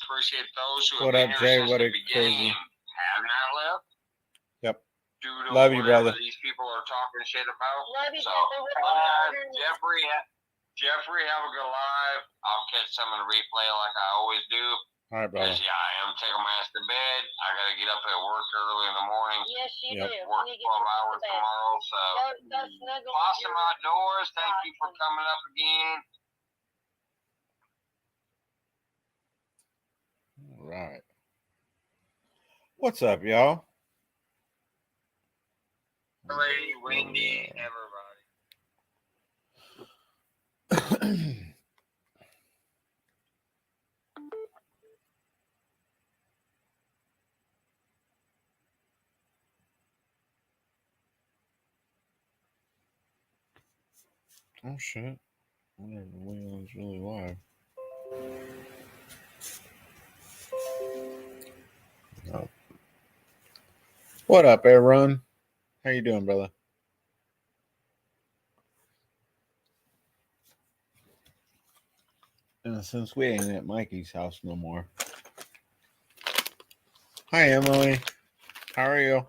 appreciate those who What have up, been here Jay? since What the a beginning crazy. and have not left. Yep. Due to Love you, brother. These people are talking shit about. Love you, so, Jeffrey, have a good live. I'll catch some of the replay like I always do. All right, brother. Because, yeah, I am taking my ass to bed. I got to get up at work early in the morning. Yes, you Yep. do. Work 12 hours tomorrow. So, Awesome Outdoors, thank you for coming up again. All right. What's up, y'all? Lady, Wendy, everybody. Oh, shit. I wonder if the wheel is really live. No. What up, Aaron? How you doing, brother? And since we ain't at Mikey's house no more. Hi, Emily. How are you?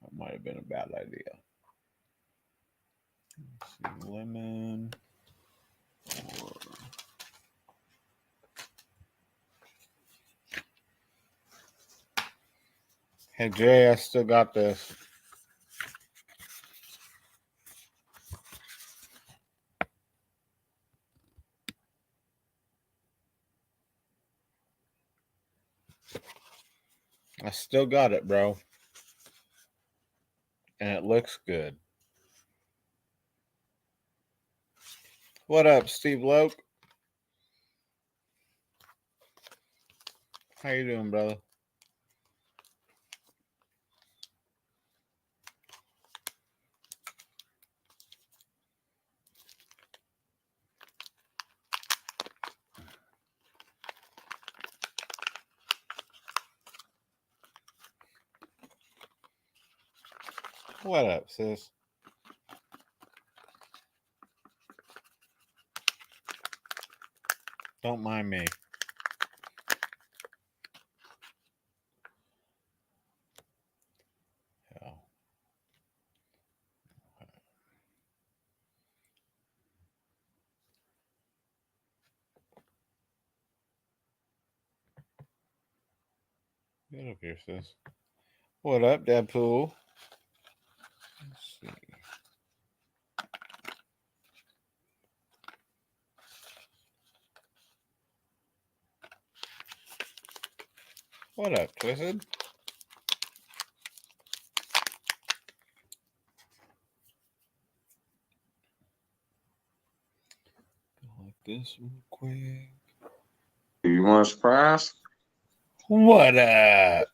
That might have been a bad idea. Let's see, lemon. Or... Hey, Jay, I still got this. I still got it, bro. And it looks good. What up, Steve Loke? How you doing, brother? What up, sis? Don't mind me. Hell. Get up here, sis. What up, Deadpool? Let's see. What up, Twisted? Like this real quick. You want a surprise? What up?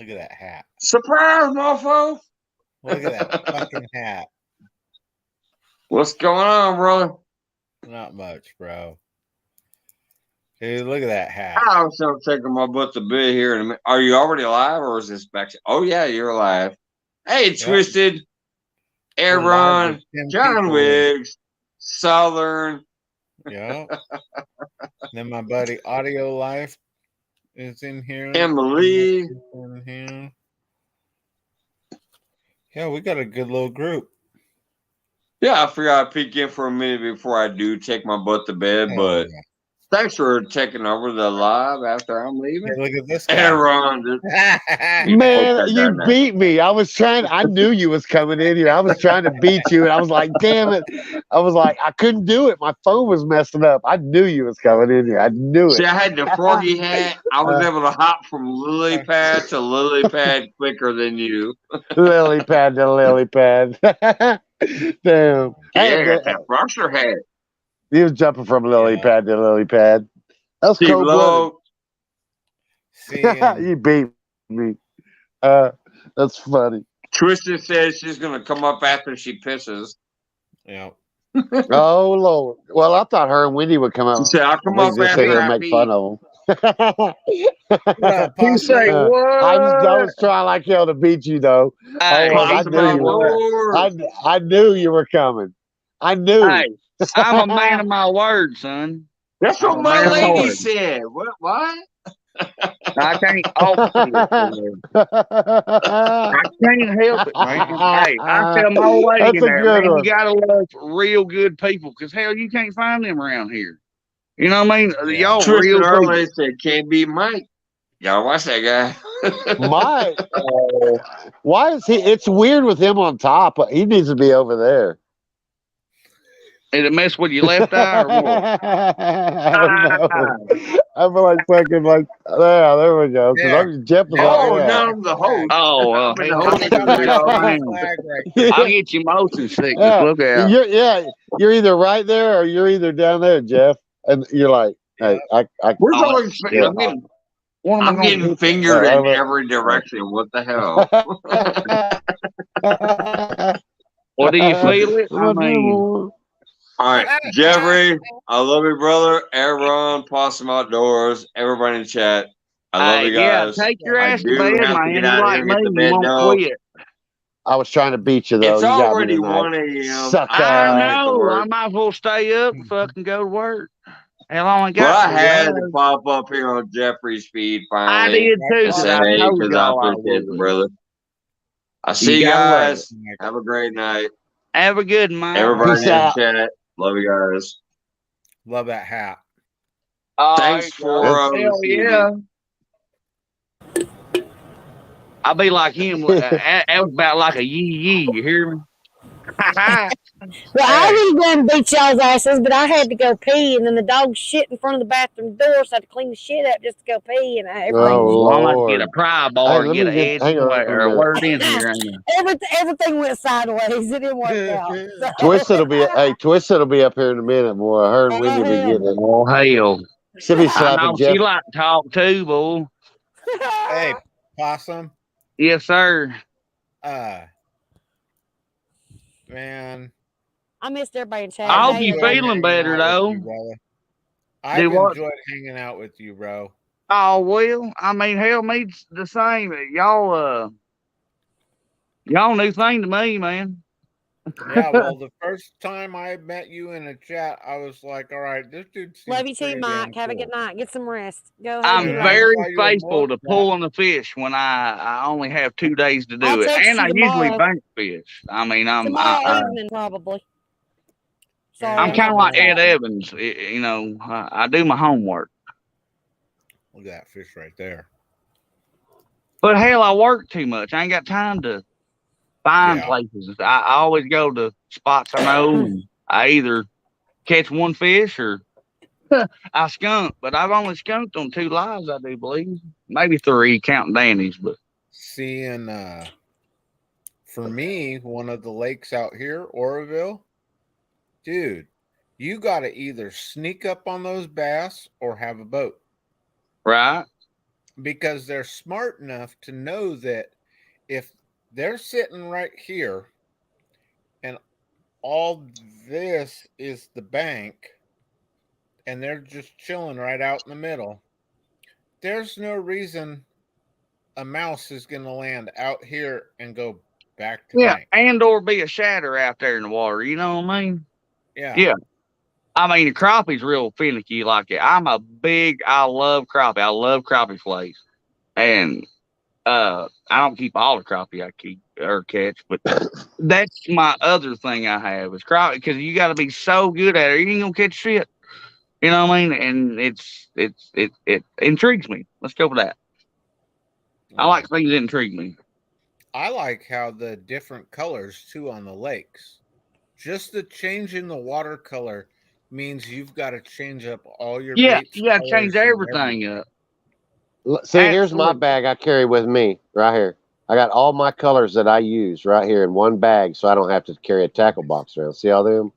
Look at that hat. Surprise, mofo! Look at that fucking hat. What's going on, brother? Not much, bro. Dude, look at that hat. I was taking my butt to bed here in a minute. Are you already live or is this back? Oh, yeah, you're live. Hey, Yep. Twisted, Aaron, John Wiggs, Southern. Yeah. Then my buddy Audio Life is in here. Emily. In here. Yeah, we got a good little group. Yeah, I figured I'd peek in for a minute before I do take my butt to bed, but yeah. Thanks for taking over the live after I'm leaving. Hey, look at this guy. Aaron, Man, you beat me. I knew you was coming in here. I was trying to beat you, and I was like, damn it. I was like, I couldn't do it. My phone was messing up. I knew you was coming in here. I knew it. See, I had the froggy hat. I was able to hop from lily pad to lily pad quicker than you. Lily pad to lily pad. Damn. Yeah, that Frosher hat. He was jumping from lily pad to lily pad. That's cold-blooded. You beat me. That's funny. Tristan says she's going to come up after she pisses. Yeah. Oh, Lord. Well, I thought her and Wendy would come up. She said, I'll come up just sit after here I and make pee. fun of them. You say I what? was trying like hell to beat you though. Hey, I Possum knew you were. outdoors. I knew you were coming. I knew. hey, I'm a man of my word, son. That's I'm what a my man of my lady word. said. What? I can't alter it. I can't help it, man. Hey, I tell my old lady That's in a there, good man, you one. gotta love real good people, because hell, you can't find them around here. You know what I mean? Yeah. Y'all Tristan real people. earlier said can't be Mike. Y'all watch that guy. My, why is he? It's weird with him on top. He needs to be over there. Did it mess with your left eye or what? I don't know. I feel like fucking like yeah. There we go. Because Jeff was Now Oh, there's like, now my I'm the flag. host. Oh, I'm in the hell, host I've got my studio. man. flag right there. I'll yeah. get you motion sickness. Look out. You're either right there or you're either down there, Jeff. And you're like, hey, Yep. We're Oh, going. yeah. what am I I'm going getting to do? fingered in every direction. What the hell? Well, do you feel it? I mean, All right, Jeffrey, I love you, brother. Aaron, Possum Outdoors, everybody in the chat. I love hey, you yeah, guys. take your I ass to do bed, have to get man. You out of here like and me, get to you bed, won't though. quit. I was trying to beat you though. It's You got me already tonight. 1 a.m. Sucker. I I have to know. I work. might as well stay up and fucking go to work. Hell, I only Well, got I 3 had to hours. pop up here on Jeffrey's feed I finally did too, to because say I hey told because I y'all I appreciate it, would. brother. I You see you gotta love it. guys. Have a great night. Have a good night. Everybody Peace in the out. chat. Love you guys. Love that hat. Thanks for Hell receiving. yeah. I'll be like him. That was about like a yee. You hear me? Well, I Hey, was going to beat y'all's asses, but I had to go pee, and then the dog shit in front of the bathroom door, so I had to clean the shit up just to go pee, and everything. Oh Well, I'm going to get Lord. a pry Hey, bar and let get me an get. edge Hang on or a a minute. word in here. Ain't Everything went sideways. It didn't work out. So. Twisted will be. Hey, Twisted will be up here in a minute, boy. I heard Wendy be Uh-huh. getting it. Oh, hell. She'll be I slapping know Jeff. she like to talk too, boy. hey, Possum. Yes, sir. Man, I missed everybody in chat. I hope Hey, you enjoyed everybody. feeling hanging better, out with though. you, brother. Do I've what? enjoyed hanging out with you, bro. Oh, well, I mean, hell, me's the same. Y'all new thing to me, man. Yeah, well, the first time I met you in a chat, I was like, all right, this dude seems Love you too, pretty Mike. damn Have a cool. good night. Get some rest. Go ahead. I'm Do And later. I very saw you in faithful to Mullet Chat. pulling the fish when I only have 2 days to I'll do it, text and you I usually tomorrow. bank fish. I mean, Tomorrow evening, probably. Sorry, I'm I kind of got like this Ed out. Evans. You know, I do my homework. Look at that fish right there. But hell, I work too much. I ain't got time to find Yeah. places. I always go to spots I know, and I either catch one fish or I skunk. But I've only skunked on 2 lives, I do believe, maybe 3 counting Danny's. But Seeing, for me, one of the lakes out here, Oroville, dude, you got to either sneak up on those bass or have a boat. right, Because they're smart enough to know that if they're sitting right here and all this is the bank and they're just chilling right out in the middle, there's no reason a mouse is going to land out here and go back to yeah, bank. and or be a shatter out there in the water. You know what I mean? Yeah. Yeah. I mean, the crappie's real finicky like it. I love crappie. I love crappie fillets. And I don't keep all the crappie I keep or catch, but that's my other thing I have is crappie, because you got to be so good at it. You ain't gonna catch shit. You know what I mean? And it intrigues me. Let's go for that. I like things that intrigue me. I like how the different colors too on the lakes. Just the change in the watercolor means you've got to change up all your Yeah, baits. you got to change colors, and everything up. See, here's my Absolutely. bag I carry with me right here. I got all my colors that I use right here in one bag, so I don't have to carry a tackle box around. See all them?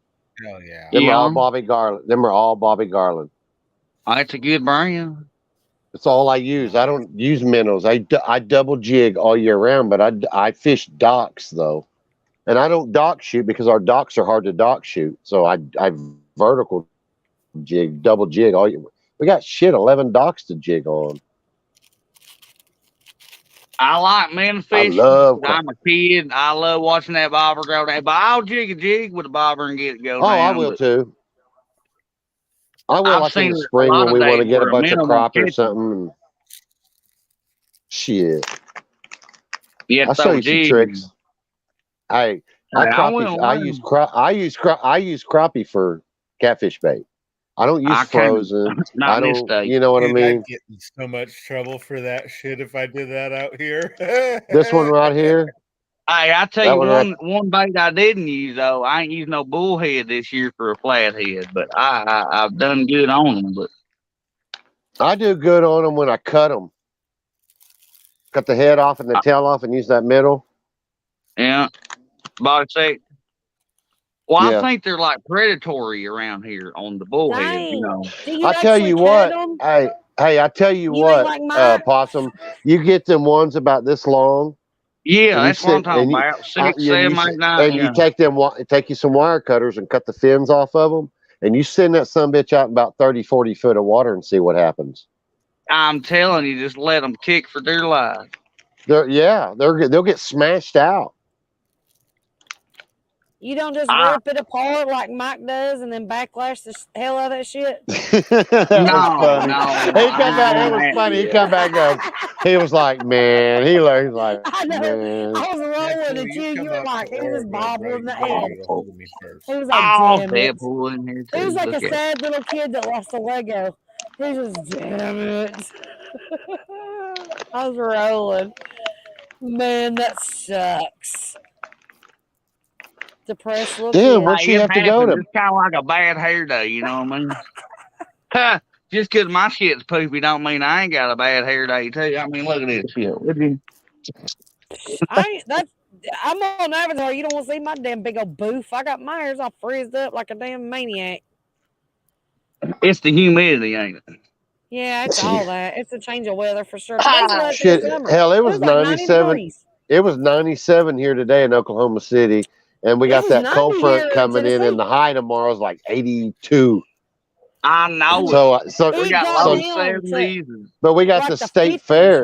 Hell yeah. Them are all Yeah, Bobby Garland. Them are all Bobby Garland. that's a good brand. That's all I use. I don't use minnows. I double jig all year round, but I fish docks though, and I don't dock shoot because our docks are hard to dock shoot. So I vertical jig, double jig all year. We got 11 docks to jig on. I like men fishing. I'm a kid. I love watching that bobber go down. But I'll jig a jig with a bobber and get it go down. I will too. I will, like in the spring when we want to get a bunch of crappie or something. Shit. Yeah, I'll show you some tricks. I use crappie for catfish bait. I don't use frozen. I don't. You know what I mean? I'd get in so much trouble for that shit if I did that out here. This one right here. Hey, I tell you one bait I didn't use though. I ain't used no bullhead this year for a flathead, but I've done good on them. But I do good on them when I cut them. Cut the head off and the tail off and use that middle. Yeah. Body sec. Well, yeah. I think they're like predatory around here on the bullhead. You know. I tell you what. Hey, I tell you what, Possum. You get them ones about this long. Yeah, that's what I'm talking about. 6, 7, 8, 9. And you take you some wire cutters and cut the fins off of them, and you send that sumbitch out about 30, 40 foot of water and see what happens. I'm telling you, just let them kick for their life. They'll get smashed out. You don't just rip it apart like Mike does and then backlash the hell out of that shit? No. He come back. It was funny. He come back up. He was like, man. He learned like, I know. Man. I was rolling at you. You were like, it was bobbling the head. He was like, damn it. He was like a sad little kid that lost a Lego. He was just, damn it. I was rolling. Man, that sucks. Depressed little Damn, where'd she have to go to? It's kind of like a bad hair day, you know what I mean? Just because my shit's poopy don't mean I ain't got a bad hair day too. I mean, look at this shit. I'm on Avatar. You don't want to see my damn big old boof. I got my hairs all frizzed up like a damn maniac. It's the humidity, ain't it? Yeah, it's all that. It's a change of weather for sure. Shit, hell, it was 97. It was 97 here today in Oklahoma City. And we got that cold front coming in, and the high tomorrow is like 82. I know. So we got low 70s. But we got the state fair.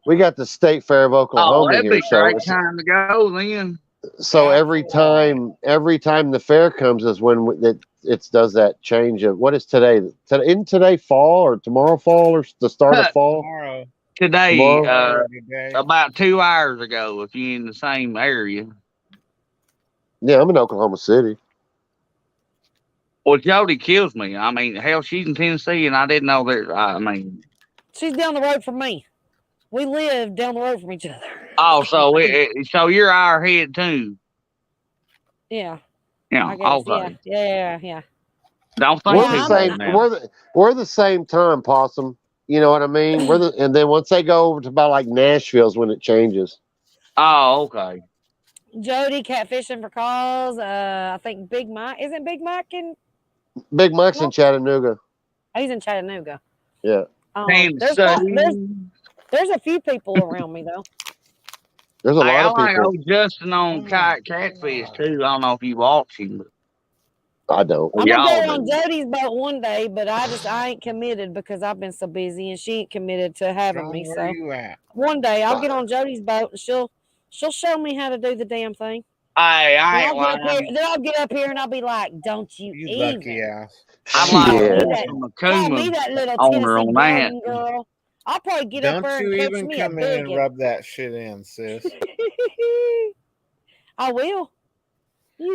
We got the state fair of Oklahoma here. So great time to go then. So every time the fair comes is when it does that change of what is today? Isn't today fall or tomorrow fall or the start of fall? Today, about 2 hours ago, if you're in the same area. Yeah, I'm in Oklahoma City. Well, Jody kills me. I mean, hell, she's in Tennessee, and I didn't know that. I mean, she's down the road from me. We live down the road from each other. Oh, so you're our head too. Yeah. Yeah. Okay. Yeah. Don't think we're the same time, Possum. You know what I mean? And then once they go over to about like Nashville's when it changes. Oh, okay. Jody catfishing for calls. I think Big Mike. Isn't Big Mike in? Big Mike's in Chattanooga. Oh, he's in Chattanooga. Yeah. There's a few people around me though. There's a lot of people. I like old Justin on catfish too. I don't know if you watch him. I don't. I'm gonna go on Jody's boat one day, but I ain't committed because I've been so busy, and she ain't committed to having me. So one day I'll get on Jody's boat, and she'll show me how to do the damn thing. I'll get up here and I'll be like, "Don't you even?" Lucky ass. I'm call me that little Tennessee garden girl. I'll probably get up there and catch me a big one. Don't you even come in and rub that shit in, sis. I will.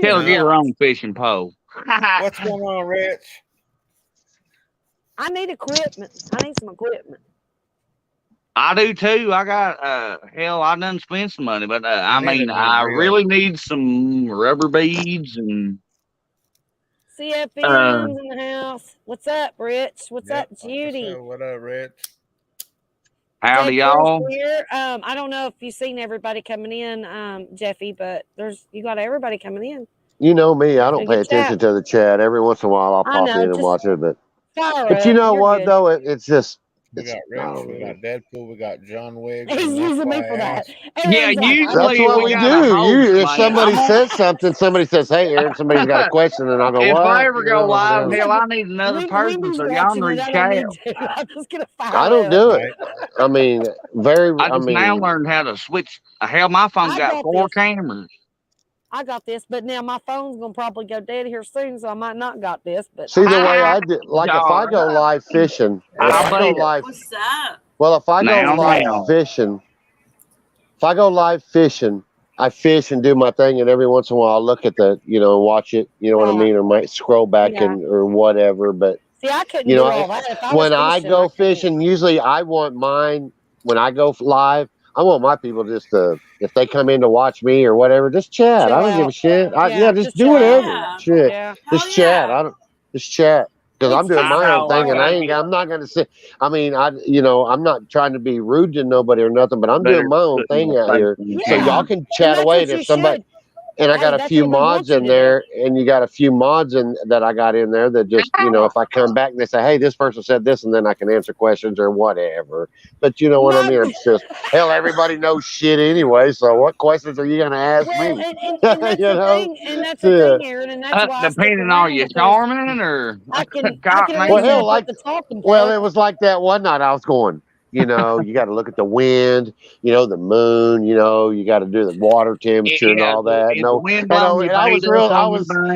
Tell her get her own fishing pole. What's going on, Rich? I need equipment. I need some equipment. I do too. I got I done spent some money, but I really need some rubber beads and CFMs in the house. What's up, Rich? What's up, Judy? What up, Rich? Howdy, y'all. I don't know if you've seen everybody coming in, Jeffy, but you got everybody coming in. You know me, I don't pay attention to the chat. Every once in a while, I'll pop in and watch it, but you know what though? It's just We got Rich, we got Deadpool, we got John Wick. He's using me for that. Yeah, Aaron's like, usually That's what we got a do. host, If man. somebody says something, somebody says, "Hey, Aaron, somebody's got a question," and I'll go, If "What?" I ever You go know, live, whatever. hell, I need another person, Wendy's so y'all watching need it. to I don't chat. need to. I'm just gonna fire I don't up. do it. I mean, I just now learned how to switch. Hell, my phone got 4 cameras. I got this, but now my phone's gonna probably go dead here soon, so I might not got this. But see the way I do, like if I go live fishing, if I go live, what's up? well, if I go live now. fishing, if I go live fishing, I fish and do my thing, and every once in a while I look at the, watch it, you know what I mean, or might scroll back and or whatever. But see, I couldn't do all that. If I when was I go fishing, usually I want mine when I go live. I want my people just to, if they come in to watch me or whatever, just chat. Chill I don't give a out. shit. Just do chat. whatever. Yeah. Shit. Yeah. Just chat. I don't just chat. Because I'm doing my own thing, and I'm not going to say. I mean, I'm not trying to be rude to nobody or nothing, but I'm doing my own thing out here. So y'all can chat away. And if somebody, and I got a few mods in there, and you got a few mods that I got in there that just, if I come back and they say, "Hey, this person said this," and then I can answer questions or whatever. But you know what I mean? It's just hell. Everybody knows shit anyway. So what questions are you going to ask me? And that's the thing, Aaron, and that's why depending on you charming or I can well, hell, it was like that one night I was going. You got to look at the wind, the moon, you got to do the water temperature and all that.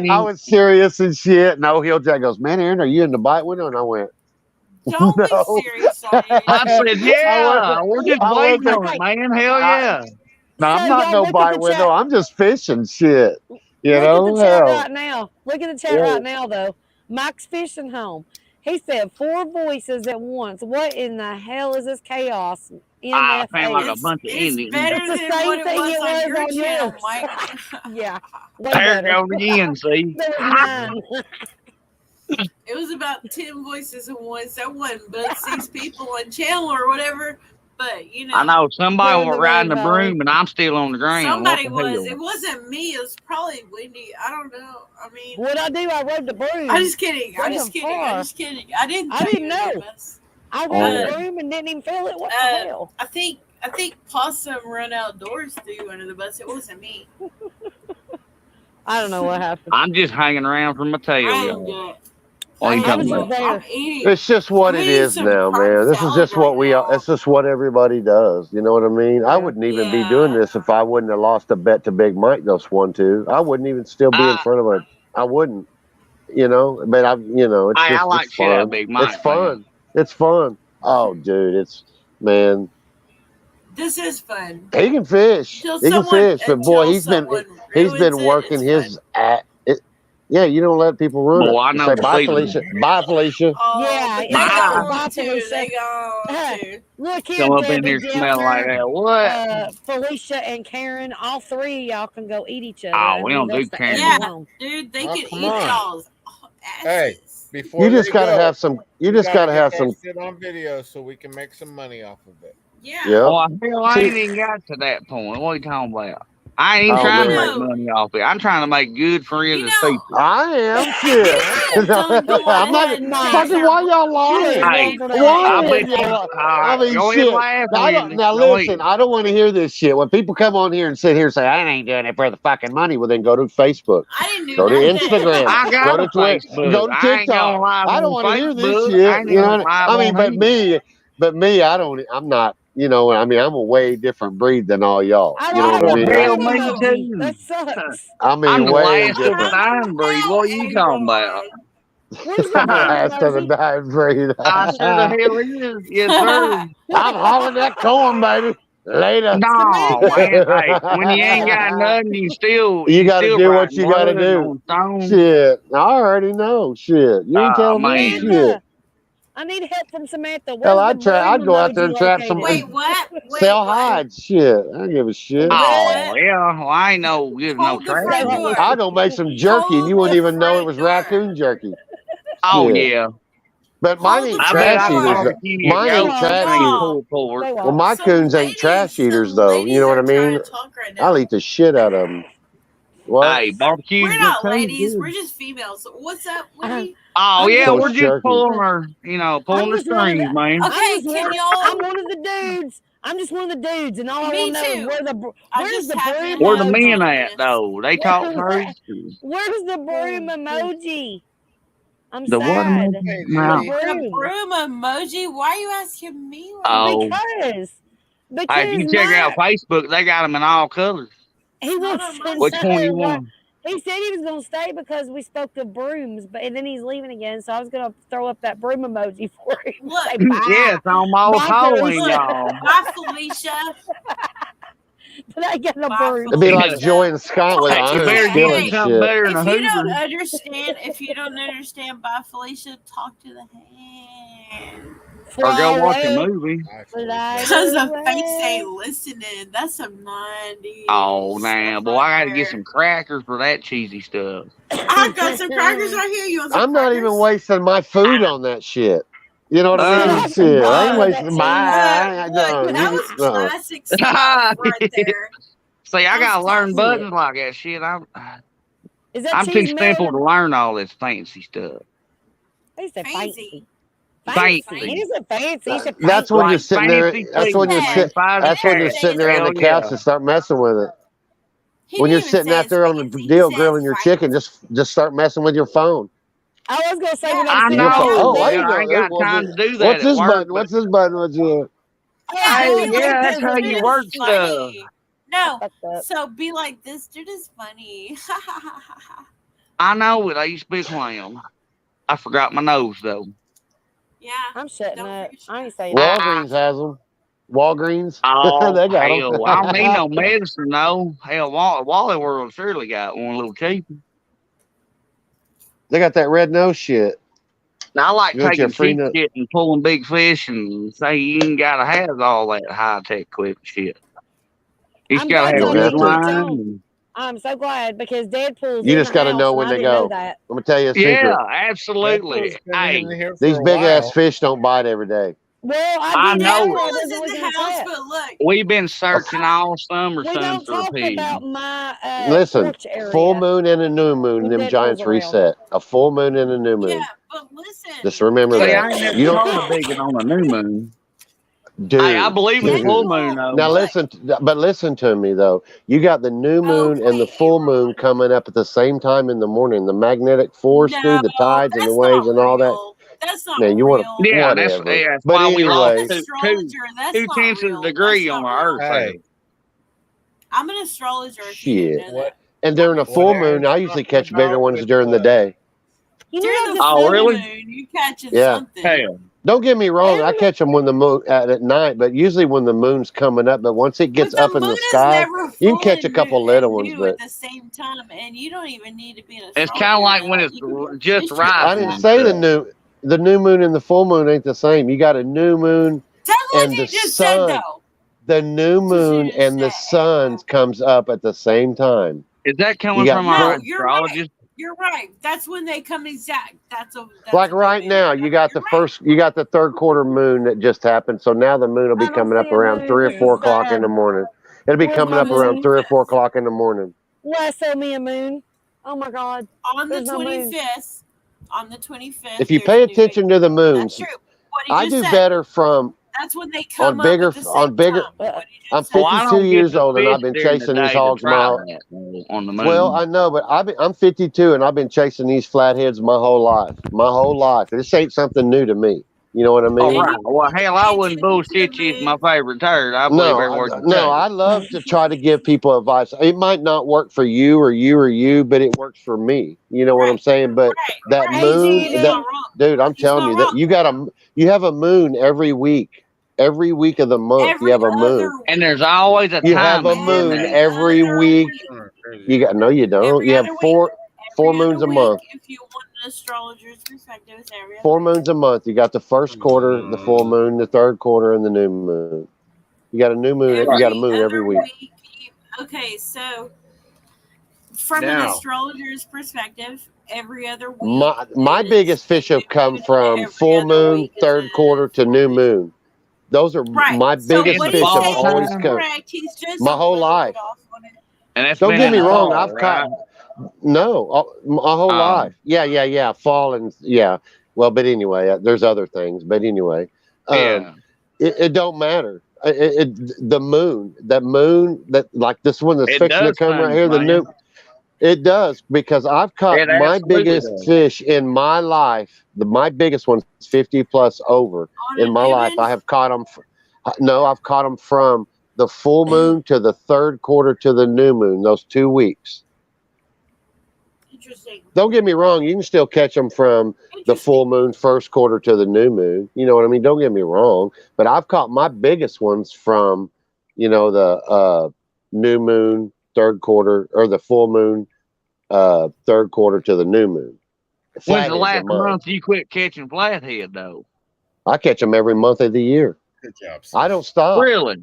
I was serious and shit. No, he'll just goes, "Man, Aaron, are you in the bite window?" And I went, "Don't be serious." I said, "Yeah, we're just waiting on it, man. Hell yeah." No, I'm not no bite window. I'm just fishing shit. Look at the chat right now. Look at the chat right now, though. Mike's fishing home. He said 4 voices at once. What in the hell is this chaos? I sound like a bunch of Indians. Better than what it was on your channel, Mike. Yeah. There it goes again, see? It was about 10 voices at once. That wasn't but 6 people on channel or whatever. But, I know somebody was riding the broom and I'm still on the ground. Somebody was. It wasn't me. It was probably Wendy. I don't know. I mean, what I do? I rode the broom. I'm just kidding. I didn't know. I rode the broom and didn't even feel it. What the hell? I think Possum run outdoors through under the bus. It wasn't me. I don't know what happened. I'm just hanging around for my tail. It's just what it is now, man. This is just what we are. It's just what everybody does. You know what I mean? I wouldn't even be doing this if I wouldn't have lost a bet to Big Mike those 1-2. I wouldn't even still be in front of it. I wouldn't. But it's fun. Big Mike, it's fun. Man. It's fun. Oh, dude, man. This is fun. He can fish. He can fish, but boy, he's been working his ass. Yeah, you don't let people ruin it. I know. Say, bye, Felicia. Bye, Felicia. Bye, Felicia. Look here, come up in here smelling like that. What? Felicia and Karen, all 3 of y'all can go eat each other. Oh, we don't do Karen. Yeah, dude, they can eat y'all's asses. Hey, before you just gotta have some. You just gotta have some. Sit on video so we can make some money off of it. Yeah. Well, I ain't even got to that point. What are you talking about? I ain't trying to make money off it. I'm trying to make good friends and people. I am shit. I'm not fucking. Why y'all lying? Hey, I mean, shit. Now listen, I don't want to hear this shit. When people come on here and sit here and say, "I ain't doing it for the fucking money," well, then go to Facebook. I didn't do go to Instagram. Go to Twitter. Go to TikTok. I don't want to hear this shit. You know? I mean, but me, I don't. I'm not. I mean, I'm a way different breed than all y'all. You know what I mean? That sucks. I mean, I'm the way last of the dying breed. What are you talking about? Last of the dying breed. I sure the hell is. Yes, sir. I'm hauling that corn, baby. Later. No, man. Hey, when you ain't got nothing, you got to do what you got to do. Shit. I already know. Shit. You ain't telling me shit. I need help from Samantha. Hell, I'd go out there and trap some. Wait, what? Sell hides. Shit. I don't give a shit. Oh, yeah. Well, I ain't no good no trap. I'll go make some jerky and you wouldn't even know it was raccoon jerky. Oh, yeah. But mine ain't trash eaters. Mine ain't trash eaters. Well, my coons ain't trash eaters, though. You know what I mean? I'll eat the shit out of them. What? Hey, barbecue. We're not ladies. We're just females. What's up, Woody? Oh yeah, So we're it's just jerky. pulling our, pulling the strings, man. Okay, I'm one of the dudes. I'm just one of the dudes, and all I want to know is where's the broom Where the emoji? men at though? They talk first. Where's the broom emoji? I'm The what sad. emoji? No. The broom emoji? Why are you asking me? Oh. Because Hey, if you check out Facebook, they got them in all colors. He wants to Which know one you what- want? He said he was going to stay because we spoke of brooms, and then he's leaving again. So I was going to throw up that broom emoji for him. Look, Say bye. Yes, I'm all Bye, following Felicia. y'all. Bye, Felicia. But I get no broom. It'd be like Joy and Scott with Hey, an you iron better skillet get and something shit. better than a If you don't Hoover. understand, bye, Felicia, talk to the hand. Or go watch a movie. Because the face ain't listening. That's some 90s. Oh, man. Boy, I got to get some crackers for that cheesy stuff. I got some crackers right here. You want some I'm not even wasting my food on that shit. You know what I mean? Shit, I ain't wasting my. That was classic stuff right there. See, I got to learn buttons like that shit. I'm too simple to learn all this fancy stuff. He said fancy. Fancy. He said fancy. He said That's when you're sitting there. fancy That's when you're things. sitting there on the couch and start messing with it. When you're sitting out there on the deal grilling your chicken, just start messing with your phone. I was gonna say when I I'm know. Oh, I ain't got time to do that. What's this at work, button? What's this button? What's you? Hey, yeah, that's how you work stuff. No, so be like, this dude is funny. I know it. I used to be a clown. I forgot my nose though. Yeah, I'm shutting up. I ain't saying Walgreens has them. Walgreens. Oh, they got hell, them. I don't need no medicine though. Hell, Wally World surely got one a little cheaper. They got that red nose shit. Now, I like You want your taking free cheap nut? shit and pulling big fish and say you ain't gotta have all that high tech equipment shit. You just gotta have a good line. I'm so glad because Deadpool's You in just the got to house, know and when I they didn't know go. that. I'm gonna tell you a secret. Yeah, absolutely. Hey, these big ass fish don't bite every day. Well, I know Deadpool is in the house, but look. we've been searching all summer We sun don't for a talk pig. about my Listen, porch area. full moon and a new moon, them Deadpool's giants around. reset. A full moon and a new moon. Yeah, but listen. Just remember See, I that. ain't never You told a don't, biggin on a new moon. dude. Hey, I believe in dude. full moon though. Now listen, but listen to me though. You got the new moon and the full moon coming up at the same time in the morning. The magnetic force, dude, the tides and the waves and all that. That's not Man, you want to Yeah, whatever. that's But why we anyway, lost two tenths of a degree on the Earth. Hey. I'm an astrologer. shit. And during a full moon, I usually catch bigger ones during the day. During the Oh, full really? moon, you catching Yeah. something. Hell. Don't get me wrong, I catch them when the moon at night, but usually when the moon's coming up. But once it gets up in the sky, you can catch a couple little ones. But at the same time, and you don't even need to be an It's astrologer. kind of like when it's just right. I didn't say the new moon and the full moon ain't the same. You got a new moon and the sun. The new moon and the sun comes up at the same time. Is that coming from our astrologist? You're right. That's when they come exact. That's like right now, you got the third quarter moon that just happened. So now the moon will be coming up around 3 or 4 o'clock in the morning. It'll be coming up around 3 or 4 o'clock in the morning. Lasso me a moon. Oh my God. On the 25th. On the 25th. If you pay attention to the moons, that's true. I do better from. That's when they come on bigger. time. I'm 52 years old and I've been chasing these hogs on the moon. Well, I know, but I'm 52 and I've been chasing these flatheads my whole life. My whole life. This ain't something new to me. You know what I mean? Oh, right. Well, hell, I wouldn't bullshit you. It's my favorite turd. I believe every word you say. No, I love to try to give people advice. It might not work for you or you, but it works for me. You know what I'm saying? But that moon, dude, I'm telling you that you have a moon every week. Every week of the month, you have a moon. And there's always a time. You have a moon every week. You got no, you don't. You have four moons a month. If you want an astrologer's perspective, it's every 4 moons a month. You got the first quarter, the full moon, the third quarter, and the new moon. You got a new moon. You got a moon every week. Okay, so from an astrologer's perspective, every other week. My biggest fish have come from full moon, third quarter to new moon. Those are my biggest fish have always come. My whole life. And that's Don't get me wrong. fall, I've caught right? my whole life. Yeah. Fall and yeah. Well, but anyway, there's other things. But anyway, Yeah. it don't matter. The moon, that like this one that's It fixing to does come right things, here. The man. new, it does because I've caught It my absolutely biggest does. fish in my life. My biggest one's 50 plus over On in a my new life. moon? I have caught them. No, I've caught them from the full moon to the third quarter to the new moon. Those 2 weeks. Interesting. Don't get me wrong. You can still catch them from the full moon first quarter to the new moon. You know what I mean? Don't get me wrong. But I've caught my biggest ones from, the new moon third quarter or the full moon third quarter to the new moon. When's the Flatheads are last mine. month you quit catching flathead, though? I catch them every month of the year. Good job. I don't stop. Really?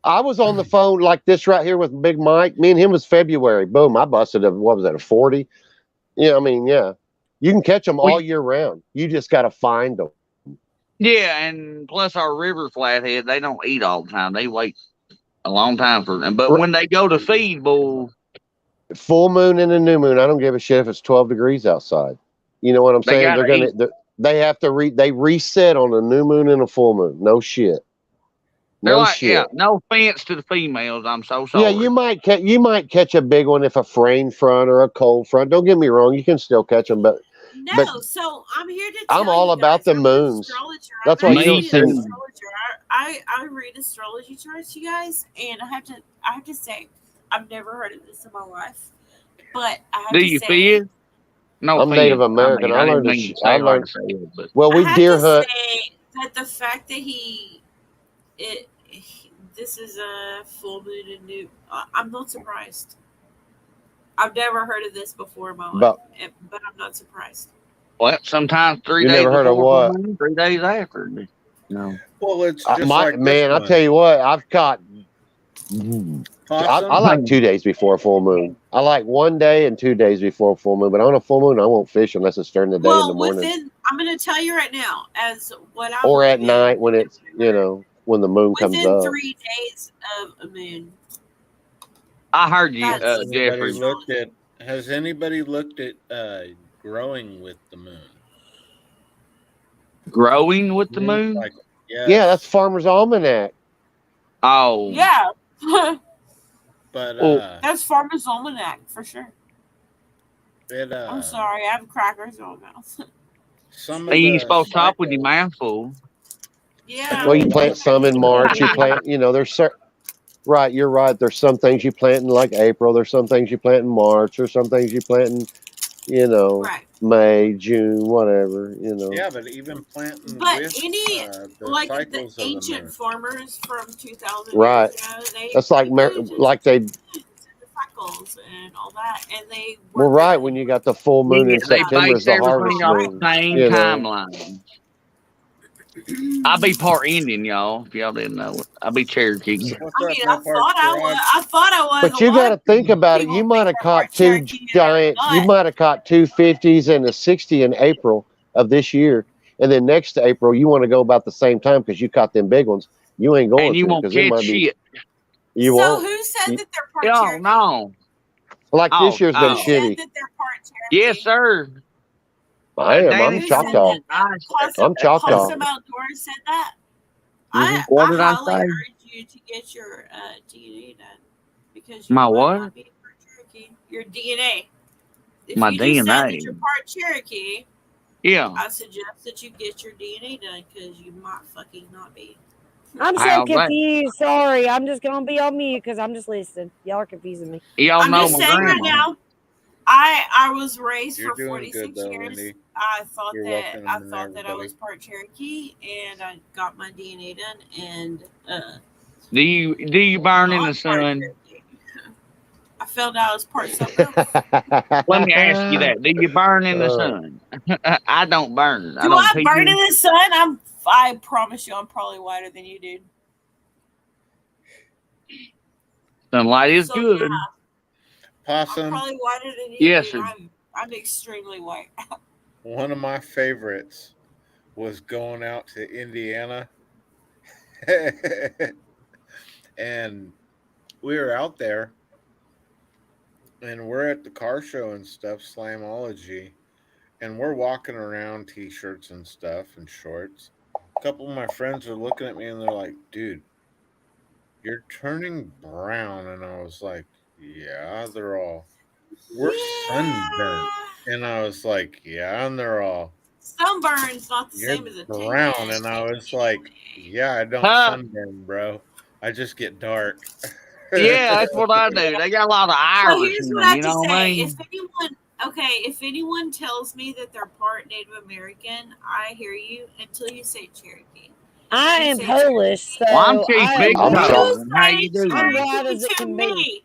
I was on the phone like this right here with Big Mike. Me and him was February. Boom! I busted a 40. Yeah, I mean, yeah. You can catch them all year round. You just got to find them. Yeah, and plus our river flathead, they don't eat all the time. They wait a long time for them. But when they go to feed, bull, full moon and a new moon, I don't give a shit if it's 12 degrees outside. You know what I'm saying? They have to they reset on a new moon and a full moon. No shit. They're like, shit. Yeah, no offense to the females. I'm so sorry. Yeah, you might catch a big one if a rain front or a cold front. Don't get me wrong, you can still catch them, but so I'm here to tell I'm all you about guys, the I'm moons. That's I'm why you don't see. an astrologer. I read astrology charts, you guys, and I have to say, I've never heard of this in my life. But I have to say, fear? No, I'm Native American. I learned. Well, we deer hunt. Say that the fact that this is a full moon and new. I'm not surprised. I've never heard of this before in my life, but I'm not surprised. Well, sometimes 3 you days. Never heard of what? 3 days after. No. Well, it's just I'll tell you what. I've caught. I like 2 days before full moon. I like 1 day and 2 days before full moon. But on a full moon, I won't fish unless it's during the day in the morning. I'm going to tell you right now, as what I'm. Or at night when it's when the moon comes up. Within 3 days of a moon. I heard you, Jeffrey. Has anybody looked at growing with the moon? Growing with the moon? Yeah, that's Farmer's Almanac. Oh. Yeah. But that's Farmer's Almanac for sure. I'm sorry, I have crackers in my mouth. You're supposed to talk with your mouth full. Yeah. Well, you plant some in March. You plant, there's right. You're right. There's some things you plant in like April. There's some things you plant in March. There's some things you plant in, May, June, whatever. Yeah, but even planting. But with, the ancient farmers from 2000 right. years ago, that's like they. Freckles and all that, and they. Well, right when you got the full moon in September is the harvest moon. Same timeline. I'll be part Indian, y'all. If y'all didn't know it, I'll be Cherokee. I thought I was. But you got to think about it. You might have caught two giant. You might have caught 2 50s and a 60 in April of this year, and then next April you want to go about the same time because you caught them big ones. You ain't going. And you won't catch shit. You won't. So who said that they're part Cherokee? No. Like this year's been shitty. That they're part Cherokee? Yes, sir. I am. I'm Choctaw. I'm Choctaw. Awesome Outdoors said that. What did I highly say? urge you to get your DNA done because my what? Cherokee. Your DNA. If my you DNA. Just said that you're part Cherokee. Yeah. I suggest that you get your DNA done because you might fucking not be. I'm so confused. Sorry, I'm just gonna be on mute because I'm just listening. Y'all are confusing me. I'm just saying right now. I was raised for 46 though, years. Wendy. I thought that I was part Cherokee, and I got my DNA done. And do you burn in the sun? I found out I was part something else. Let me ask you that: do you burn in the sun? I don't burn. Do I burn in the sun? I promise you, I'm probably whiter than you, dude. Sunlight is good. Yeah. Possum. I'm probably whiter than you. Yes, dude. I'm extremely white. One of my favorites was going out to Indiana, and we were out there, and we're at the car show and stuff, Slamology, and we're walking around t-shirts and stuff and shorts. A couple of my friends are looking at me and they're like, dude, you're turning brown. And I was like, yeah, they're all, we're sunburnt. And I was like, yeah, and they're all, sunburn's not the you're same as a brown. tan. And I was like, yeah, I don't sunburn, bro. I just get dark. Yeah, that's what I do. They got a lot of Irish. So here's in what them, I have you to know what I say. mean? If anyone tells me that they're part Native American, I hear you until you say Cherokee. I am Polish, so I'm Chief Big I'm Toe. Choctaw. How you doing? I'm glad as it to can me. be.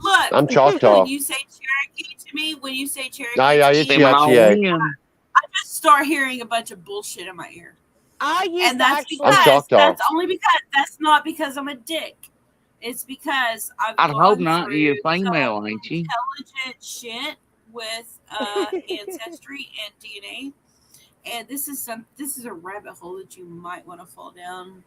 Look, I'm Choctaw. when you say Cherokee to me, when you say Cherokee Yeah, to it's me, yeah. I just start hearing a bunch of bullshit in my ear. And that's only because that's not because I'm a dick. It's because I'd hope not. You're female, ain't you? Intelligent shit with ancestry and DNA, and this is a rabbit hole that you might want to fall down.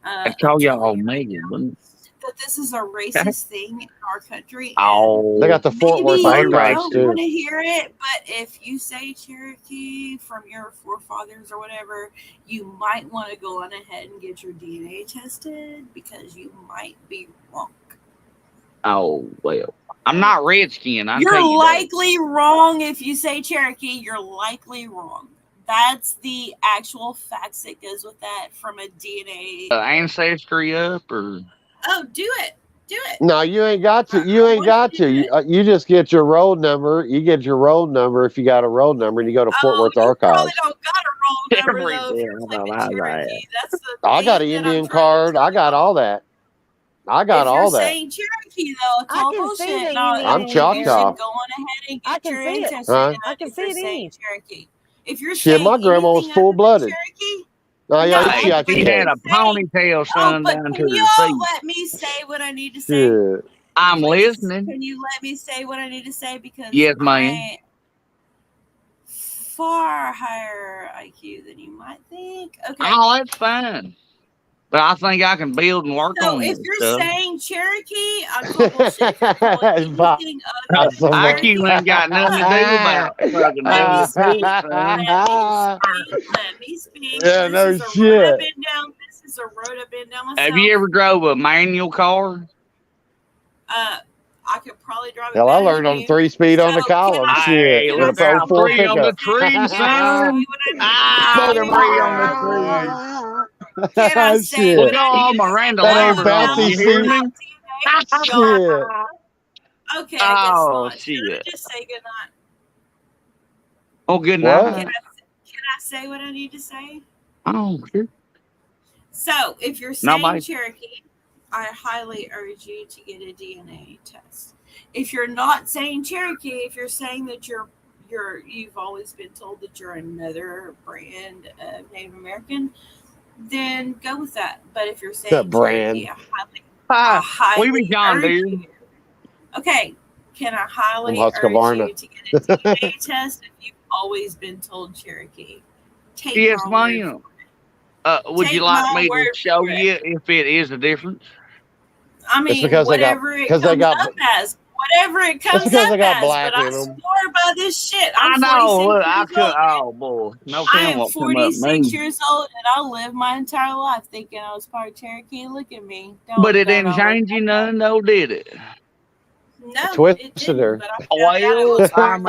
I told y'all Megan. That this is a racist thing in our country. They got the Fort Worth Archives too. I don't want to hear it, but if you say Cherokee from your forefathers or whatever, you might want to go on ahead and get your DNA tested because you might be wrong. Oh well, I'm not redskin. You're likely wrong if you say Cherokee. You're likely wrong. That's the actual facts that goes with that from a DNA ancestry up or. Oh, do it. No, you ain't got to. You ain't got to. You just get your roll number. You get your roll number if you got a roll number, and you go to Fort Worth Archives. You probably don't got a roll number though. If you're Cherokee. That's the I got an Indian card. I got all that. I got all that. If you're saying Cherokee though, it's all bullshit. I'm Choctaw. You should go on ahead and get your ancestry done. I can see it. Cherokee. If you're shit, my grandma was full blooded. Oh, yeah, she had a ponytail, son, down to her feet. Let me say what I need to say. Shit. I'm listening. Can you let me say what I need to say? Because yes, ma'am. Far higher IQ than you might think. Okay. Oh, that's fine. But I think I can build and work on it. So if you're saying Cherokee, I'm calling bullshit. IQ ain't got nothing to do about Let me speak. Yeah, no shit. This is a road I've been down myself. Have you ever drove a manual car? I could probably drive it. Hell, I learned on 3-speed on the column. Hey, look out, 3 on the tree, son. Ah, 3 on the tree. Can I say what all Miranda Lambert? You hear me? Okay, I guess not. Shit. Should I just say good night? Oh, good night. Can I say what I need to say? Oh, sure. So, if you're saying Cherokee, I highly urge you to get a DNA test. If you're not saying Cherokee, if you're saying that you've always been told that you're another brand of Native American, then go with that. But if you're saying the brand, Cherokee, I highly we be John, dude. you. Okay, can I highly urge you to get a DNA test if you've always been told Cherokee? Yes, ma'am. Would you like me to show you if it is a difference? I mean, whatever it comes up as. Whatever it comes up as, but I swore by this shit. I know. Look, I could. Oh boy, no I am 46 years old, and I lived my entire life thinking I was part Cherokee. Look at me. But it didn't change you none, though, did it? No, it didn't. But I found out it was part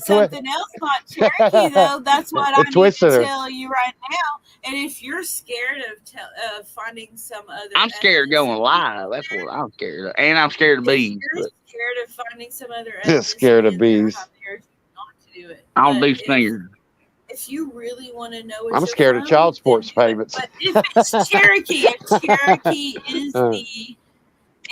something else, not Cherokee, though. That's what I need to tell you right now. And if you're scared of finding some other, I'm scared of going live. That's what I'm scared of, and I'm scared of bees. You're scared of finding some other. Just scared of bees. Not to do it. I don't do stingers. If you really want to know, I'm scared of child sports payments. But if it's Cherokee,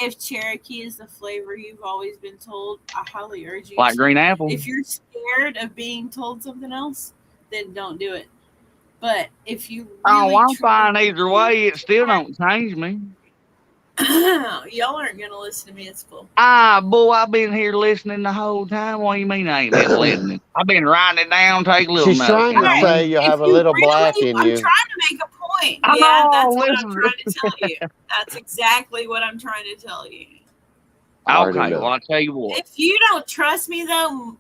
if Cherokee is the flavor you've always been told, I highly urge you. Like green apple. If you're scared of being told something else, then don't do it. But if you I'm fine either way. It still don't change me. Y'all aren't gonna listen to me at school. Boy, I've been here listening the whole time. What do you mean I ain't been listening? I've been writing it down. Take a little. She's trying to say you have a little black in you. I'm trying to make a point. Yeah, that's what I'm trying to tell you. That's exactly what I'm trying to tell you. Okay, well, I'll tell you what. If you don't trust me, though,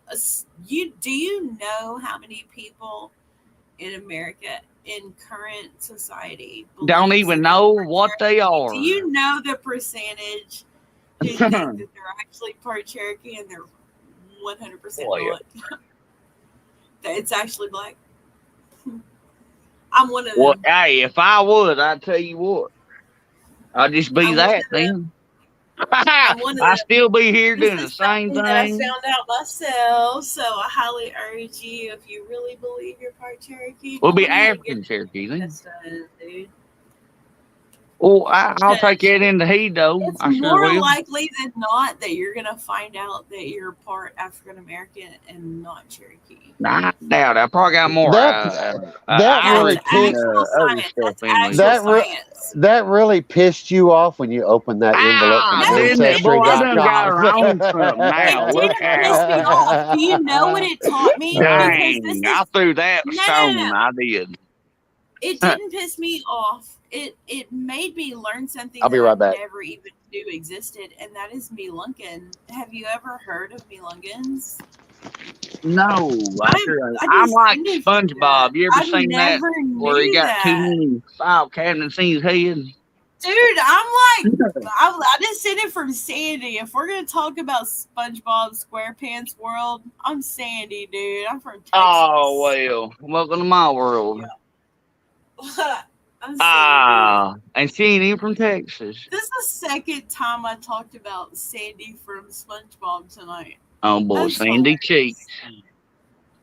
do you know how many people in America in current society don't even know what they are? Do you know the percentage who think that they're actually part Cherokee and they're 100% not? That it's actually black. I'm one of them. Well, hey, if I would, I'd tell you what. I'd just be that then. I still be here doing the same thing. That I found out myself, so I highly urge you, if you really believe you're part Cherokee, we'll be African Cherokee then. Dude. Well, I'll take that into heed, though. It's I sure more will. likely than not that you're gonna find out that you're part African American and not Cherokee. Nah, I doubt it. I probably got more. That really pissed you off when you opened that envelope from Ancestry.com. Do you know what it taught me? Dang, I threw that stone. I did. It didn't piss me off. It made me learn something I'll be right back. I never even knew existed, and that is Melungan. Have you ever heard of Melungans? No, I'm like SpongeBob. You ever seen that where he got too many file cabinets in his head? Dude, I'm like, I just sent it from Sandy. If we're gonna talk about SpongeBob SquarePants world, I'm Sandy, dude. I'm from Texas. Oh well, welcome to my world. Yeah. And she ain't even from Texas. This is the second time I talked about Sandy from SpongeBob tonight. Oh boy, Sandy Cheeks.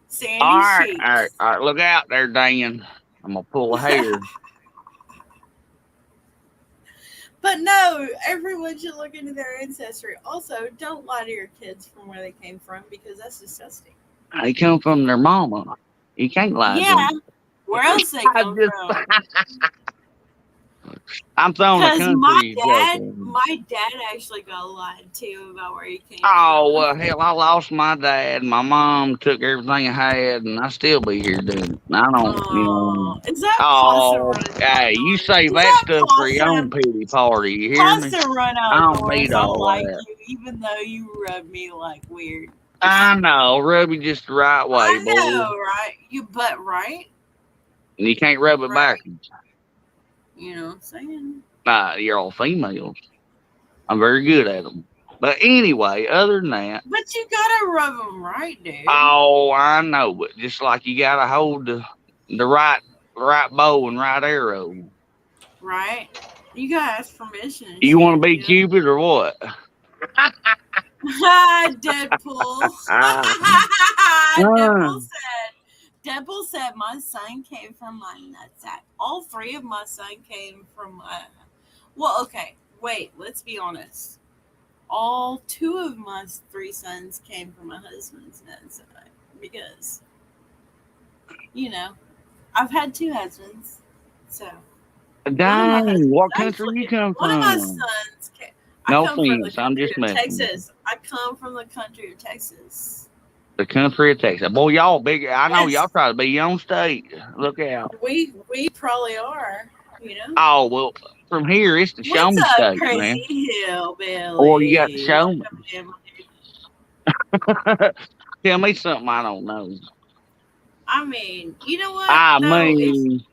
Sandy Cheeks. All right, look out there, Dan. I'm gonna pull a hair. But no, everyone should look into their ancestry. Also, don't lie to your kids from where they came from because that's disgusting. They come from their mama. You can't lie to them. Where else they come from? I'm throwing a country. My dad actually got lied to about where he came from. Oh, well, hell, I lost my dad. My mom took everything I had, and I still be here doing it. I don't, Is that hey, you say that stuff for your own pity party. You hear me? I don't need all like that. You, even though you rub me like weird. I know, rub you just the right way, I know, right? Right? And you can't rub it backwards. You know what I'm saying? You're all females. I'm very good at them. But anyway, other than that. But you gotta rub them right, dude. Oh, I know. But just like you gotta hold the right bow and right arrow. Right? You gotta ask permission. You want to be Cupid or what? Deadpool. Deadpool said my son came from my nutsack. All three of my son came from my... Well, okay. Wait, let's be honest. All two of my three sons came from my husband's nutsack. Because, I've had two husbands. So... Dang, what country you come from? One of my sons came... No offense, I'm just messing. Texas. I come from the country of Texas. The country of Texas. Boy, y'all big. I know y'all try to be your own state. Look out. We probably are, Oh, well, from here, it's the show me state, man. Or you got the show me. Tell me something I don't know. I mean, you know what?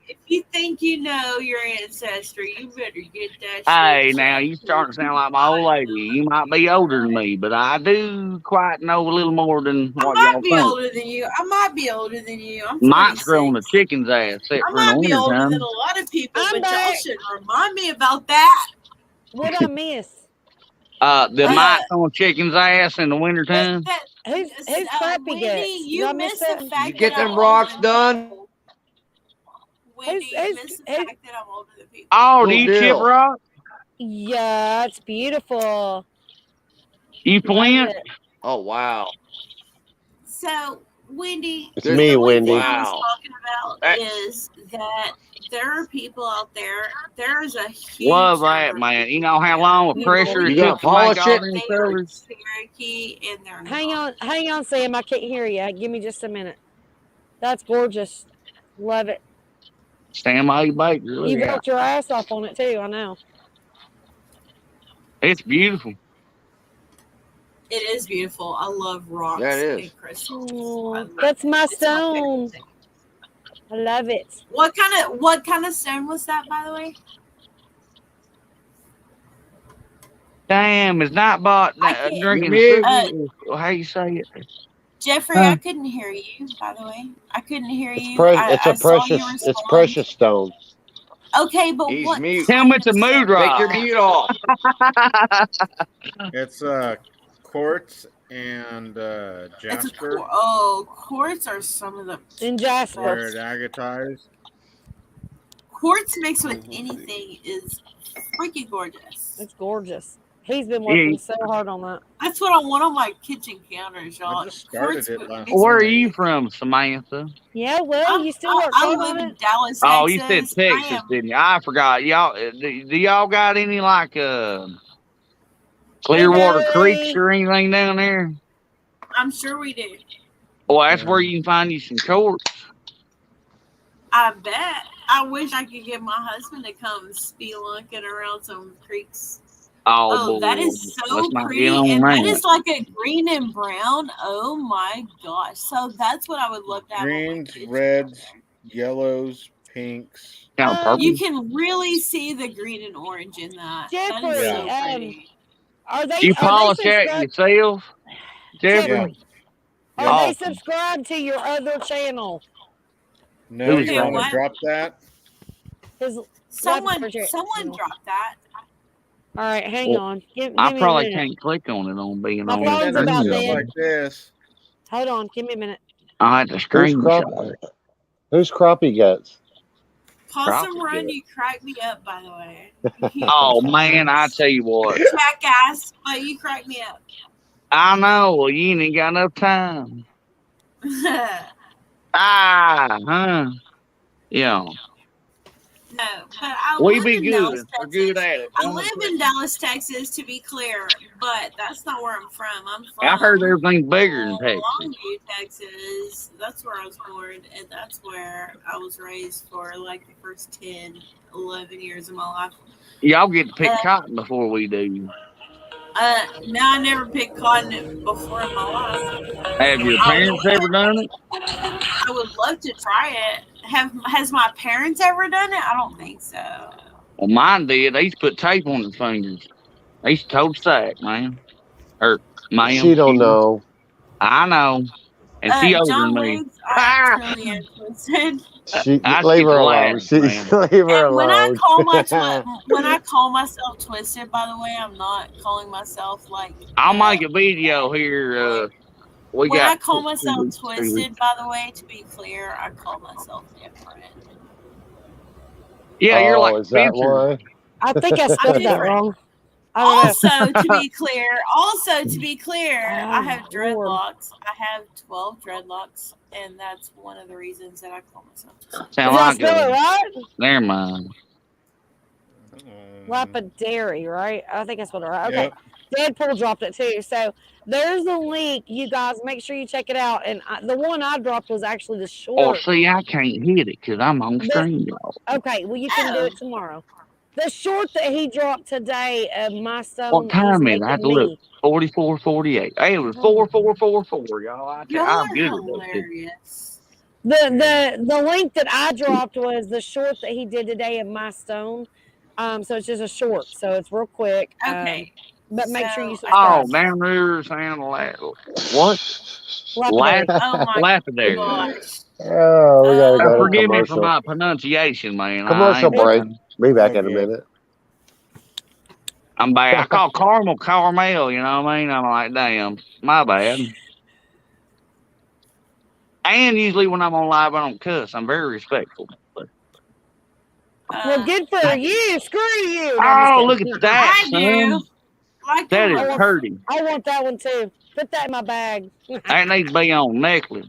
If you think you know your ancestry, you better get that shit. Hey, now you starting to sound like my old lady. You might be older than me, but I do quite know a little more than what y'all think. I might be older than you. I'm Mike's growing a chicken's ass. I might be older than a lot of people, but y'all should remind me about that. What I miss? The Mike's on chicken's ass in the wintertime. Who's Crappy Guts? You missed the fact you get them rocks done? Wendy, you missed the fact that I'm older than people. Oh, do you chip rock? Yeah, it's beautiful. You plant? Oh, wow. So, Wendy, it's me, Wendy. What I was talking about is that there are people out there. There's a huge love that, man. You know how long of pressure it took to make all these colors? Hang on, Sam. I can't hear you. Give me just a minute. That's gorgeous. Love it. Stand by your baker. You built your ass off on it too. I know. It's beautiful. It is beautiful. I love rocks and crystals. That's my stone. I love it. What kind of stone was that, by the way? Damn, it's not bought drinking. How you say it? Jeffrey, I couldn't hear you, by the way. I couldn't hear you. It's precious stone. Okay, but what? Tell me it's a mood rock. Take your mute off. It's quartz and jasper. Quartz are some of the. And jasper. Where it agatized. Quartz mixed with anything is freaking gorgeous. It's gorgeous. He's been working so hard on that. That's what I want on my kitchen counters, y'all. I just started it last Where are you from, Samantha? Yeah, well, you still work I live in Dallas, Texas. Oh, you said Texas, didn't you? I forgot. Y'all, do y'all got any like Clearwater creeks or anything down there? I'm sure we do. Well, that's where you can find you some quartz. I bet. I wish I could get my husband to come spelunking around some creeks. Oh, that is so pretty. And that is like a green and brown. Oh my gosh. So that's what I would love to have. Greens, reds, yellows, pinks. You can really see the green and orange in that. Jeffrey, that is so pretty. Are they? You polish that yourself, Jeffrey? Are they subscribed to your other channel? No, you want to drop that? Someone dropped that. All right, hang on. Give I me probably a minute. can't click on it on being My on phone's about dead. Like this. Hold on, give me a minute. I had to screenshot. Who's crappie guts? Possum Run, you crack me up, by the way. Oh man, I tell you what. Jackass, but you crack me up. I know. Well, you ain't got enough time. Yeah. No, but I We live be in good. Dallas, Texas. We're good at it. I live in Dallas, Texas, to be clear, but that's not where I'm from. I'm from. I heard everything's bigger in Texas. Longview, Texas. That's where I was born, and that's where I was raised for like the first 10, 11 years of my life. Y'all get to pick cotton before we do. No, I never picked cotton before in my life. Have your parents ever done it? I would love to try it. Has my parents ever done it? I don't think so. Well, mine did. They used to put tape on their fingers. They used to tote sack, man. Or ma'am. She don't know. I know. And she older than me. Woods, I truly am twisted. Leave her alone. Leave her alone. When I call myself twisted, by the way, I'm not calling myself like. I'll make a video here. When I call myself twisted, by the way, to be clear, I call myself different. Yeah, you're like is that why? I think I spelled that wrong. Also, to be clear, I have dreadlocks. I have 12 dreadlocks, and that's one of the reasons that I call myself twisted. Sound like Did I spell it right? Never mind. Lapidary, right? I think I spelled it right. Okay. Yep. Deadpool dropped it too. So there's the link. You guys make sure you check it out. And the one I dropped was actually the short. Oh, see, I can't hit it because I'm on stream, y'all. Okay, well, you can do it tomorrow. The short that he dropped today of my stone. What time is it? I had to look. 44:48. Hey, it was 4444, y'all. I'm good at Hilarious. The link that I dropped was the short that he did today of my stone. So it's just a short. So it's real quick. Okay. But make sure you subscribe. Oh, down there, sound like what? Lapidary. Gosh. Oh, we gotta go to forgive me for commercial. my pronunciation, man. Commercial break. Be back in a minute. I'm bad. I call Carmel, you know what I mean? I'm like, damn, my bad. And usually when I'm on live, I don't cuss. I'm very respectful. Well, good for you. Screw you. Oh, look at that, I do. son. That is pretty. I want that one too. Put that in my bag. That needs to be on necklace.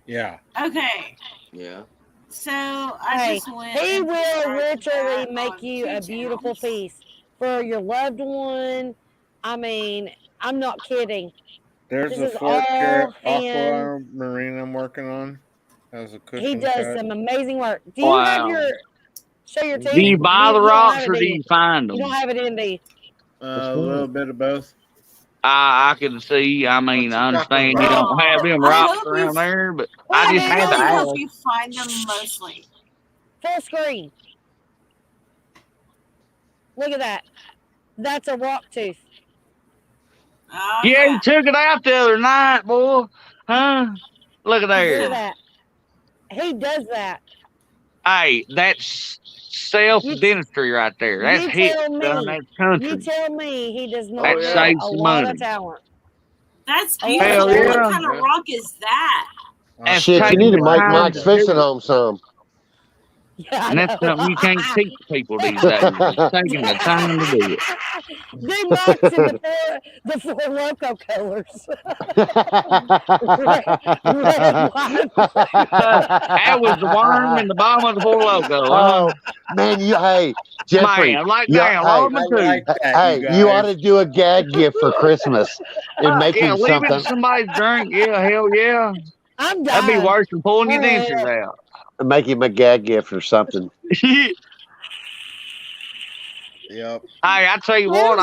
Yeah. Okay. Yeah. So I just went. He will literally make you a beautiful piece for your loved one. I mean, I'm not kidding. There's a 4-carat aquamarine I'm working on. That was a He cushion does cut. some amazing work. Do you have your show your teeth? Do you buy the don't rocks have or it, do do you find You them? don't have it in the. A little bit of both. I can see. I mean, I understand you don't have them I rocks hope around there, but Well, I just had to I ask. hope you find them mostly. Full screen. Look at that. That's a rock tooth. Oh, Yeah, he took it out the other night, boy. Huh? Look at Look there. at that. He does that. Hey, that's self dentistry right there. That's You hit tell done me. that country. You tell me he does not That have saves a some lot money. of talent. That's A lot of beautiful. Hell What yeah. kind of rock is that? That's Shit, you taking need to the make time Mike's to do fishing it. home some. Yeah, And that's something you can't teach people these days. It's taking the time to do it. Do Mike's in the four loco colors. red, white, That was the worm in the bottom of the Four Loco. Huh? Oh man, hey Jeffrey, Man, like you, damn, hey, Lord, my tooth. hey, you ought to do a gag gift for Christmas and make Yeah, him leave it something. to somebody's drink. Yeah, hell yeah. I'm That'd be dying. worse than pulling your dentures out. Make him a gag gift or something. Yep. Hey, I tell you what,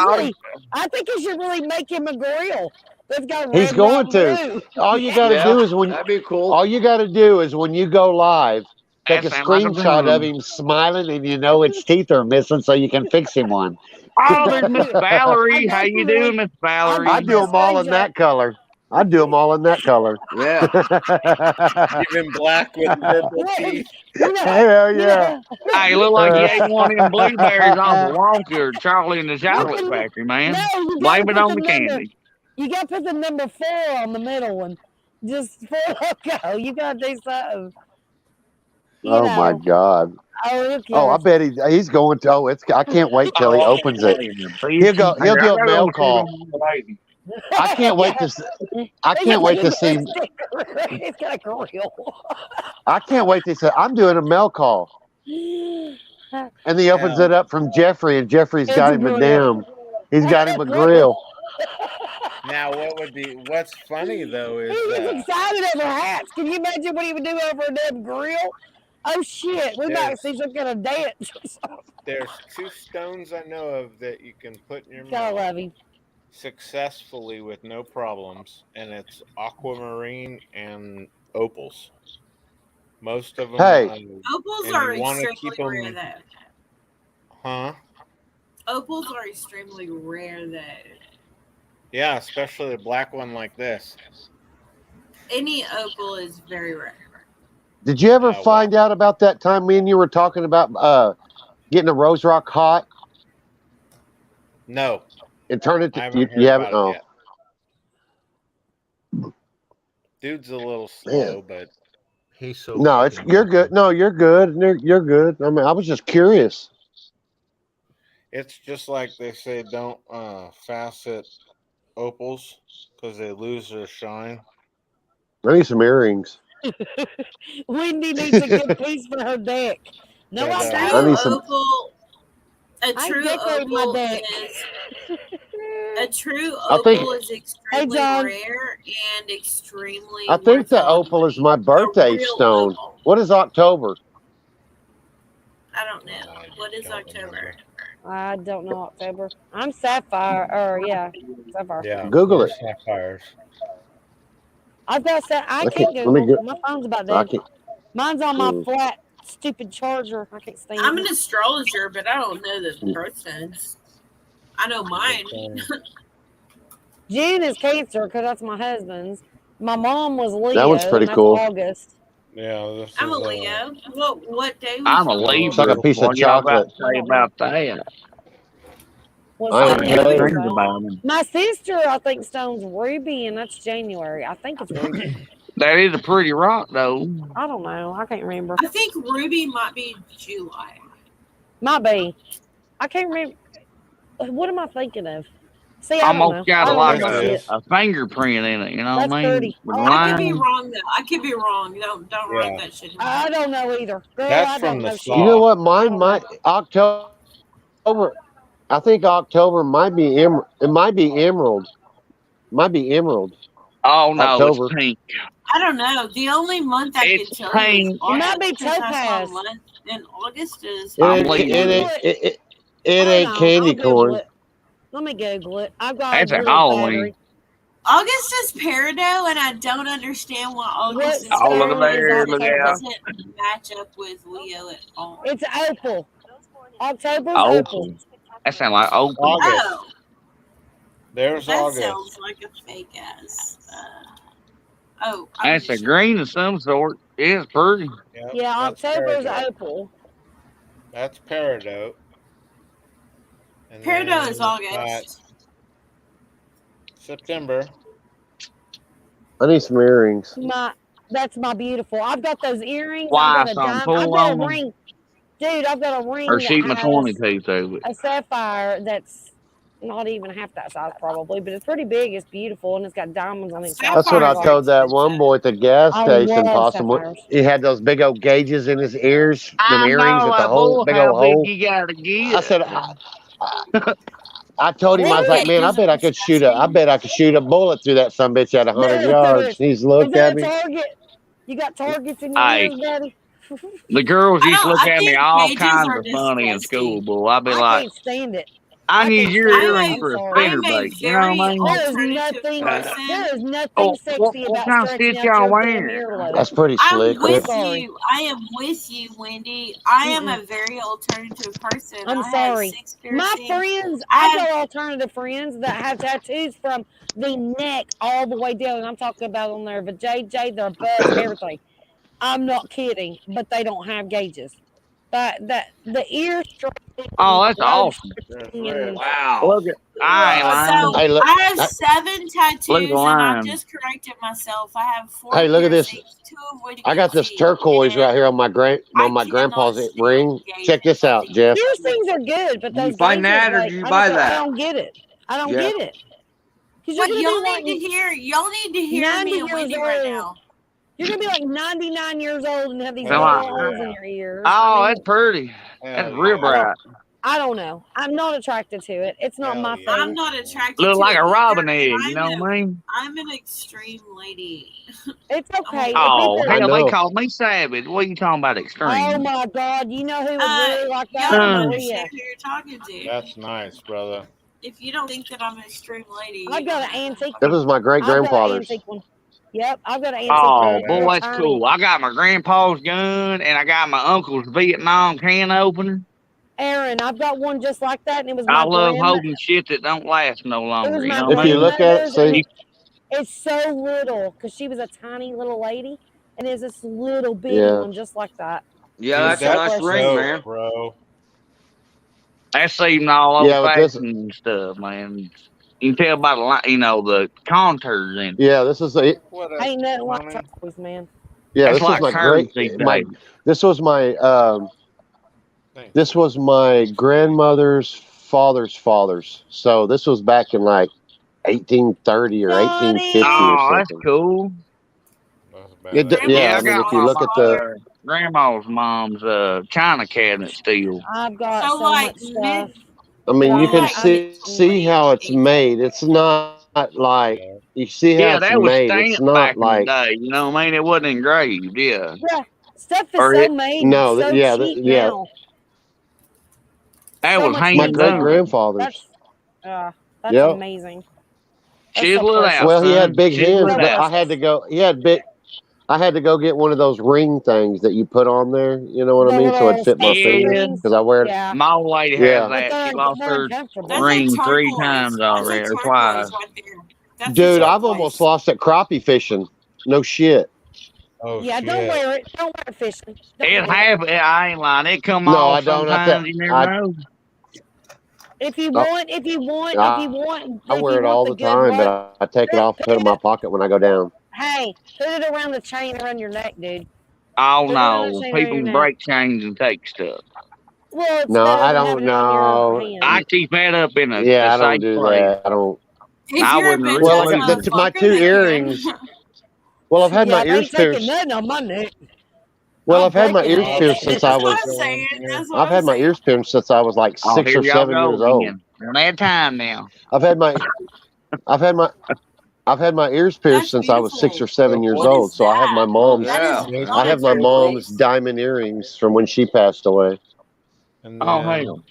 I think you should really make him a grill. That's got He's red, going white, to. blue. All you got to do is that'd be cool. all you got to do is when you go live, take a that sound like a screenshot of broom. him smiling, and you know his teeth are missing, so you can fix him one. Oh, there's Miss Valerie. How you doing, Miss Valerie? I do them all in that color. I do them all in that color. Yeah. Even black with purple teeth. Hell yeah. Hey, look like you ate one of them blueberries off a Wonka or Charlie in the Chocolate Factory, man. Blame it on the candy. You got to put the number 4 on the middle one. Just 4 loco. You got to do something. Oh my God. Oh, I bet he's going to. Oh, I can't wait till he opens it. He'll do a mail call. I can't wait to see. I can't wait to see. It's got a grill. I can't wait to see. I'm doing a mail call. And he opens it up from Jeffrey, and Jeffrey's got him a damn. He's got him a grill. Now, what's funny though is he gets excited over hats. Can you imagine what he would do over a damn grill? Oh shit, we might see some kind of dance. There's 2 stones I know of that you can put in your Gotta mouth love him. successfully with no problems, and it's aquamarine and opals. Most of them. Hey, opals are extremely rare, though. Huh? Opals are extremely rare, though. Yeah, especially a black one like this. Any opal is very rare. did you ever find out about that time me and you were talking about getting a rose rock hot? No. And turn it I to haven't you heard haven't. about Oh, it yet. Dude's a little slow, but he's so. no, you're good. No, you're good. You're good. I mean, I was just curious. It's just like they say, don't facet opals because they lose their shine. I need some earrings. Wendy needs a good piece for her deck. No, A I true don't. opal. A true opal is. A true opal is extremely rare and extremely. I think the opal is my birthday stone. Opal. What is October? I don't know. What is October? I don't know October. I'm sapphire. Or sapphire. Yeah. Google it. Sapphires. I've got I can't Google. My phone's about dead. Mine's on my flat, stupid charger. I can't stand it. I'm an astrologer, but I don't know the birthstones. I know mine. June is Cancer because that's my husband's. My mom was Leo. That one's pretty cool. August. Yeah, I'm a Leo. What day? I'm a Leo. It's like a piece of chocolate. Say about that. My sister, I think, stone's ruby, and that's January. I think it's ruby. That is a pretty rock, though. I don't know. I can't remember. I think ruby might be July. Might be. I can't remember. What am I thinking of? See, almost got like a fingerprint in it. You know what I mean? I could be wrong though. I could be wrong. Don't write that shit. I don't know either. Girl, That's I from don't the know. You know what? Mine might October. I think October might be It might be emerald. Might be emerald. Oh no, October. it's pink. I don't know. The only month I can tell you is It might August be because that's my topaz. month, and August is. It ain't candy corn. Let me Google it. I've got That's a a little Halloween. battery. August is peridot, and I don't understand why August is Oh, look at peridot. there, It look out. doesn't match up with Leo at all. It's opal. October's Opal. opal. That sounds like opal. Oh, There's that August. sounds like a fake ass. That's a green of some sort. It's pretty. Yep, Yeah, that's October's peridot. opal. That's peridot. And Peridot then is we've got August. September. I need some earrings. That's my beautiful. I've got those earrings. Why, I've got a something diamond. pull I've got on a them? ring. Dude, I've got a ring Or shoot my that 22 to it. has a sapphire that's not even half that size probably, but it's pretty big. It's beautiful, and it's got diamonds on each side. That's what I told that one boy at the gas I station. love Possible. sapphires. He had those big old gauges in his ears, them I earrings know, with the like, whole boy, big how old big hole. you gotta get. I said, I told him, I was like, man, I bet I could shoot a bullet through that sumbitch at 100 yards. He's looked at me. Target. You got targets in your Hey, ears, buddy. the girls used to look I at me think all gauges kinds are of funny in disgusting. school, boy. I'd be I like, can't stand it. I need can't your stand it. earring I'm for a sorry. spinner I'm a bait. You know very what I mean? alternative person. There is nothing Oh, sexy what about kind of stretching stitch out y'all your damn wearing? earlobe. That's pretty slick. I'm with Sorry. you. I am with you, Wendy. I am a very alternative person. I'm I sorry. have 6 My piercings. friends, I've got alternative friends that have tattoos from the neck all the way down. And I'm talking about on their vajayjay, their butts, everything. I'm not kidding, but they don't have gauges. But the ear string. Oh, that's awesome. Wow. Look at, I ain't lying. So Hey, look, I have 7 tattoos, Look at the and I line. just corrected myself. I have 4 Hey, look at this. piercings, 2 of which I got this see, turquoise and right here on my grandpa's ring. Check this out, Jeff. Piercings are good, but Did you those find gauges, that, or like, did you I buy don't- I that? don't get it. I don't Yeah. get it. What y'all need to hear? Y'all need to hear me and Wendy right now. You're gonna be like 99 years old and have these Come little on. holes in your ears. Oh, that's pretty. That's real bright. I don't know. I'm not attracted to it. It's not my thing. I'm not attracted Look to like it a robin either, egg, and you know what I mean? I'm an extreme lady. It's okay. Oh, I hell, they know. called me savage. What are you talking about Oh extreme? my God! You know who would really like that? Y'all don't Maria. understand who you're talking to. That's nice, brother. If you don't think that I'm an extreme lady, I've got an antique. This was my great I've got an grandfather's. antique one. Yep, I've got an antique Oh, one. boy, They're that's tiny. cool. I got my grandpa's gun, and I got my uncle's Vietnam can opener. Aaron, I've got one just like that, and it was I my love grandma. holding shit that don't last no It was longer. You my know what I If you mean? look at it, see, It's so little because she was a tiny little lady, and it's this little bitty Yeah. one just like that. Yeah, Dude, that's a nice precious. ring, man. Bro. That's even all old Yeah, but this- fashioned and stuff, man. You can tell by the line, you know, the contours in it. yeah, this is a, Ain't nothing like turquoise, man. yeah, That's this like was my hers great, these my, days. this was my grandmother's father's. So this was back in like 1830 or 1850 or Oh, that's something. cool. Yeah, I mean, if you look at the grandma's mom's china cabinet still. I've got So, so like, much stuff. I mean, you can Like, see how it's made. It's not like you see how Yeah, it's that was made. It's stamped back not like in the day. You know what I mean? It wasn't engraved. Yeah. Yeah, stuff is Or so it- made. no, so yeah, cheap yeah. now. That So was much hand my cheaper. great done. grandfather's. That's Yep. amazing. That's Chisel it precious. out. Well, he had son. big Chisel hands, it but out. I had to go. I had to go get one of those ring things that you put on there. You know what I The mean? So it little fit my spicy finger rings. because I wear it. Yeah. My old lady Yeah. has that. She But lost they're her uncomfortable. That's ring a 3 turquoise. times That's a already, or turquoise twice. right there. That's Dude, a I've turquoise. almost lost at crappie fishing. No shit. Oh, Yeah, shit. don't wear it. Don't wear it fishing. Don't It wear happens. I ain't lying. It come No, off I don't. sometimes. You never know. If you Oh. want, I if you wear it want all the the good time, luck, but I take it off and put it in my pocket when I go down. hey, put it around the chain around your neck, dude. Oh Put it around the no, chain around people your neck. break chains and take stuff. Well, it's No, better I than don't having it on your know. hand. I keep that up in a, Yeah, a I don't safe do place. that. I don't. If I you're a wouldn't bitch Well, ass like motherfucker, my two then earrings. Well, I've had Yeah, my they ears ain't taking pierced. nothing on my neck. Well, I'm I've had my breaking ears it. pierced since I That's what was. I'm saying. That's what I've I'm had my saying. ears pierced since I was like Oh, 6 here or y'all 7 go years old. again. On that time now. I've had my I've had my ears pierced since I was 6 or 7 years What old. is So I have my that? mom's. Yeah. That is I have my not a mom's turquoise. diamond earrings from when she passed away. And Oh, then, hell.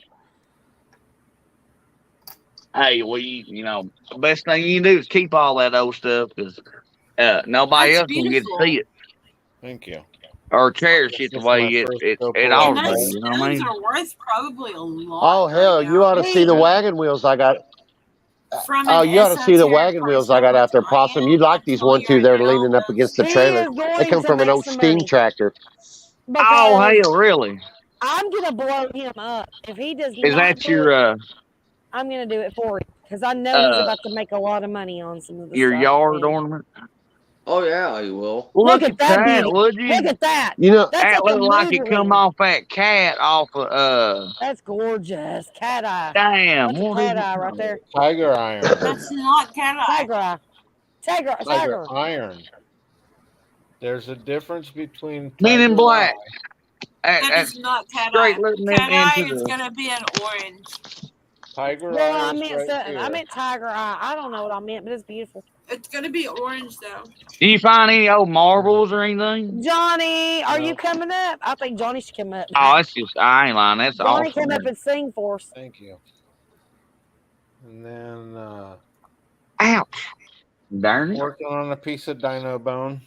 Hey, you know, the best thing you can do is keep all that old stuff because nobody That's else can get to beautiful. see it thank you. or cherish This it the is my way first it opal ought And to those be. You know what I stones mean? are worth probably a lot. Oh hell, right you now. ought to see the wagon wheels I got. From Oh, an you ought to see the esoteric wagon wheels person I got which out there, I Possum. am, You'd like I these tell one you two. right They're now, leaning up against the those He trailer. is They going come to from an make old some steam money tractor. Oh, because hell, really? I'm gonna blow him up. If he does Is not that do it, your I'm gonna do it for him because I know he's about to make a lot of money on some of the stuff. yard man. ornament? Oh yeah, you will. Look at that beauty. would you? Look at that. You know, That's That like a looked like mood it come ring. off that cat off of That's gorgeous. Cat eye. damn, That's a what is cat eye it right called? there. Tiger iron. That's not cat eye. Tiger eye. Tiger Tiger. iron. There's a difference between Men in tiger black. eye. That is not cat Straight eye. letting them Cat eye into is the. gonna be an orange. Tiger Well, eye I is meant right something. I here. meant tiger eye. I don't know what I meant, but it's beautiful. It's gonna be orange though. Do you find any old marbles or anything? Johnny, are you No. coming up? I think Johnny should come up. Oh, that's just I ain't lying. That's Johnny, awesome. come up and sing for us. Thank you. And then Ouch! Darn it! working on a piece of dino bone.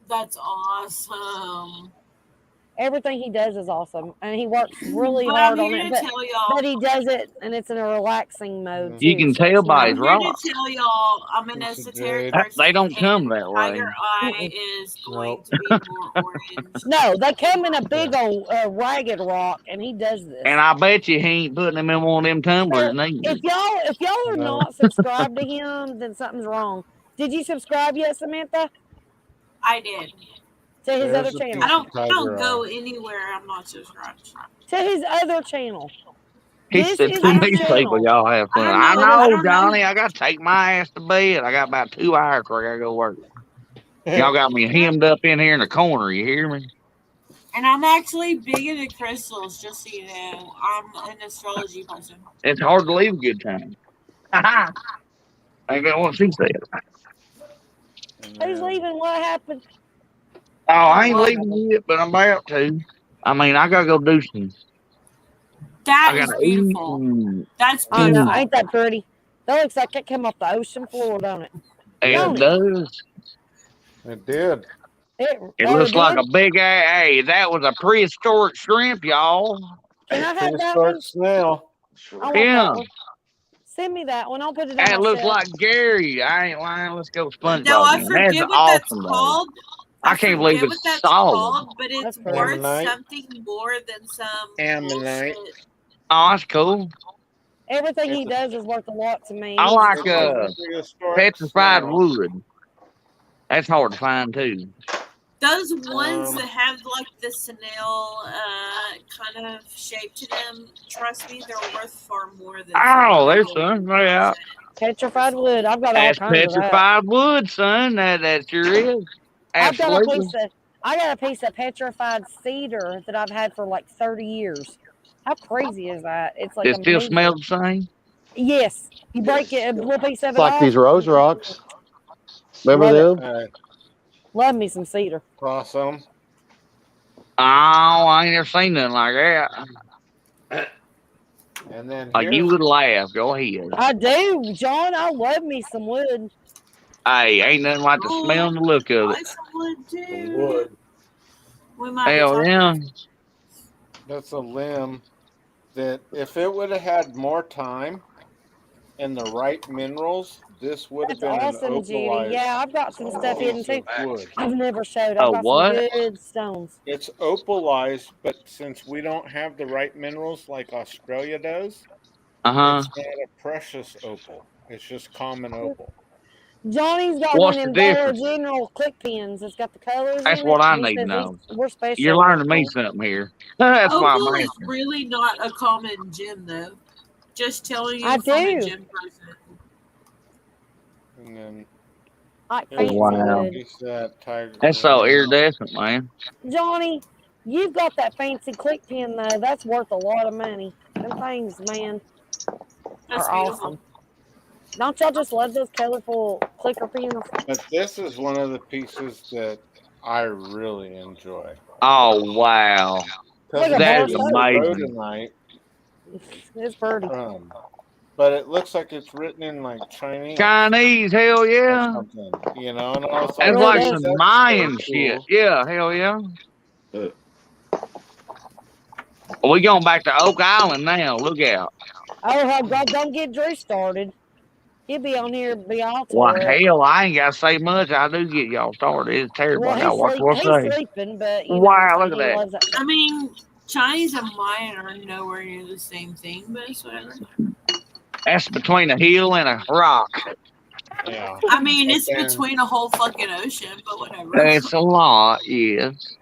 That's awesome. Everything he does is awesome, and he works really But hard I'm on here it. to tell y'all. But he does it, and it's in a relaxing mode too. You can so it's, tell by I'm his here to rock. tell y'all I'm an Piece of esoteric jade. person. They don't come and that way. Tiger eye is going Nope. to be more orange. No, they come in a big old ragged rock, and he does this. And I bet you he ain't putting them in one of them tumblers So, neither. if y'all are not subscribed to him, then something's wrong. Did you subscribe yet, Samantha? I did. To his There's other a channel. I don't Tiger go eye. anywhere I'm not subscribed. To his other channel. He This said is to his me, channel. people, y'all have fun. I I don't know. I know, don't know. Johnny. I got to take my ass to bed. I got about 2 hours before I got to go work. Y'all got me hemmed up in here in the corner. You hear me? And I'm actually big into crystals, just so you know. I'm an astrology person. It's hard to leave a good time. I ain't got what she said. Who's leaving? What happened? Oh, I ain't leaving yet, but I'm about to. I mean, I got to go do some. That I is got to eat. beautiful. That's I know. beautiful. Ain't that pretty? That looks like it came off the ocean floor, don't it? It does. It did. It looks like a big ass. Hey, that was a prehistoric shrimp, y'all. Can I have that one? Snail. I want Yeah. that one. Send me that one. I'll put it on That my looks shelf. like Gary. I ain't lying. Let's go SpongeBob. No, I man. forget That's what awesome, that's though. called. I can't believe forget it's what that's solid. called, but it's worth Ammonite. something more than some Ammonite. bullshit. Oh, that's cool. Everything he does is worth a lot to me. I He's like Prehistoric petrified snail. wood. That's hard to find too. Those ones that have like the snail kind of shape to them, trust me, they're worth far more than. Oh, there's some. Yeah. Petrified wood. I've got That's all kinds of that. petrified wood, son. That sure is. Absolutely. I got a piece of petrified cedar that I've had for like 30 years. How crazy is that? It's like It still amazing. smells the same. Yes. You break it, a little piece of It's it like off. these rose rocks. Remember them? Love me some cedar. Awesome. Oh, I ain't never seen nothing like that. And then You would laugh. Go ahead. I do, John. I love me some wood. Hey, ain't nothing like the smell and the look of it. I would too. Wood. We might Hell yeah. That's a limb that if it would have had more time and the right minerals, this would have been Awesome, an Judy. opalized. Yeah, I've got some stuff hidden too. Wood. I've never showed. I've got what? some good stones. It's opalized, but since we don't have the right minerals like Australia does, it's not a precious opal. It's just common opal. Johnny's got What's one the in Dollar difference? General click pins. It's got the colors. That's in what it. I He need to says know. We're special. You're learning me something here. That's why I'm Opal is asking. really not a common gem, though. Just telling you I from a do. gem person. And then Wow. tiger. That's so iridescent, man. Johnny, you've got that fancy click pin though. That's worth a lot of money. Them things, man, That's are beautiful. awesome. Don't y'all just love those colorful clicker pens? But this is one of the pieces that I really enjoy. Oh wow, Like a that is bar soap. amazing. Rhodonite, It's pretty. but it looks like it's written in like Chinese. Chinese, hell Or yeah. something, you know, and I was That's like, like Really some does. Mayan so shit. cool. Yeah, hell yeah. We going back to Oak Island now. Look out. Oh, God, don't get Drew started. He'll be on here, be all Well, tore up. hell, I ain't got to say much. I do get y'all started. It's terrible. Well, I got what to he's say. sleeping, but you know, Wow, look at he that. loves that. I mean, Chinese and Mayan are nowhere near the same thing, but it's whatever. That's between a hill and a rock. Yeah. I mean, But it's then- between a whole fucking ocean, but whatever. It's a lot, yes.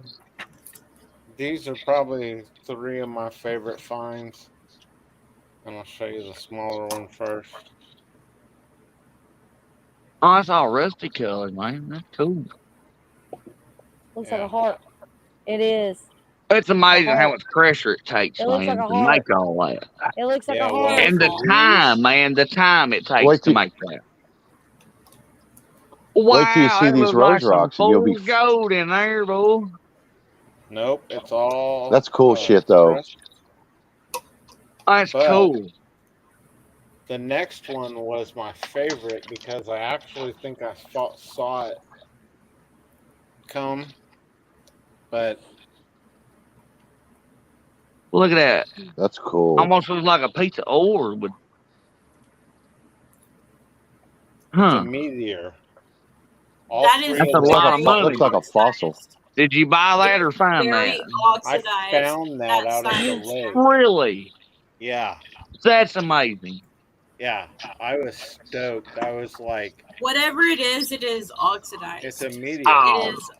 These are probably 3 of my favorite finds. And I'll show you the smaller one first. Oh, it's all rusty colored, man. That's cool. Looks like a heart. It is. It's amazing how much pressure it takes, It looks man, like a to heart. make all that. It looks like Yeah, a well, heart. And the Beautiful. time, man, the time it takes Wait to till- make that. Wait till you Wow, see it these looks rose like some rocks and you'll be. full gold in there, boy. Nope, it's all. That's cool shit, though. crushed. That's But- cool. The next one was my favorite because I actually think I saw it come, but Look at that. That's cool. Almost looks like a piece of ore. But... it's a Huh. meteor. That is That's a them- lot of money. Looks like a fossil. Did you buy that or find Very that? oxidized. I found that out of the lake. Really? Yeah, That's amazing. yeah. I was stoked. I was like, Whatever it is oxidized. it's a meteor. Oh. It is.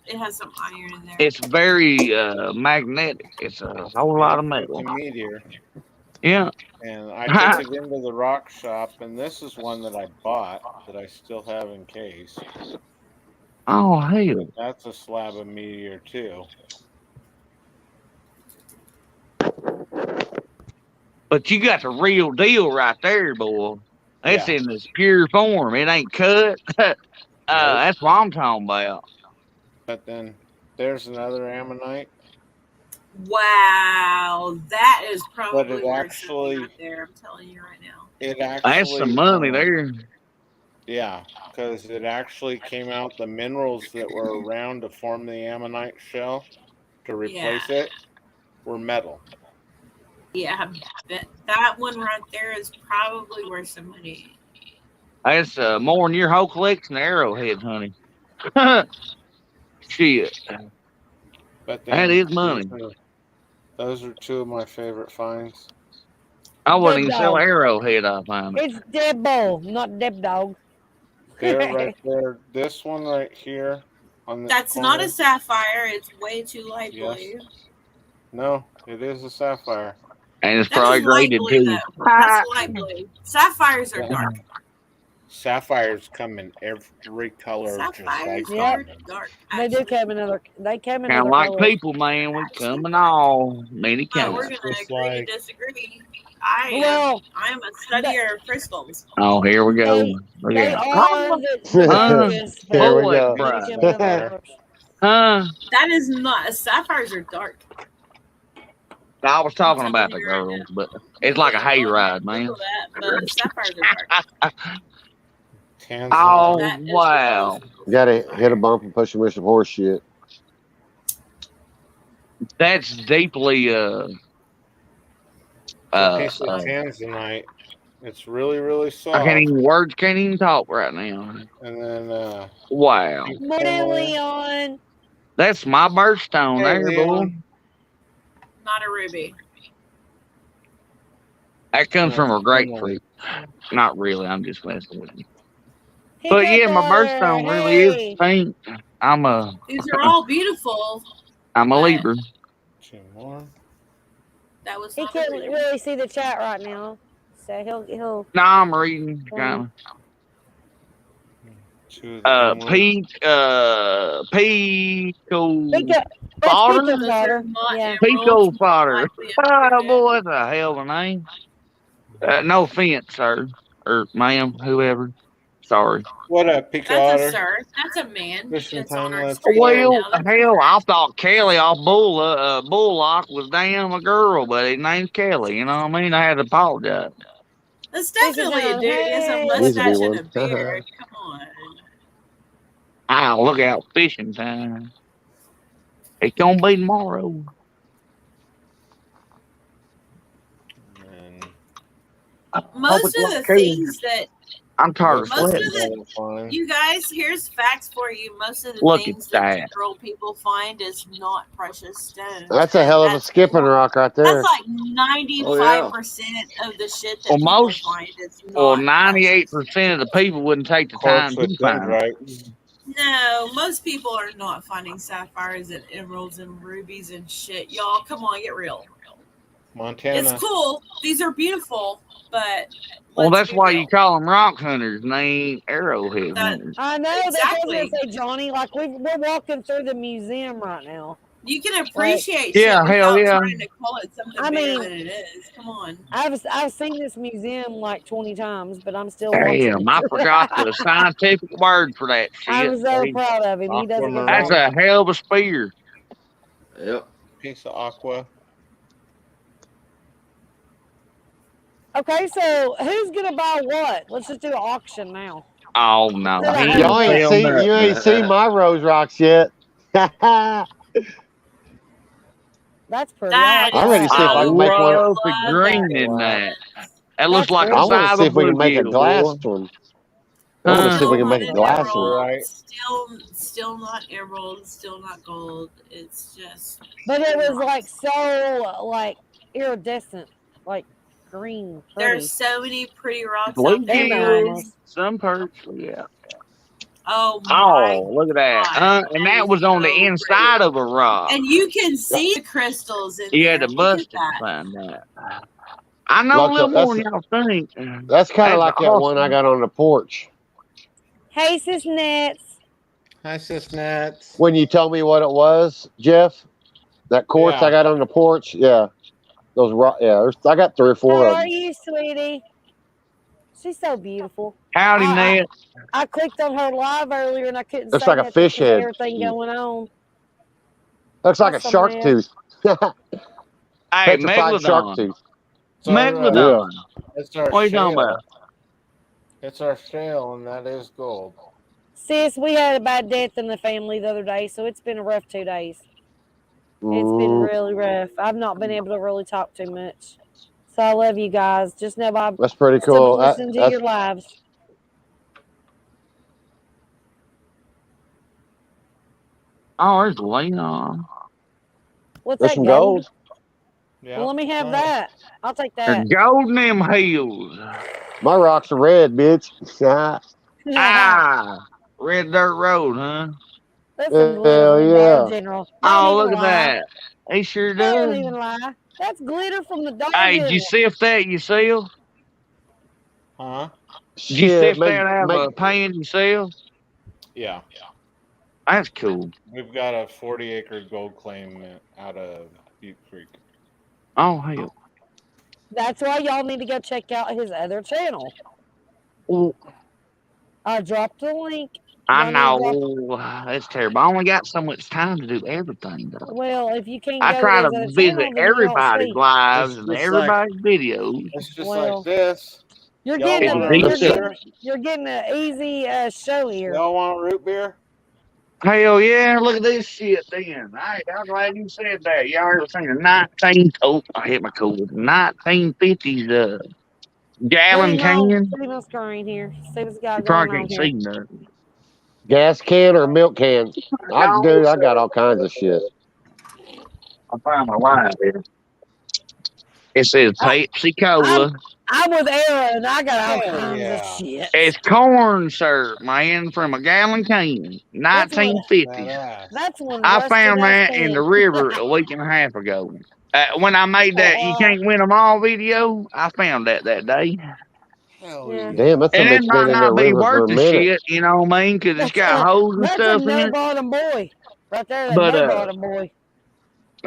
It has some iron in there. It's very magnetic. It's a whole lot of It's metal. a meteor. Yeah. And I took it into the rock shop, and this is one that I bought that I still have in case. Oh, hell. That's a slab of meteor, too. But you got the real deal right there, boy. It's in this pure form. It ain't cut. That's what I'm talking about. But then there's another ammonite. Wow, that is probably But it worth actually- something out there. I'm telling you right now. It actually. That's some money there. Yeah, because it actually came out the minerals that were around to form the ammonite shell to replace it were metal. Yeah, that one right there is probably worth some money. That's more than your whole collection of arrowheads, honey. Shit. But That is money. Those are 2 of my favorite finds. I wouldn't even Dead sell dog. arrowhead off on it. It's dead bull, not dead dog. They're right there. This one right here on this That's corner. not a sapphire. It's way too light Yes. blue. No, it is a sapphire. And it's That probably is light graded blue, too. though. That's light blue. Sapphires are dark. Sapphires come in every color, just Sapphires like are diamond. dark. They do actually. come in other. They come in Kind of other like colors. people, man. We come in all many Oh, we're kinds. gonna Just agree like- to disagree. I Well, am a studier of crystals. Oh, here we go. They- Look they at are it. the Huh? darkest, There we Boy, go. They bruh. come in other colors. Huh? That is not. Sapphires are dark. I was talking about the girls, but it's like a hayride, man. Google that, but sapphires are dark. Tanzanite. Oh, That is wow. You gotta hit a bump and push him with some horse shit. That's deeply It's a piece of tanzanite. It's really, really soft. words can't even talk right now. And then Wow. Morning, Leon. That's my birthstone Hey, there, boy. Leon. Not a ruby. That comes from a grapefruit. Not really, I'm just messing with you. He But got yeah, my butter. birthstone really Hey. is pink. I'm a These are all beautiful. Libra. 2 more. That was He not can't a ruby. really see the chat right now, so he'll. No, I'm reading kind 2 of the of. emeralds. Pink, Pico fodder. Pico fodder. Not Yeah. Pico fodder. Likely a Oh ruby. boy, that's a hell of a name. No offense, sir or ma'am, whoever. Sorry. What up, Pico That's Otter? a sir. That's a man. Fishing That's time, on our let's screen right Well, now. That's hell, I thought Kelly off Bullock was damn a girl, but his name's Kelly. You know what I mean? I had to apologize. That's definitely a dude. He has a Needs to be mustache and one. a beard. Come on. Oh, look out, fishing time. It's gonna be tomorrow. Most of the things that I'm tired of most of sweating. the you guys, here's facts for you. Most of the Look things at that that. girl people find is not precious stones. That's a hell of a skipping rock right there. That's like 95% of the shit that people find is not. Well, 98% of the people wouldn't take the time to find it. Right. No, most people are not finding sapphires and emeralds and rubies and shit. Y'all, come on, get real. Montana. It's cool. These are beautiful, but well, that's why you call them rock hunters, and they ain't arrowhead hunters. I know. Exactly. That's what I say, Johnny. Like we're walking through the museum right now. You can appreciate yeah, shit hell without yeah. trying to call it something bigger than it is. Come on. I've seen this museum like 20 times, but I'm still Damn, I forgot the scientific word for that shit. I'm so proud of him. He does a good That's job. a hell of a spear. Yep. Piece of aqua. Okay, so who's gonna buy what? Let's just do an auction now. Oh no, y'all you ain't seen my rose rocks yet. That's pretty. I'm ready to see if I can make one. The green in that. That looks like I a want to see if we can make a bluegill, glass boy. one. I want to see if we can make a glass one. Right. Still not emerald, still not gold. It's just. But it was like so like iridescent, like green. Pretty. There's so many pretty rocks out there. Bluegills, some perch, yeah. Oh my! Oh, look at that! And that was on the inside of a rock. And you can see the crystals in You there. had to Look bust at it that. to find that. I know a little more than y'all think. That's kind of like that awesome. one I got on the porch. Hey, sis Nets. Hi, sis Nets. When you told me what it was, Jeff, that quartz I got on the porch, yeah. Those rock, yeah. I got 3 or 4 How of them. are you, sweetie? She's so beautiful. Howdy, Ned. I clicked on her live earlier and I couldn't Looks say like a that fish because of head. everything going on. Looks like a shark tooth. Hey, Petrified shark Megalodon. tooth. Megalodon. It's our What are you talking about? It's our shell, and that is gold. Sis, we had a bad death in the family the other day, so it's been a rough 2 days. It's been really rough. I've not been able to really talk too much. So I love you guys. Just know I've That's pretty cool. Listen to your lives. Oh, there's Leon. What's There's that some gold? gold. Yeah. Well, let me have that. I'll take that. There's gold in them hills. My rocks are red, bitch. Red dirt road, huh? That's some glitter Hell from the yeah. Dollar General. Oh, look at that. He sure They don't does. even lie. That's glitter from the Dollar Hey, General. did you sift that yourself? Huh? Did you sift that out of a pan yourself? Yeah. That's cool. We've got a 40-acre gold claim out of Butte Creek. Oh, hell. That's why y'all need to go check out his other channel. Well, I dropped the link. I know. That's terrible. I only got so much time to do everything, though. Well, if you can't I go try to to his other visit channel, then you don't everybody's see. lives and just everybody's videos. It's just Well, like this. You're Y'all getting want root beer? you're getting an easy show here. Y'all want root beer? Hell yeah, look at this shit then. I'm glad you said that. Y'all ever seen a I hit my cool 1950s gallon can? See my screen here. See what's got You going probably on can't here. see nothing. Gas can or milk can? I got all kinds of shit. I found my line here. It says Pepsi Cola. I'm with Aaron. I got all Hell kinds yeah. of shit. It's corn syrup, man, from a gallon can. 1950s. That's one. I rusted found ass that in the river a week and a half ago. When I made that You Can't Win Them All video, I found that day. Hell yeah. Damn, that's a And it bitch might been in not that be river for worth a the minute. shit, you know what I mean? Because it's got holes and That's stuff a in no it. bottom boy. Right there, that But, no bottom boy.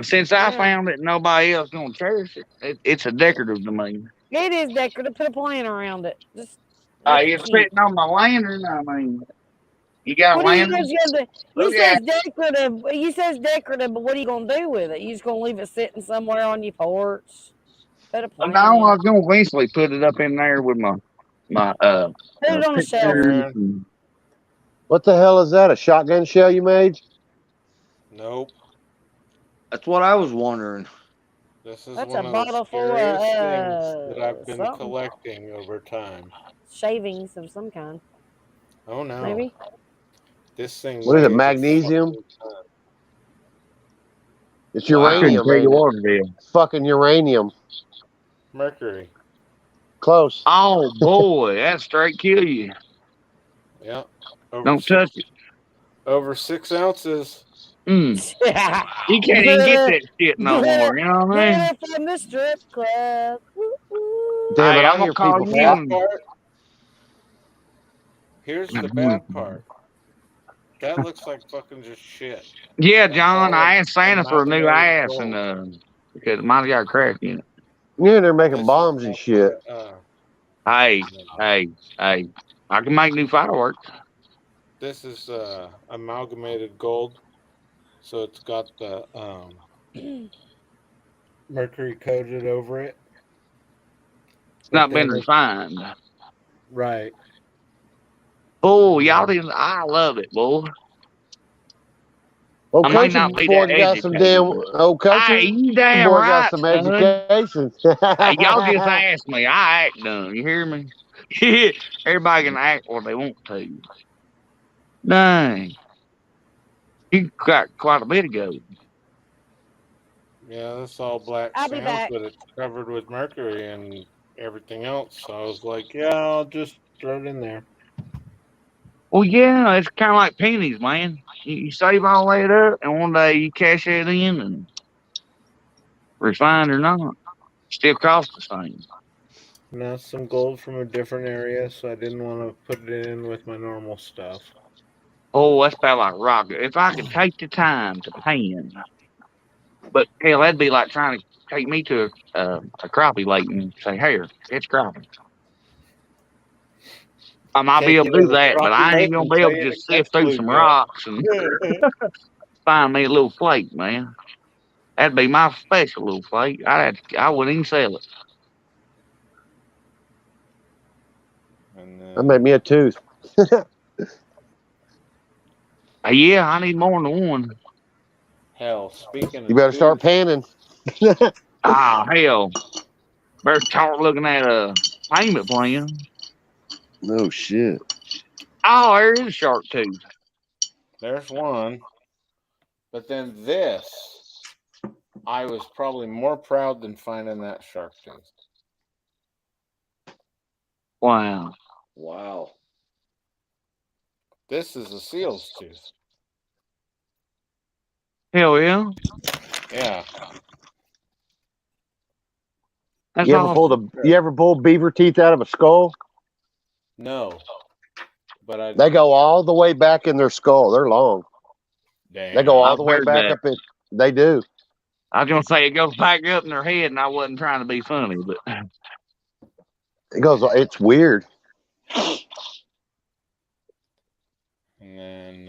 Since I found it, nobody else gonna cherish it. It's a decorative to me. It is decorative. Put a plant around it. Just You're sitting on my lantern. I mean, you got a lantern. You says decorative. You says decorative, but what are you gonna do with it? You just gonna leave it sitting somewhere on your porch? Put a plant. No, I was gonna eventually put it up in there with my put it on the shelf. What the hell is that? A shotgun shell you made? Nope. That's what I was wondering. This is That's one a of bottle the full scariest of things that I've been collecting over time. Shavings of some kind. Oh no. Maybe. This thing. What is it? Magnesium? It's uranium. Fucking uranium. Mercury. Close. Oh boy, that straight kill you. Yeah. Don't touch it. Over 6 ounces. You can't even get that shit no more. You know what I mean? Get it from the strip club. Damn it! I'm gonna call you. Here's the bad part. That looks like fucking just shit. Yeah, John, I asked Santa for a new ass, and because mine's got a crack in it. Yeah, they're making bombs and shit. Hey, I can make new fireworks. This is amalgamated gold, so it's got the mercury coated over it. It's not been refined. Right. Oh, y'all didn't. I love it, boy. Oh, I might not be that got some damn. Oh, hey, you damn boy right, got some education. Hey, y'all just asked me. I act done. You hear me? Everybody can act what they want to. Dang. You got quite a bit ago. Yeah, that's all black sand, but it's covered with mercury and everything else. So I was like, yeah, I'll just throw it in there. Well, yeah, it's kind of like pennies, man. You save all that up, and one day you cash it in, and refined or not, still costs the same. Now some gold from a different area, so I didn't want to put it in with my normal stuff. Oh, that's about like rocket. If I could take the time to pan, but hell, that'd be like trying to take me to a crappie lake and say, "Here, it's crappie." I might be able to do that, but I ain't gonna be able to just sift through some rocks and find me a little flake, man. That'd be my special little flake. I wouldn't even sell it. That made me a tooth. Yeah, I need more than one. Hell, speaking of you better start panning. Hell. Better start looking at a payment plan. No shit. Oh, there is a shark tooth. There's one. But then this, I was probably more proud than finding that shark tooth. Wow. Wow. This is a seal's tooth. Hell yeah. Yeah. That's you ever pulled beaver teeth out of a skull? No. But they go all the way back in their skull. They're long. Damn. They go all the way back up in. They do. I was gonna say it goes back up in their head, and I wasn't trying to be funny, but it goes. It's weird. And then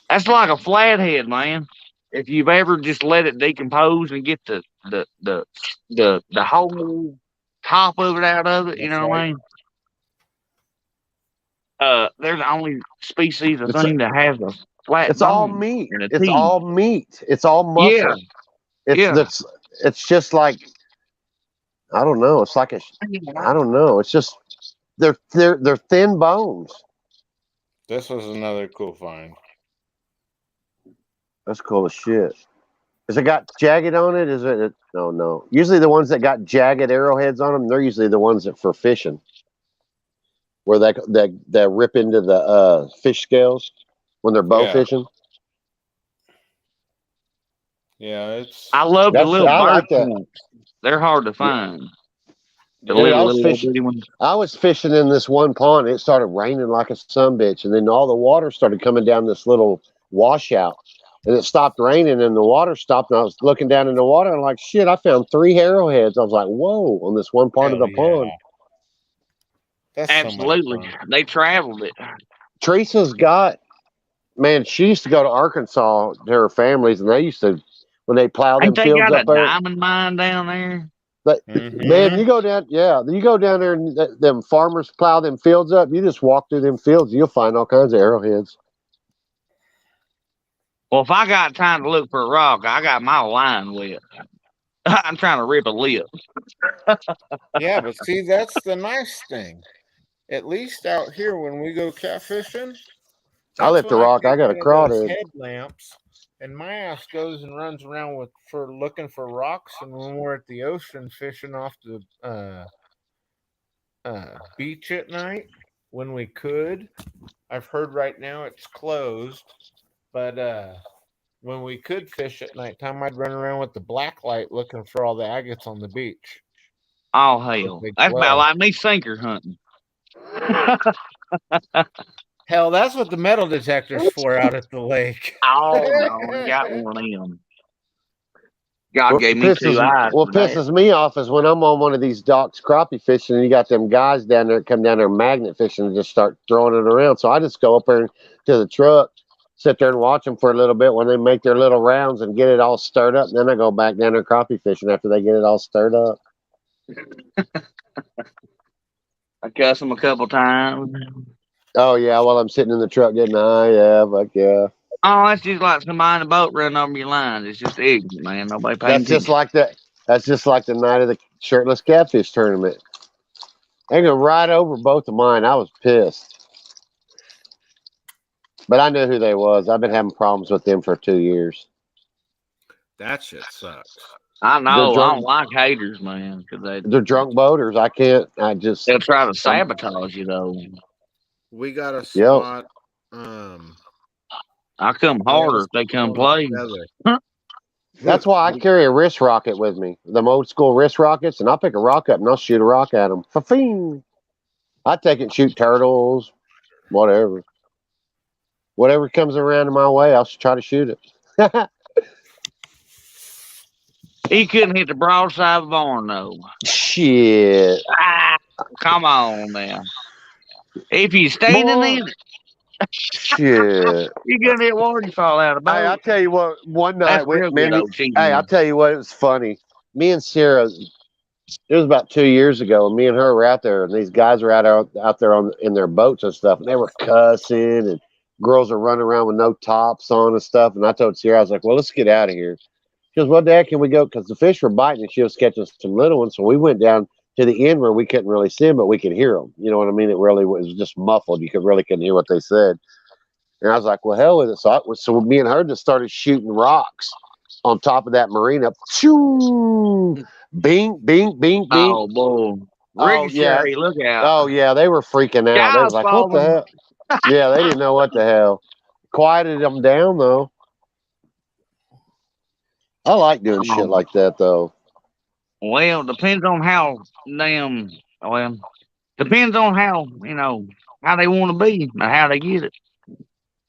that's like a flathead, man. If you've ever just let it decompose and get the whole top of it out of it, you know what I mean? They're the only species of thing that has a flat. It's all meat. It's all meat. It's all muscle. Yeah. It's just like I don't know. It's like I don't know. It's just they're thin bones. This was another cool find. That's cool as shit. Has it got jagged on it? Is it? No. Usually the ones that got jagged arrowheads on them, they're usually the ones that for fishing, where they rip into the fish scales when they're bow fishing. Yeah, it's. I love the little bird points. They're hard to find. The I was fishing in this one pond. It started raining like a sumbitch, and then all the water started coming down this little washout. And it stopped raining, and the water stopped. And I was looking down in the water, and I'm like, shit, I found 3 arrowheads. I was like, whoa, on this one part of the pond. That's absolutely. So they traveled it. Teresa's got, man, she used to go to Arkansas to her families, and they used to, when they plow them Ain't they fields got a up there. diamond mine down there? But man, you go down, you go down there, and them farmers plow them fields up. You just walk through them fields, you'll find all kinds of arrowheads. Well, if I got time to look for a rock, I got my line with. I'm trying to rip a lip. yeah, but see, that's the nice thing. At least out here, when we go catfishing, I lift a rock. I got a crawdad. Headlamps, and my ass goes and runs around for looking for rocks. And when we're at the ocean fishing off the beach at night, when we could, I've heard right now it's closed, but when we could fish at nighttime, I'd run around with the black light looking for all the agates on the beach. Oh hell, that's about like me sinker hunting. Hell, that's what the metal detector's for out at the lake. Oh no, I got one of them. God gave me two eyes. What pisses me off is when I'm on one of these docks crappie fishing, and you got them guys down there come down there magnet fishing and just start throwing it around. So I just go up there to the truck, sit there and watch them for a little bit when they make their little rounds and get it all stirred up. And then I go back down there crappie fishing after they get it all stirred up. I cuss them a couple times. Oh yeah, while I'm sitting in the truck getting high, yeah, fuck yeah. Oh, that's just like somebody in a boat running over your line. It's just ignorant, man. Nobody pays attention. Just like that. That's just like the night of the shirtless catfish tournament. They're gonna ride over both of mine. I was pissed, but I knew who they was. I've been having problems with them for 2 years. That shit sucks. I know. I don't like haters, man, because they're drunk boaters. I can't. They'll try to sabotage you though. We got a spot. I come harder if they come play. That's why I carry a wrist rocket with me. Them old school wrist rockets, and I'll pick a rock up and I'll shoot a rock at them. Fa-fing! I take it and shoot turtles, whatever. Whatever comes around in my way, I'll try to shoot it. He couldn't hit the broadside of the barn, though. Shit. Come on, man. If you standing in it, shit. You gonna hit water, you fall out of the boat. Hey, I'll tell you what, one night, I'll tell you what, it was funny. Me and Sarah, it was about 2 years ago, and me and her were out there, and these guys were out there in their boats and stuff, and they were cussing, and girls are running around with no tops on and stuff. And I told Sarah, I was like, well, let's get out of here. She goes, well, Dad, can we go? Because the fish were biting, and she was catching some little ones. So we went down to the end where we couldn't really see them, but we could hear them. You know what I mean? It really was just muffled. You couldn't hear what they said. And I was like, well, hell with it. So me and her just started shooting rocks on top of that marina. Shoo! Bing, bing, bing, bing. Oh, boy. Ricochet, yeah. Look out. Oh, yeah. They were freaking out. They was like, what the hell? Yeah, they didn't know what the hell. Quieted them down, though. I like doing shit like that, though. Well, depends on how depends on how, how they want to be and how they get it.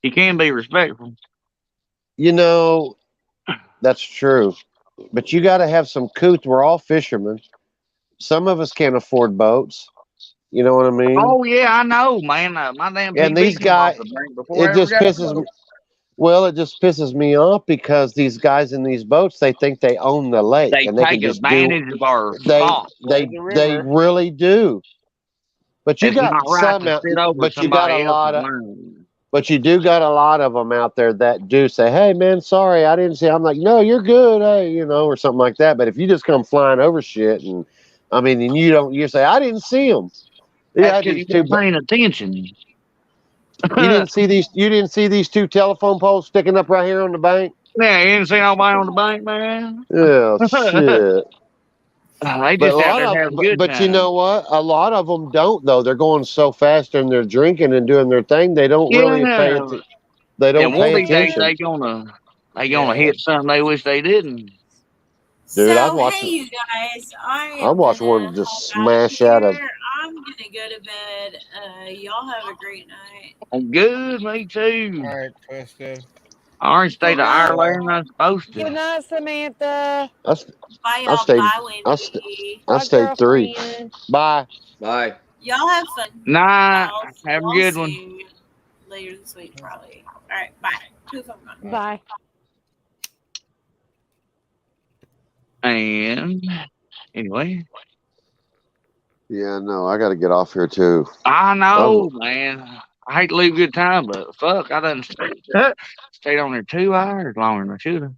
You can be respectful. That's true. But you got to have some coots. We're all fishermen. Some of us can't afford boats. You know what I mean? Oh, yeah, I know, man. My damn and these guys, it just pisses me off because these guys in these boats, they think they own the lake. They and take advantage of our spot. They really do. But you got some out, but you got a lot of, but you do got a lot of them out there that do say, hey, man, sorry, I didn't see. I'm like, no, you're good. Hey, or something like that. But if you just come flying over shit and you say, I didn't see them. Yeah, you're paying attention. You didn't see these two telephone poles sticking up right here on the bank? Yeah, you didn't see nobody on the bank, man. Yeah, shit. They just out there having a good time. But you know what? A lot of them don't, though. They're going so fast and they're drinking and doing their thing. They don't really pay attention. They don't pay attention. They gonna hit something they wish they didn't. Dude, hey, you guys, I watched one just smash out of. I'm gonna go to bed. Y'all have a great night. I'm good, me too. All right, Twisted. I already stayed an hour later than I was supposed to. Good night, Samantha. Bye, y'all. Bye, Wendy. I stayed 3. Bye. Bye. Y'all have fun. Nah, have a good one. See you later this week, probably. All right, bye. Bye. And anyway. Yeah, no, I got to get off here too. I know, man. I hate to leave a good time, but fuck, I done stayed on there 2 hours longer than I should have.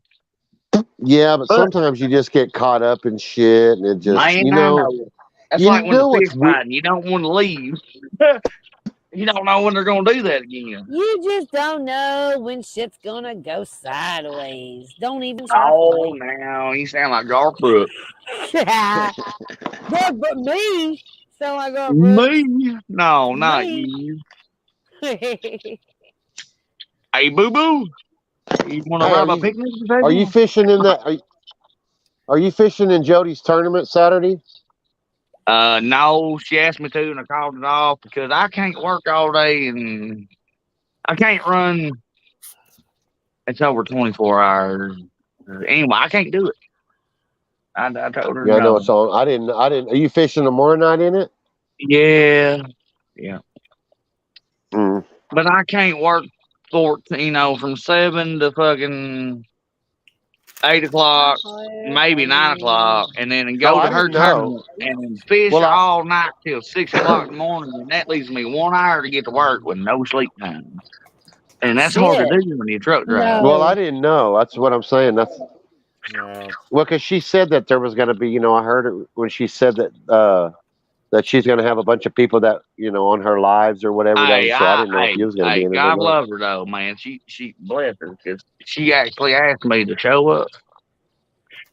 Yeah, but sometimes you just get caught up in shit, and it just, man, you know. That's like when the fish fighting. You don't want to leave. You don't know when they're going to do that again. You just don't know when shit's going to go sideways. Don't even try. Oh, now you sound like Garth Brooks. Yeah. But me sound like Garth Brooks. Me? No, not you. Hey, boo-boo. You want to ride a picnic? Are you fishing in that? Are you fishing in Jody's tournament Saturday? No, she asked me to, and I called it off because I can't work all day, and I can't run. It's over 24 hours. Anyway, I can't do it. I told her. Yeah, I know it's on. I didn't. Are you fishing tomorrow night in it? Yeah. Mm. But I can't work 14, from 7 to fucking 8 o'clock, maybe 9 o'clock, and then go to her tournament and fish all night till 6 o'clock in the morning, and that leaves me 1 hour to get to work with no sleep time. And that's hard to do when you're truck driving. Well, I didn't know. That's what I'm saying. That's well, because she said that there was going to be. I heard it when she said that that she's going to have a bunch of people that on her lives or whatever. Hey, so I didn't know if you was going to be in it. God love her though, man. She bless her because she actually asked me to show up.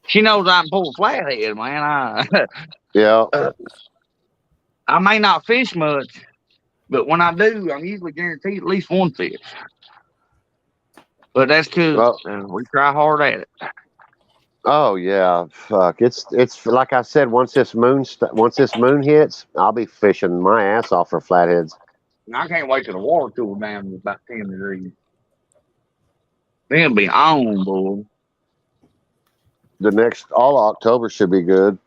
She knows I can pull a flathead, man. Yeah. I may not fish much, but when I do, I'm usually guaranteed at least one fish. But that's because we try hard at it. Oh yeah, fuck! It's like I said. Once this moon hits, I'll be fishing my ass off for flatheads. I can't wait till the water cools down to about 10 degrees. They'll be on, boy. All October should be good.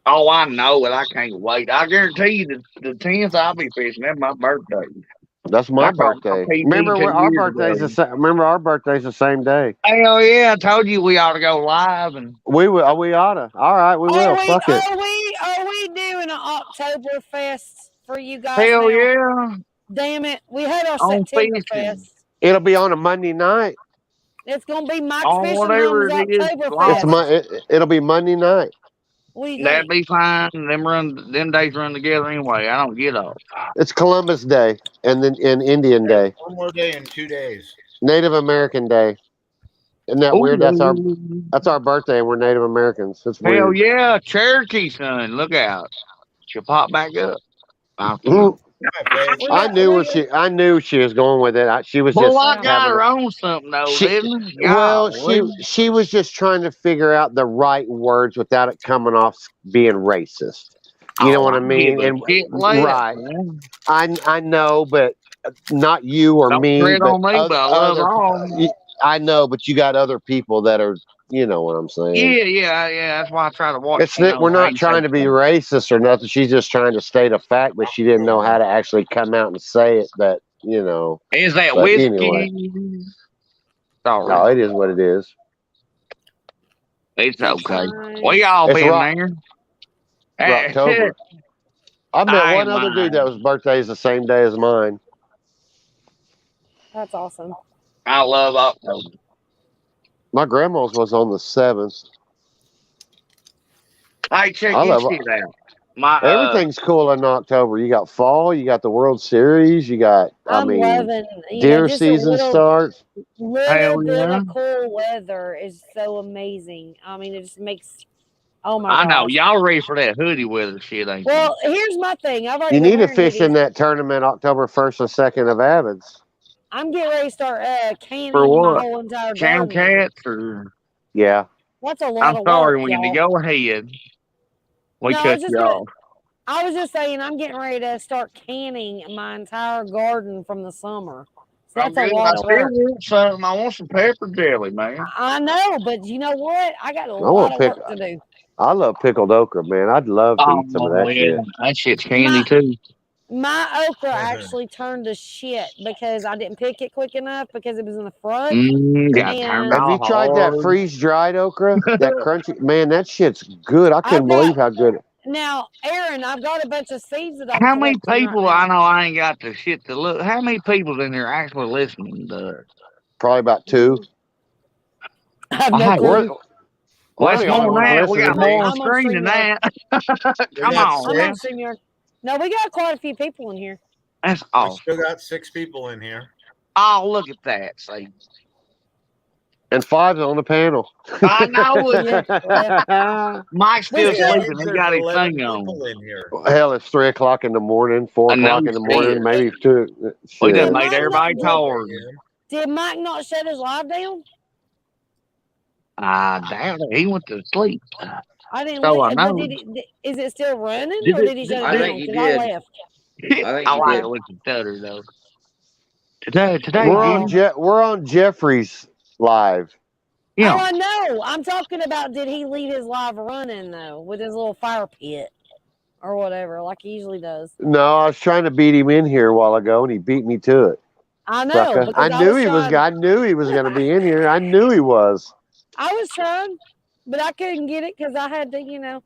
Oh, I know it. I can't wait. I guarantee you the 10th I'll be fishing. That's my birthday. That's my birthday. Remember our birthday's the same day. Hell yeah! I told you we ought to go live, and we will. We oughta. All right, we will. Fuck it. Are we doing an Oktoberfest for you guys? Hell now? Yeah! Damn it, we had our September fest. It'll be on a Monday night. It's gonna be Mike's Fishing Home's Oktoberfest. It'll be Monday night. That'd be fine. Them days run together anyway. I don't get off. It's Columbus Day and then Indian Day. One more day in 2 days. Native American Day. Isn't that weird? That's our birthday and we're Native Americans. That's weird. Hell yeah, Cherokee son. Look out. She'll pop back up. I knew she was going with it. She was just. I got her on something though, didn't I? She was just trying to figure out the right words without it coming off being racist. You know what I mean? And right, I know, but not you or me. I know, but you got other people that are. You know what I'm saying? Yeah. That's why I try to watch. We're not trying to be racist or nothing. She's just trying to state a fact, but she didn't know how to actually come out and say it. That Is that whiskey? Anyway. No, it is what it is. It's okay. We all been there. October. I met one other dude that was birthday is the same day as mine. That's awesome. I love October. My grandma's was on the 7th. Hey, check this shit out. Everything's cool in October. You got fall, you got the World Series, you got deer season starts. Little bit of cool weather is so amazing. I mean, it just makes oh my gosh. I know y'all ready for that hoodie weather shit, ain't you? Well, here's my thing. You need to fish in that tournament October 1st and 2nd of Avids. I'm getting ready to start canning for what? my whole entire Town cats or That's a lot of work. I'm sorry, when you go ahead, we cut you off. I was just saying I'm getting ready to start canning my entire garden from the summer. So that's a lot of work. I want some pepper jelly, man. I know, but you know what? I got a lot of work to do. I love pickled okra, man. I'd love to eat some of that shit. That shit's candy too. My okra actually turned to shit because I didn't pick it quick enough because it was in the front. Have you tried that freeze dried okra? That crunchy, man, that shit's good. I couldn't believe how good. Now, Aaron, I've got a bunch of seeds that I'm How many people? Right I know I ain't got the shit to look. How many people in there actually listening to us? Probably about 2. I have no clue. Well, it's more than that. We got more on screen than that. Come on, man. No, we got quite a few people in here. That's awesome. We still got 6 people in here. Oh, look at that. See? And 5's on the panel. I know it. Mike's still sleeping. He got his thing on. Hell, it's 3 o'clock in the morning, 4 o'clock in the morning, maybe 2. We done made everybody tired. Did Mike not shut his live down? I doubt it. He went to sleep. I didn't. Is it still running, or did he shut it down? I think he did. I left. I like it with the stutter though. Today we're on Jeffrey's live. Yeah. Oh, I know. I'm talking about. Did he leave his live running though, with his little fire pit or whatever, like he usually does? No, I was trying to beat him in here a while ago, and he beat me to it. I know. I knew he was going to be in here. I knew he was. I was trying, but I couldn't get it because I had to, go.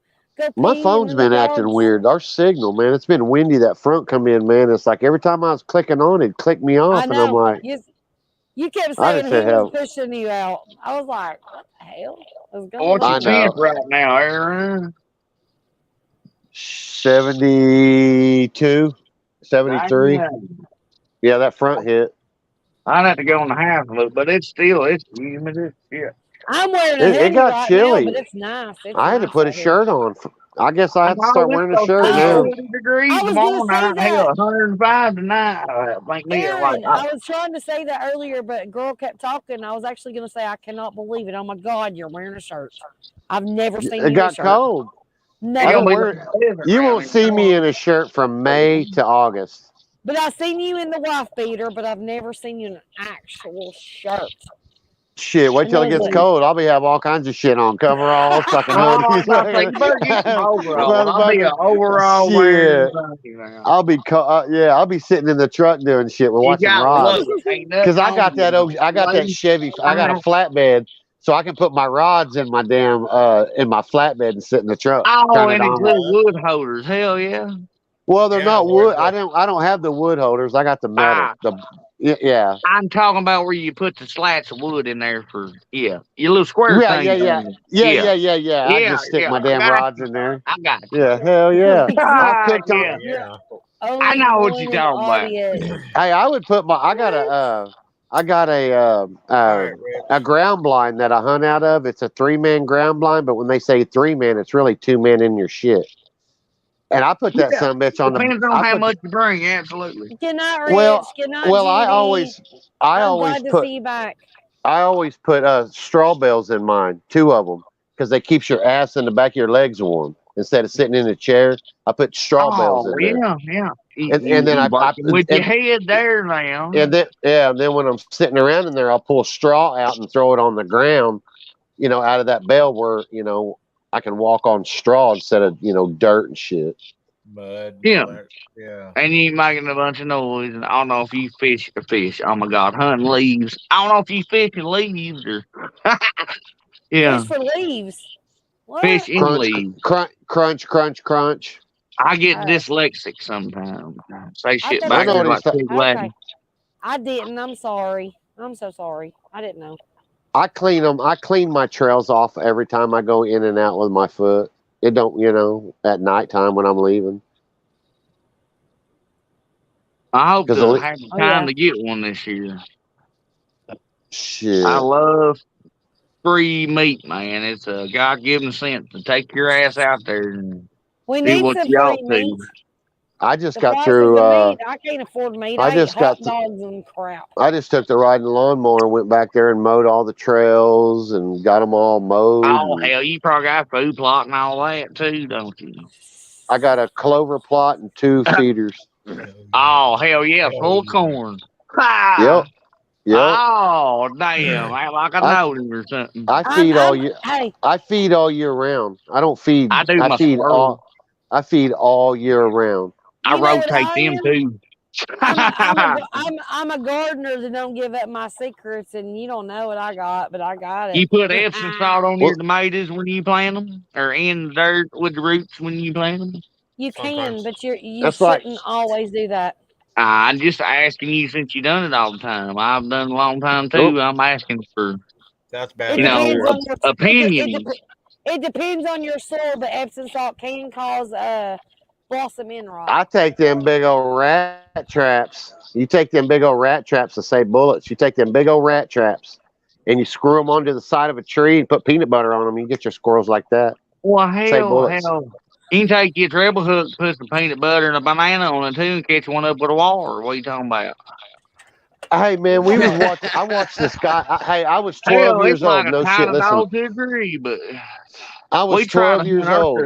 My phone's been acting weird. Our signal, man, it's been windy. That front come in, man. It's like every time I was clicking on it, clicked me off, and I'm like, you kept saying he was pushing you out. I was like, what the hell is going on? What's your temp right now, Aaron? 72, 73. Yeah, that front hit. I'd have to go on the half a little, but it's humid as shit. I'm wearing a hoodie it got chilly. Now, but it's nice. I had to put a shirt on. I guess I have to start wearing a shirt now. 40 degrees tomorrow night. Hell, 105 tonight. Aaron, I was trying to say that earlier, but girl kept talking. I was actually going to say, I cannot believe it. Oh my God, you're wearing a shirt. I've never seen you in a shirt. It got cold. Never. You won't see me in a shirt from May to August. But I've seen you in the wife beater, but I've never seen you in an actual shirt. Shit, wait till it gets cold. I'll be have all kinds of shit on. Coveralls, fucking hoodies. I'll be an overall wearing. I'll be I'll be sitting in the truck doing shit. We're watching rods. Because I got that Chevy. I got a flatbed, so I can put my rods in my damn in my flatbed and sit in the truck. Oh, and include wood holders. Hell yeah. Well, they're not wood. I don't have the wood holders. I got the metal. Yeah. I'm talking about where you put the slats of wood in there for your little square thing. Yeah. I just stick my damn rods in there. I got it. Yeah, hell yeah. I know what you're talking about. Hey, I would put I got a ground blind that I hunt out of. It's a 3-man ground blind, but when they say 3-man, it's really 2 men in your shit. And I put that son bitch on Depends on how much you bring, absolutely. Good night, Rich. Good night, I always put straw bales in mine, 2 of them, because they keeps your ass in the back of your legs warm instead of sitting in a chair. I put straw bales in there. Yeah. And then I with your head there now. And then when I'm sitting around in there, I'll pull straw out and throw it on the ground, out of that bale where I can walk on straw instead of dirt and shit. Mud. Yeah. Yeah. And you making a bunch of noise. And I don't know if you fish. Oh my God, hunting leaves. I don't know if you fish in leaves or. Yeah. Fish for leaves. What? Fish in leaves. Crunch. I get dyslexic sometimes. Say shit back there like okay. I didn't. I'm sorry. I'm so sorry. I didn't know. I clean them. I clean my trails off every time I go in and out with my foot. It don't, at nighttime when I'm leaving. I hope to have time to get one this year. Shit. I love free meat, man. It's a God-given sense to take your ass out there and do what y'all do. I just got through. I can't afford meat. I just got dogs and crap. I just took the riding lawnmower and went back there and mowed all the trails and got them all mowed. Oh hell, you probably got food plot and all that too, don't you? I got a clover plot and 2 feeders. Oh hell yeah, full corn. Yep. Yep. Oh damn! I like I know him or something. I feed all year. I feed all year round. I don't feed. I do I my feed squirrel. all. I feed all year round. I rotate them too. I'm a gardener that don't give up my secrets, and you don't know what I got, but I got it. You put Epsom salt on your tomatoes when you plant them, or in the dirt with the roots when you plant them. You can, but you shouldn't always do that. I'm just asking you since you done it all the time. I've done a long time too. I'm asking for that's bad. You know, opinions. It depends on your soil, but Epsom salt can cause blossom end rot. I take them big old rat traps. You take them big old rat traps to save bullets. You take them big old rat traps and you screw them onto the side of a tree and put peanut butter on them. You get your squirrels like that. Well, hell. You can take your treble hook, put some peanut butter and a banana on it too, and catch one up with a waller. What are you talking about? Hey man, we was watching. I watched this guy. I was 12 years old. No shit. Listen, to agree, but I was 12 years old,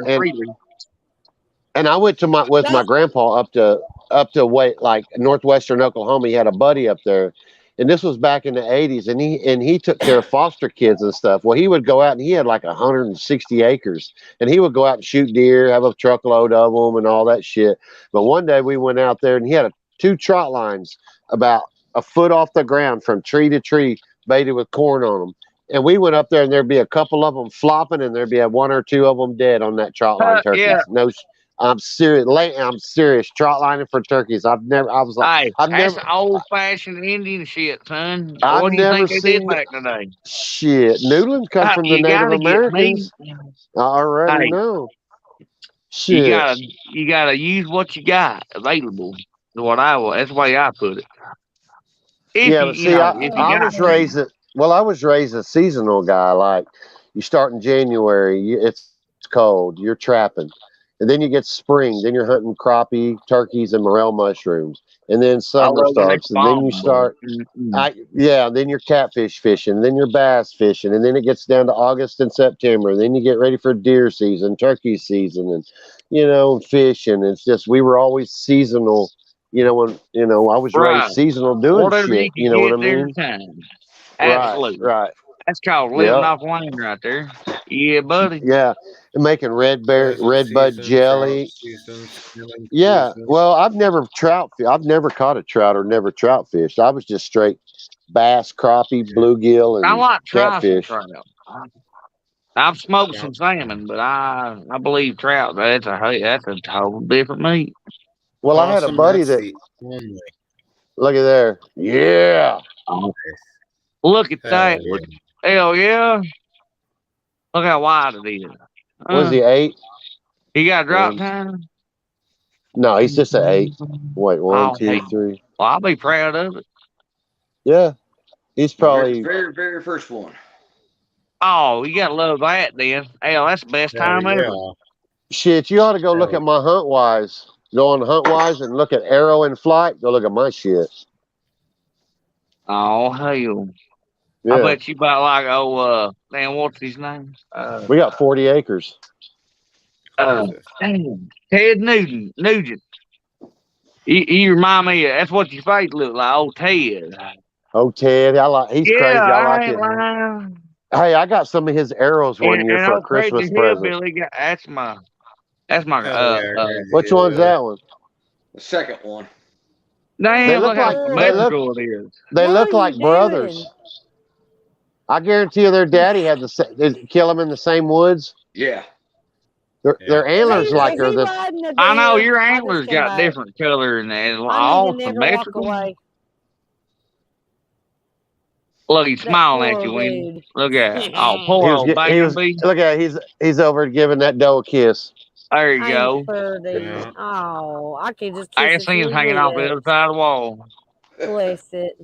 and I went to with my grandpa up to like northwestern Oklahoma. He had a buddy up there, and this was back in the 80s, and he took care of foster kids and stuff. Well, he would go out and he had like 160 acres, and he would go out and shoot deer, have a truckload of them, and all that shit. But one day we went out there, and he had 2 trot lines about a foot off the ground from tree to tree, baited with corn on them. And we went up there, and there'd be a couple of them flopping, and there'd be 1 or 2 of them dead on that trot line turkeys. Yeah. No, I'm serious. I'm serious. Trot lining for turkeys. I've never. I was like, hey, that's old-fashioned Indian shit, son. What do you think they did back today? Shit, noodling come from the Native Americans. I already know. Shit. You gotta use what you got available. That's the way I put it. I was raised a seasonal guy. Like, you start in January, it's cold, you're trapping, and then you get spring, then you're hunting crappie, turkeys, and morel mushrooms, and then summer starts, and then you start, then you're catfish fishing, then you're bass fishing, and then it gets down to August and September, and then you get ready for deer season, turkey season, and fishing. It's just we were always seasonal. I was raised seasonal doing shit. You know what I mean? Absolutely. Right. That's called living off land right there. Yeah, buddy. Yeah. And making red bud jelly. Yeah. Well, I've never caught a trout or never trout fished. I was just straight bass, crappie, bluegill, and I like catfish. I've smoked some salmon, but I believe trout. That's a total different meat. Well, I had a buddy that. Look at there. Yeah. Look at that. Hell yeah. Look how wide it is. Was he 8? He got drop time? No, he's just an 8. Wait, 1, 2, 3. Well, I'll be proud of it. Yeah. He's probably very, very first one. Oh, you gotta love that then. Hell, that's the best time ever. Shit, you ought to go look at my HuntWise. Go on HuntWise and look at Arrow in Flight. Go look at my shit. Oh, hell. Yeah. I bet you about like, damn, what's his name? We got 40 acres. Damn. Ted Nugent. You remind me that's what your face look like, old Ted. Oh, Ted. He's crazy. I like it. Hey, I got some of his arrows one year for a Christmas present. That's my which one's that one? The second one. Damn, they look like brothers. I guarantee you their daddy had they kill them in the same woods. Yeah. Their antlers like are the. I know your antlers got different color and all symmetrical. Look, he's smiling at you, Wendy. Look at it. Oh, poor old baby. Look at it. He's over giving that doe a kiss. There you go. Yeah. Oh, I can just. I see him hanging off the other side of the wall. Bless it.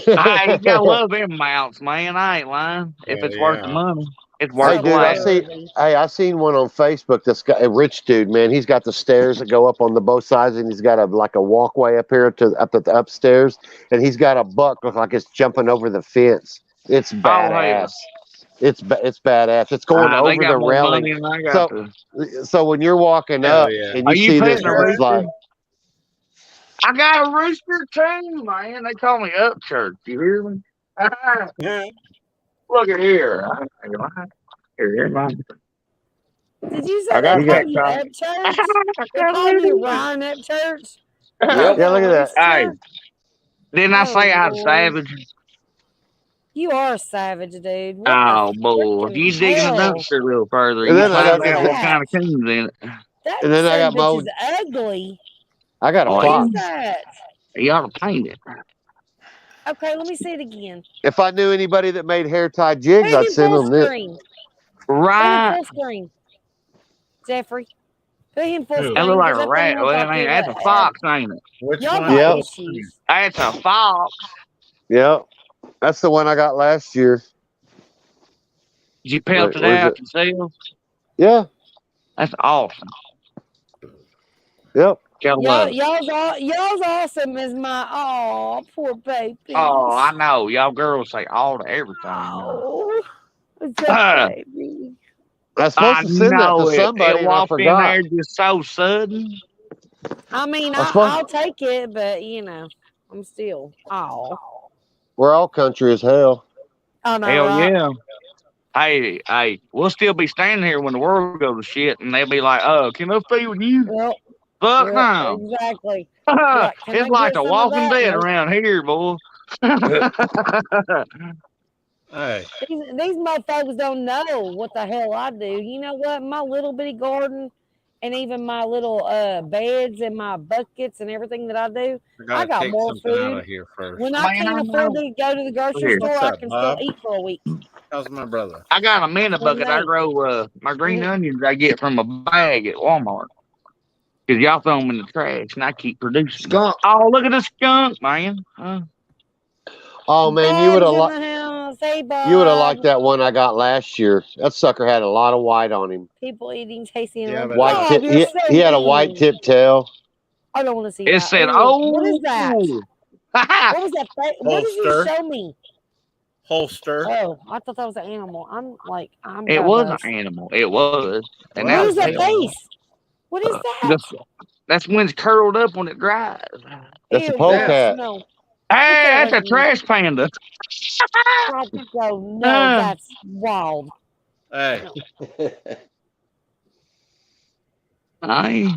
You gotta love them mounts, man. I ain't lying. If it's worth the money, it's worth it. I seen one on Facebook. This guy, a rich dude, man. He's got the stairs that go up on the both sides, and he's got a walkway up here up at the upstairs, and he's got a buck look like it's jumping over the fence. It's badass. It's badass. It's going over the railing. So when you're walking up and you see this, it's like, I got a rooster too, man. They call me Up Church. You hear me? Look at here. Here, man. Did you say they called you Up Church? They called you Ryan Up Church? Yep. Yeah, look at that. Hey, didn't I say I had Lord. savage? You are a savage, dude. What Oh, boy. If you dig in the hell? dumpster a little further, And you then I find got out what kind of coon's in it. That And then I got bitch my is ugly. I got a What fox. is that? You ought to paint it. Okay, let me see it again. If I knew anybody that made hair tie jigs, Put I'd it in send full them this. screen. Right. Put it in full screen. Jeffrey. Put him full Who? screen. That look like a that thing rat. looks Well, like that's a it, fox, ain't it? Which y'all one? got Yep. issues. That's a fox. Yep. That's the one I got last year. Did you pelt Wait, it what is out it? yourself? Yeah. That's awesome. Yep. Y'all's awesome as my poor baby. Oh, I know. Y'all girls say all to everything. Oh, it's a baby. I was supposed I to send that know to it. somebody It and I walked in forgot. there just so sudden. I mean, I suppose- I'll take it, but you know, I'm still. Oh, We're all country as hell. I know, Hell right? yeah. Hey, we'll still be standing here when the world goes to shit, and they'll be like, can I stay with you? Yep. Fuck Yep, no. exactly. Like, can I It's like get The some of Walking that? Dead Nope. around here, boy. Hey. These motherfuckers don't know what the hell I do. You know what? My little bitty garden and even my little beds and my buckets and everything that I do, I got take more something out food. of here first. When I can't afford to go to the grocery store, What's I up, can Bob? still eat for a week. How's my brother? I got a minute bucket. I Nate. grow my green onions I get from a bag at Walmart. Because y'all throw them in the trash, and I keep producing. Skunk. Oh, look at the skunk, man. Oh man, you would Bob's have in the house. Hey, Bob. you would have liked that one I got last year. That sucker had a lot of white on him. People eating tasty and Yeah, but White Bob, tip. you're so He had a white mean. tip tail. I don't want to see It that. said, Ooh, what is that? that? What was that? What did you Holster. show me? Holster. Oh, I thought that was an animal. I'm It gonna was bust. an animal. It was. And Well, now What is that it's face? What is that? That's when it's curled up when it dries. That's a Ew, polecat. No. Hey, that that's away a from me. trash panda. No, that's wild. Hey. I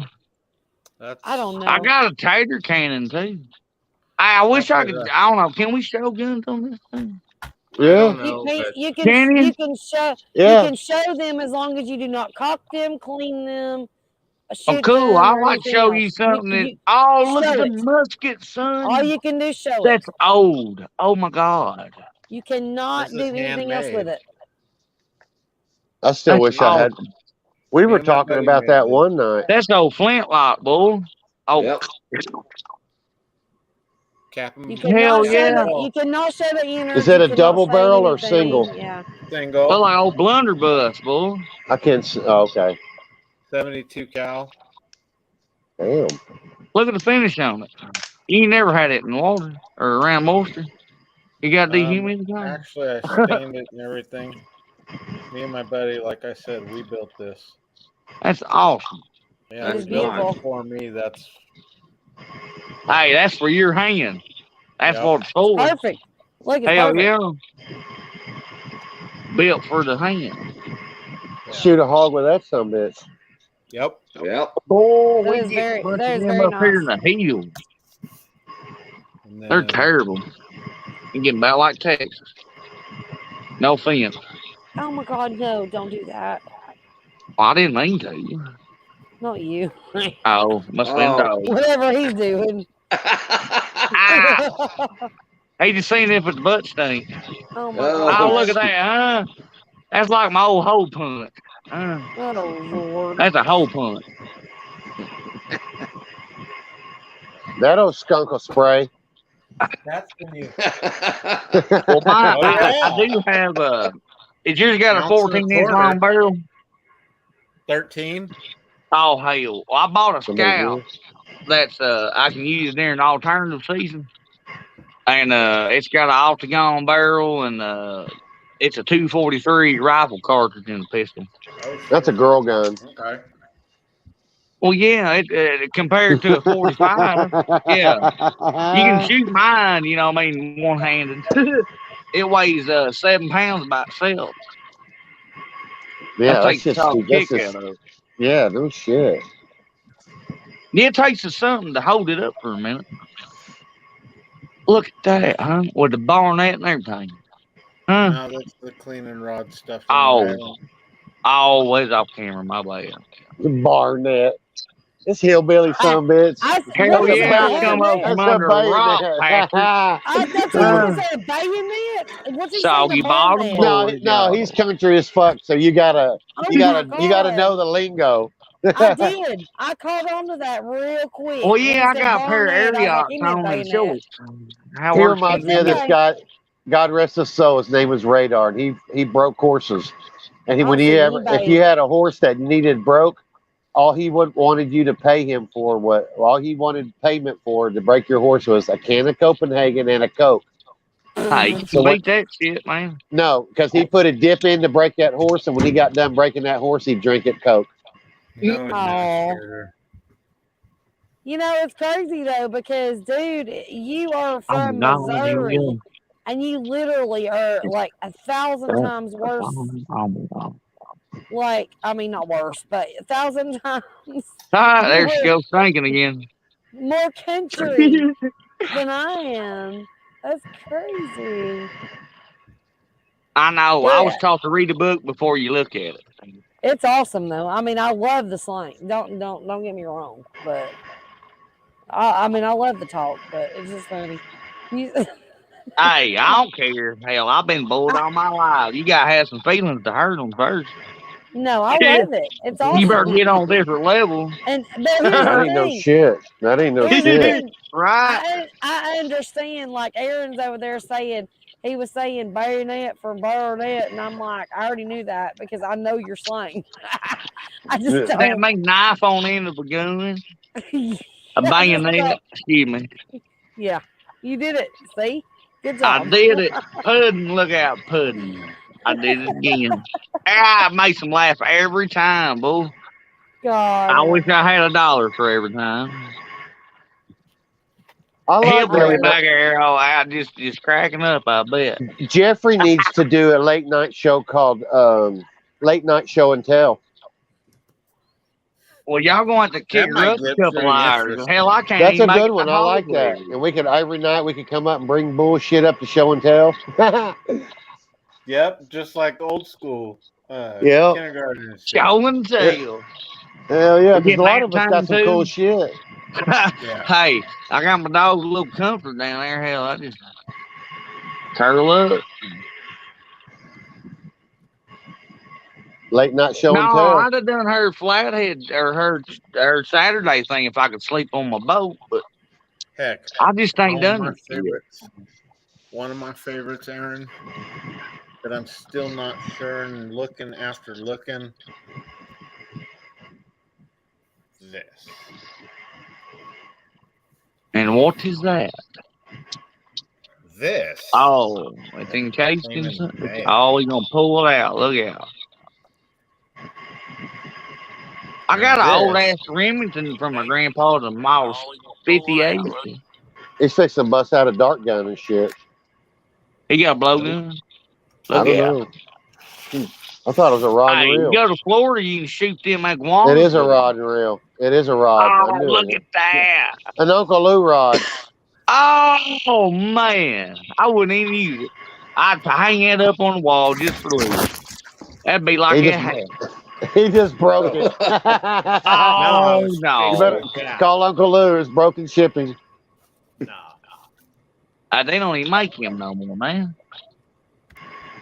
don't know. I got a tater cannon too. I wish I could. I don't know. Can we show guns on this thing? Yeah. You can show. Yeah. You can show them as long as you do not cock them, clean them, shoot Oh, cool. them, I or like to anything show else. you something that. You Look at show the it. musket, son. All you can do is show That's it. old. Oh my God. You cannot do anything else with it. I still wish I had. We were talking about that one night. That's old flintlock, bull. Oh, Yep. You cannot show yeah. you cannot show the innards. Is that you a cannot double say barrel or anything. single? Yeah. Single. Look like old blunderbuss, bull. I can't. Okay. 72 cal. Damn. Look at the finish on it. You ain't never had it in water or around moisture. You got dehumidifier. Actually, I stained it and everything. Me and my buddy, like I said, we built this. That's awesome. Yeah, It is we built beautiful. it for me. That's. Hey, that's for your hand. That's what it's for. Perfect. Look, it's Hell perfect. yeah. Built for the hand. Shoot a hog with that bitch. Yep. Oh, That we is get a bunch that of is them very up here in nice. the hills. They're terrible. You get about like Texas. No offense. Oh my God, no! Don't do that. Well, I didn't mean to. Not you. Oh, must have been dog. Whatever he's doing. He just seen if it's butt stink. Oh my God. Oh, look at that, huh? That's like my old hole punch. Oh Lord. That's a hole punch. That old skunk will spray. That's the new. Well, I do have Is yours got a 14-inch long barrel? 13. Oh hell! Well, I bought a Scout that's I can use during alternative season, and it's got an octagon barrel and it's a 243 rifle cartridge in the pistol. That's a girl gun. Okay. Well, yeah, compared to a 45, yeah. You can shoot mine, you know what I mean, one-handed. It weighs 7 pounds by itself. Yeah, that takes that's a kick just, out of it. yeah, no shit. Yeah, it takes something to hold it up for a minute. Look at that, huh? With the barnet and everything. Huh? No, that's the cleaning rod stuff. Oh, always off camera, my bad. The barnet. This hillbilly son bitch. Hell yeah, I come up from under a rock, Patrick. That's what he said, bayonet. What's he Soggy saying? bottom boy. No, he's country as fuck. So you gotta know the lingo. I did. I caught on to that real quick. Well, yeah, I got a pair of Ariats on and shorts. He reminds me of this guy. God rest his soul. His name was Radar. And he broke horses. And if you had a horse that needed broke, all he wanted you to pay him for all he wanted payment for to break your horse was a can of Copenhagen and a Coke. Hey, you can beat that shit, man. No, because he put a dip in to break that horse, and when he got done breaking that horse, he'd drink it Coke. No, you know, it's crazy though, because dude, you are from Missouri, and you literally are like 1,000 times worse. Like, I mean, not worse, but 1,000 times. There she goes thinking again. More country than I am. That's crazy. I know. Yeah. I was taught to read a book before you look at it. It's awesome though. I mean, I love the slang. Don't get me wrong, but I mean, I love the talk, but it's just funny. Hey, I don't care. Hell, I've been bored all my life. You gotta have some feelings to hurt them first. No, I love it. It's awesome. You better get on a different level. And that ain't no shit. That ain't no shit. Right. I understand. Like Aaron's over there saying, he was saying bayonet for baronet, and I'm like, I already knew that because I know your slang. I just don't. That make knife on end of a gun. A bayonet. Excuse me. Yeah, you did it. See, good job. I did it. Pudding. Look out, pudding. I did it again. I make them laugh every time, boy. God. I wish I had $1 for every time. I like that. Back here, out just cracking up, I bet. Jeffrey needs to do a late night show called Late Night Show and Tell. Well, y'all going to kick her up a couple hours. Hell, I can't. That's a good one. I like that. And we could every night we could come up and bring bullshit up to show and tell. Yep, just like old school. Kindergarten. Show and tell. Hell yeah, because a lot of us got some cool shit. Hey, I got my dog's a little comfort down there. Hell, I just curl up. Late night show and tell. No, I'd have done her flathead or her Saturday thing if I could sleep on my boat, but heck, I just ain't done it. One of my favorites, Aaron, that I'm still not sure and looking. This. And what is that? This. Oh, it's encased in something. Oh, he's gonna pull it out. Look out. I got an old ass Remington from my grandpa to miles 58. He's fixing to bust out a dart gun and shit. He got a blowgun? I don't know. I thought it was a rod and reel. You go to Florida, you can shoot them iguanas. It is a rod and reel. It is a rod. Oh, look at that. An Uncle Lou rod. Oh, man. I wouldn't even use it. I'd hang it up on the wall just for Lou. That'd be like he just broke it. Oh, no. You better call Uncle Lou. It's broken shipping. No. They don't even make him no more, man.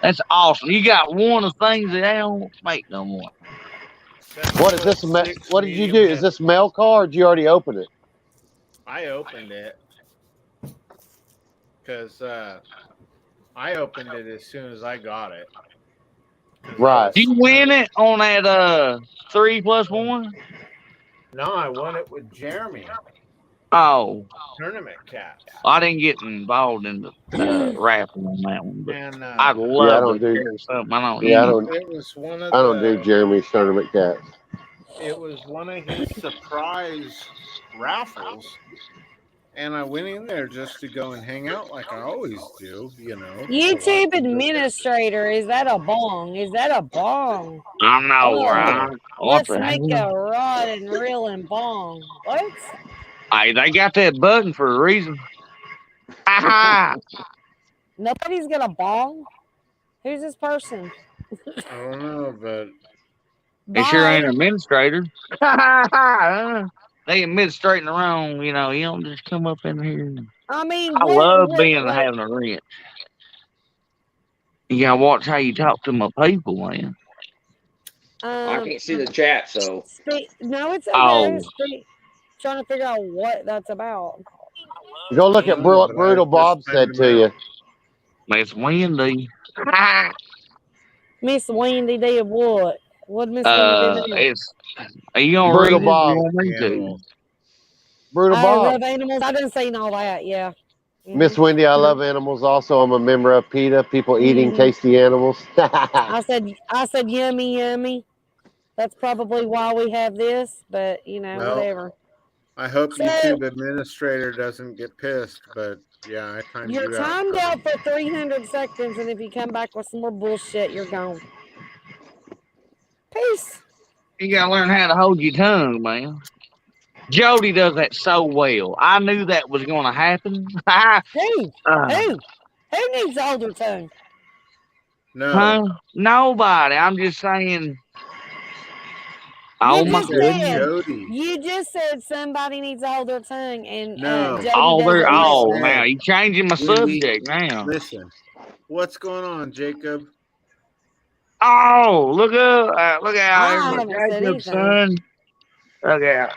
That's awesome. You got one of the things that they don't make no more. What is this? What did you do? Is this mail car or did you already open it? I opened it because I opened it as soon as I got it. Right. Did you win it on that 3+1? No, I won it with Jeremy. Oh. Tournament caps. I didn't get involved in the raffle on that one, but and, I'd love to do something. I don't do Jeremy's tournament caps. it was one of his surprise raffles. And I went in there just to go and hang out like I always do, you know. YouTube administrator, is that a bong? Is that a bong? I know, right? Let's make a rod and reel and bong. What? Hey, they got that button for a reason. Nobody's gonna bong? Who's this person? I don't know, but it's sure ain't an administrator. They administrating the wrong, you know. You don't just come up in here. I mean, I love having a wrench. You gotta watch how you talk to my people, man. I can't see the chat, so. No, it's okay. Trying to figure out what that's about. Go look at what Brutal Bob said to you. Miss Wendy. Miss Wendy did what? What Miss Wendy did? Are you gonna Brutal read Bob. it? Brutal I Bob. love animals. I didn't say all that. Yeah. Miss Wendy, I love animals. Also, I'm a member of PETA, People Eating Tasty Animals. I said yummy, yummy. That's probably why we have this, but you know, whatever. I hope YouTube administrator doesn't get pissed, but yeah, I timed you out. You're timed out for 300 seconds, and if you come back with some more bullshit, you're gone. Peace. You gotta learn how to hold your tongue, man. Jody does that so well. I knew that was going to happen. Who needs to hold their tongue? No. Huh? Nobody. I'm just saying. Oh my goodness. You just said somebody needs to hold their tongue, and no. Jody now you're changing my subject now. Listen, what's going on, Jacob? Oh, look out! Look out! Jacob's son. Look out!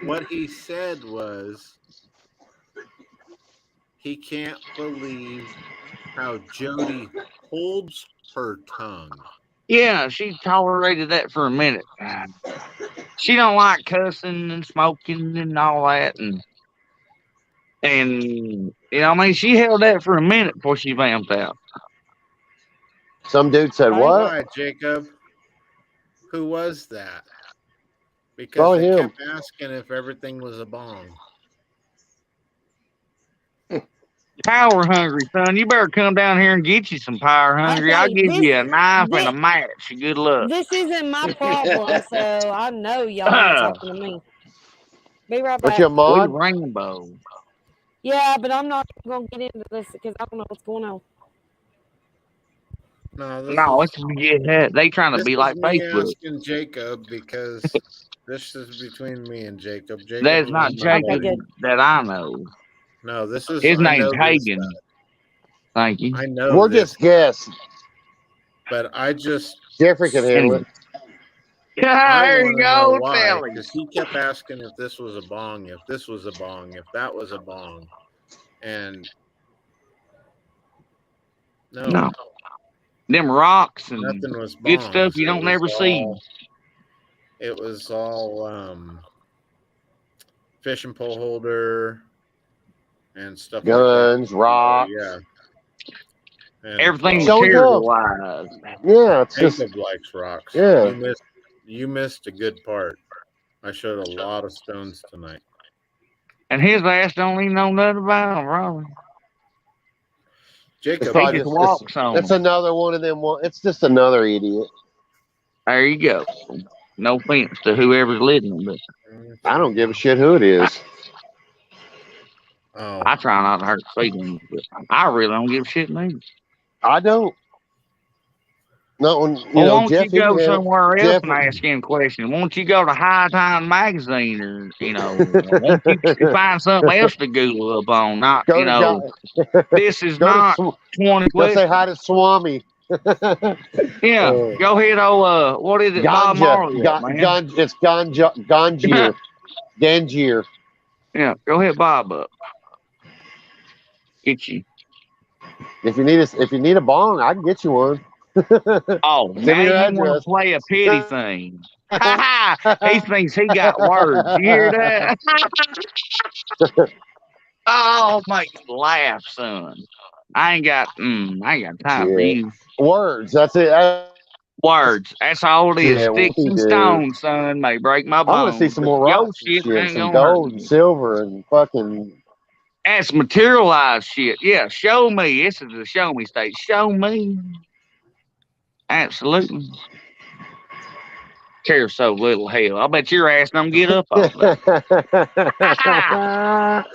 What he said was he can't believe how Jody holds her tongue. Yeah, she tolerated that for a minute. She don't like cussing and smoking and all that, and you know, I mean, she held that for a minute before she vamped out. Some dude said, "What?" Why, Jacob? Who was that? Because they kept asking if everything was a bong. Power hungry, son. You better come down here and get you some power hungry. I'll give you a knife and a match. Good luck. This isn't my problem, so I know y'all ain't talking to me. Be right back. What's your mod? Rainbow. Yeah, but I'm not gonna get into this because I don't know what's going on. No, they trying to be like Facebook. Asking Jacob because this is between me and Jacob. That's not Jacob that I know. No, this is his name's Hagen. Thank you. I know. We're just guests. But I just Jeffrey can handle it. There you go, Sally. Because he kept asking if this was a bong, if this was a bong, if that was a bong, and no. Them rocks and nothing was bongs. Good stuff you don't never see. It was all fishing pole holder and stuff. Guns, like rocks. Yeah. And everything material wise. Yeah, it's just likes rocks. Yeah. You missed a good part. I showed a lot of stones tonight. And his ass don't even know nothing about them, Robin. Jacob, it's another one of them. It's just another idiot. There you go. No offense to whoever's listening, but I don't give a shit who it is. Oh. I try not to hurt feelings, but I really don't give a shit, man. I don't. No, won't you go somewhere else and ask him questions? Won't you go to High Time Magazine or, won't you find something else to Google up on? Not, this is not 20 questions. Go say hi to Swami. Yeah, go ahead, what is it? Bob Marley. It's Gangier. Gangier. Yeah, go hit Bob up. Get you. If you need a bong, I can get you one. Oh, now you want to play a pity thing. He thinks he got words. You hear that? Oh, make me laugh, son. I ain't got time for you. Words. That's it. Words. That's all it is. Yeah, Sticks we and do. stones, son, may break my I want bones. to see some more Your rocks and shit shit, ain't some gonna hurt gold and me. silver and fucking. That's materialized shit. Yeah, show me. This is the show me state. Show me. Absolutely. Care so little, hell. I bet your ass don't get up all day.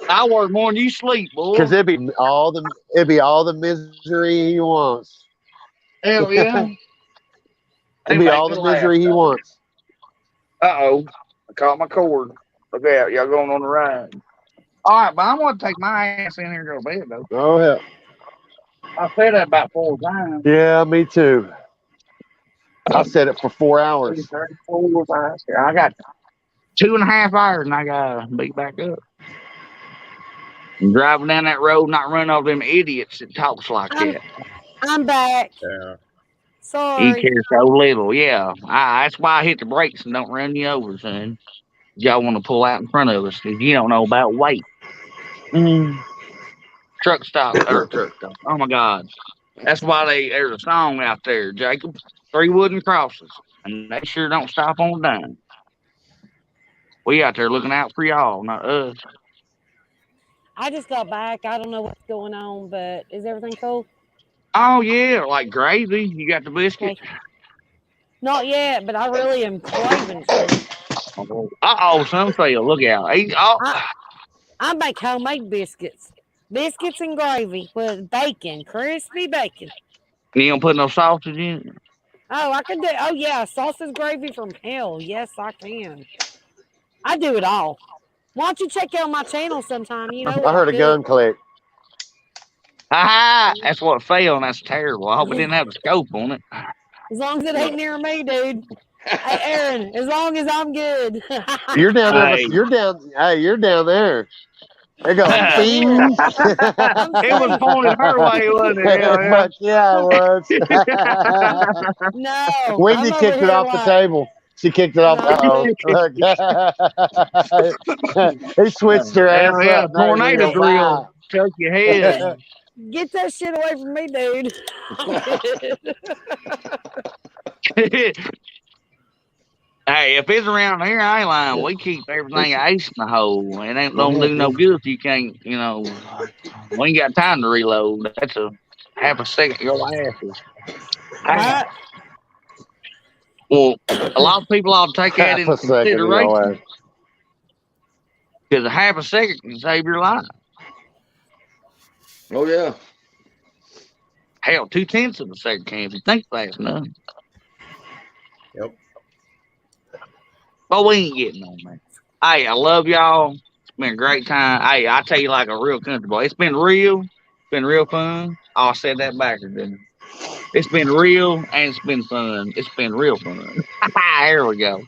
I work more than you sleep, boy. Because it'd be all the misery he wants. Hell yeah. It'd be all the misery he wants. Uh-oh. I caught my cord. Look out. Y'all going on the ride. All right, but I'm going to take my ass in here and go to bed, though. Oh, hell. I said that about 4 times. Yeah, me too. I said it for 4 hours. 4, 5. I got 2.5 hours and I got to be back up. I'm driving down that road, not running off them idiots that talks like that. I'm back. Yeah. Sorry. You care so little, yeah. That's why I hit the brakes and don't run you over, son. Y'all want to pull out in front of us because you don't know about weight. Truck stop. Oh my God. That's why there's a song out there, Jacob. 3 wooden crosses. And they sure don't stop on a dime. We out there looking out for y'all, not us. I just got back. I don't know what's going on, but is everything cool? Oh yeah, like gravy. You got the biscuit? Okay. Not yet, but I really am craving some. Uh-oh, Sunfield, look out. I make homemade biscuits. Biscuits and gravy with bacon, crispy bacon. You don't put no sausage in it? Oh, I can do. Oh yeah, sausage gravy from hell. Yes, I can. I do it all. Why don't you check out my channel sometime? You know. I heard a gun click. That's what failed. That's terrible. I hope it didn't have a scope on it. As long as it ain't near me, dude. Hey, Aaron. As long as I'm good. You're down there. You're down. Hey, you're down there. There goes bing. It was pointed her way, wasn't it? Fuck yeah, it was. No. Wendy kicked it off the table. She kicked it off. Uh-oh. He switched her ass up. Tornado drill. Choke your head. Get that shit away from me, dude. Hey, if it's around here, I ain't lying. We keep everything ace in the hole. It ain't don't do no good if you can't, we ain't got time to reload. That's a half a second your ass. Well, a lot of people ought to take that into consideration. Because a half a second can save your life. Oh, yeah. Hell, 0.2 of a second can if you think fast enough. Yep. But we ain't getting on that. Hey, I love y'all. It's been a great time. Hey, I tell you like a real country boy. It's been real. It's been real fun. Oh, I said that backwards, didn't I? It's been real and it's been fun. It's been real fun. Here we go.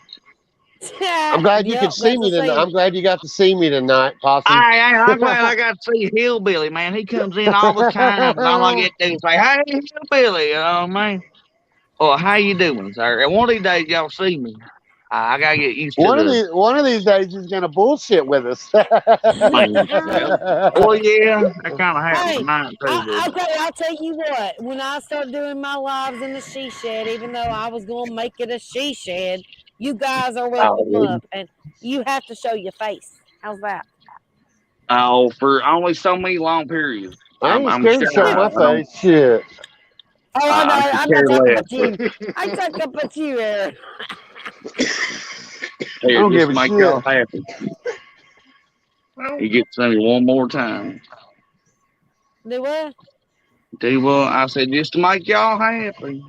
I'm glad you could see me tonight. I'm glad you got to see me tonight, Possum. I'm glad I got to see Hillbilly, man. He comes in all the time. And all I get to do is say, hey, Hillbilly, man. Well, how you doing, sir? And one of these days, y'all see me. I got to get used to one of these days, he's going to bullshit with us. Well, yeah, that kind of happened tonight, too. Okay, I'll tell you what. When I start doing my lives in the she shed, even though I was going to make it a she shed, you guys are welcome up, and you have to show your face. How's that? Oh, for only so many long periods. I'm scared to show my face. Shit. Oh, I know. I'm not talking about you. I'm talking about you, Aaron. Here, don't give a shit. Y'all happy. You get to me one more time. Do what? Do what? I said just to make y'all happy.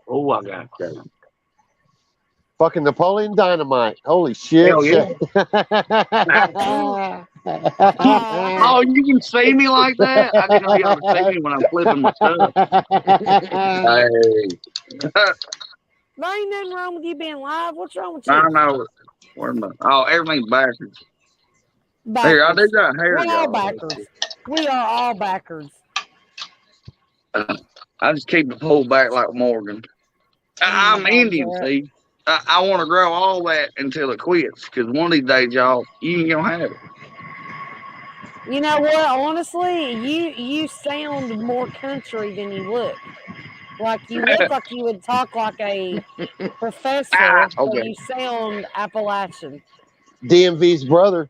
Oh, I got that. Fucking Napoleon Dynamite. Holy shit. Hell yeah. Oh, you can see me like that? I didn't know y'all could see me when I'm flipping my stuff. Hey. There ain't nothing wrong with you being live. What's wrong with you? I know. Oh, everything's backwards. Here, I do got hair. We're all backwards. We are all backwards. I just keep the pole back like Morgan. I'm Indian, see. I want to grow all that until it quits, because one of these days, y'all, you ain't gonna have it. You know what? Honestly, you sound more country than you look. Like you look like you would talk like a professor, but you sound Appalachian. DMV's brother.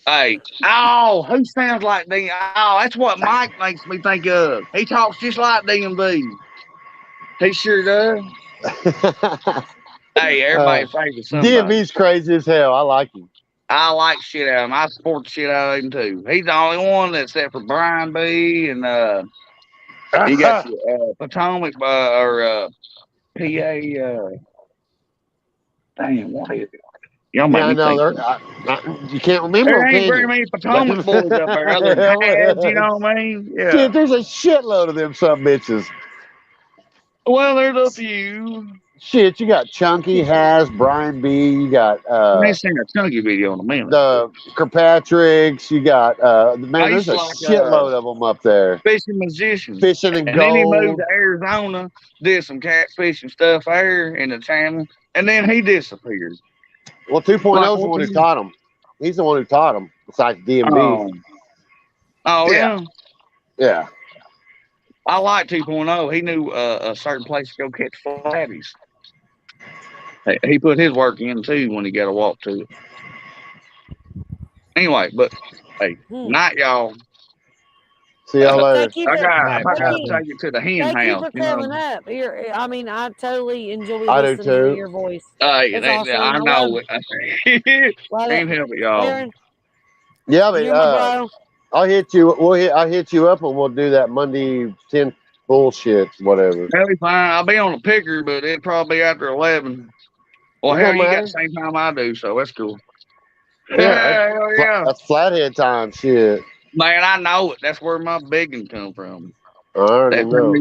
Hey, who sounds like DMV? Oh, that's what Mike makes me think of. He talks just like DMV. He sure does. Hey, everybody's favorite somebody. DMV's crazy as hell. I like him. I like shit out of him. I support the shit out of him too. He's the only one except for Brian B. and you got Potomac or PA. Damn, what is it? Y'all make me think. You can't remember. There ain't very many Potomac boys up there other than Pads, you know what I mean? Yeah. Shit, there's a shitload of them some bitches. Well, there's a few. Shit, you got Chunky, Has, Brian B. You got I seen a Chunky video in a minute. The Kirkpatricks. You got man. There's a shitload of them up there. Fishing musicians, fishing and gold. Then he moved to Arizona, did some catfishing stuff there in the channel, and then he disappeared. Well, 2.0 is the one who taught him. He's the one who taught him, besides DMV. Oh yeah. Yeah. I like 2.0. He knew a certain place to go catch flatties. He put his work in too when he got to walk to it. Anyway, but hey, night, y'all. See y'all later. I got to take it to the hen house. Thank you for coming up. I mean, I totally enjoy listening to your voice. Awesome. I know it. Can't help it, y'all. Aaron, yeah, but I'll hit you. I'll hit you up and we'll do that Monday 10 bullshit, whatever. That'll be fine. I'll be on the picker, but it'll probably be after 11. Well, hell, you got the same time I do, so that's cool. Yeah, that's flathead time, shit. Man, I know it. That's where my biggin come from. I already know.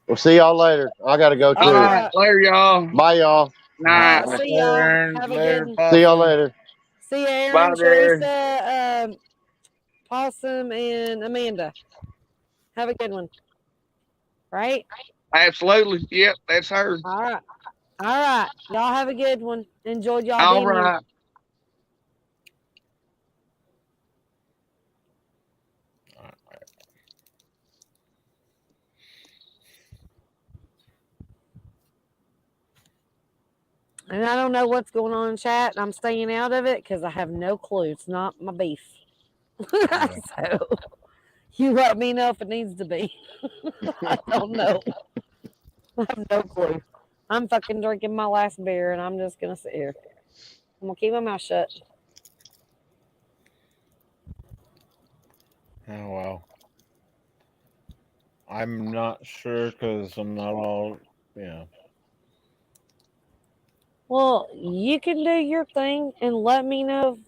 We'll see y'all later. I gotta go too. All right, later, y'all. Bye, y'all. Night. See y'all. Have a good one. See y'all later. See you, Aaron, Teresa, Possum, and Amanda. Have a good one. Right? Absolutely. Yep, that's her. All right. All right. Y'all have a good one. Enjoyed y'all All being right. here. And I don't know what's going on in chat. I'm staying out of it because I have no clue. It's not my beef. So you let me know if it needs to be. I don't know. I have no clue. I'm fucking drinking my last beer and I'm just going to sit here. I'm going to keep my mouth shut. Oh, well. I'm not sure because I'm not all, Well, you can do your thing and let me know,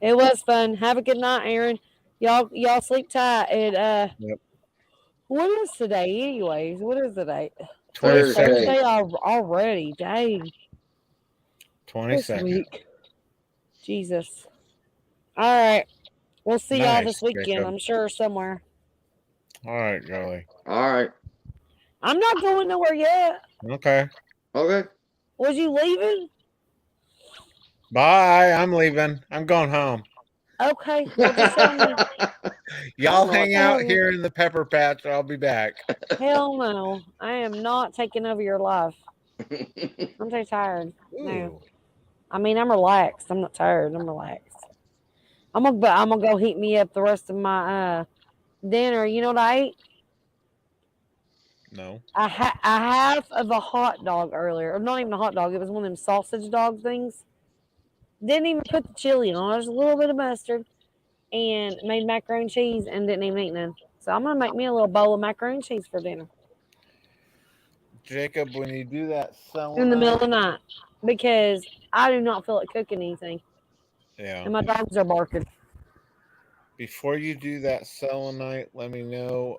It was fun. Have a good night, Aaron. Y'all sleep tight. And yep. What is today, anyways? What is the date? Thursday already. Dang. 22nd. Jesus. All right. We'll see y'all this weekend. Jacob. I'm sure somewhere. All right, Joey. All right. I'm not going nowhere yet. Okay. Was you leaving? Bye. I'm leaving. I'm going home. Okay. Well, just tell me. Y'all hang out here in the pepper patch. I'll be back. Hell no. I am not taking over your life. I'm too tired. No. I mean, I'm relaxed. I'm not tired. I'm relaxed. I'm gonna go heat me up the rest of my dinner. You know what I ate? No. A half of a hot dog earlier. Or not even a hot dog. It was one of them sausage dog things. Didn't even put the chili on. Just a little bit of mustard. And made macaroni and cheese and didn't even eat none. So I'm going to make me a little bowl of macaroni and cheese for dinner. Jacob, when you do that in the middle of the night. Because I do not feel like cooking anything. Yeah. And my dogs are barking. Before you do that selenite, let me know.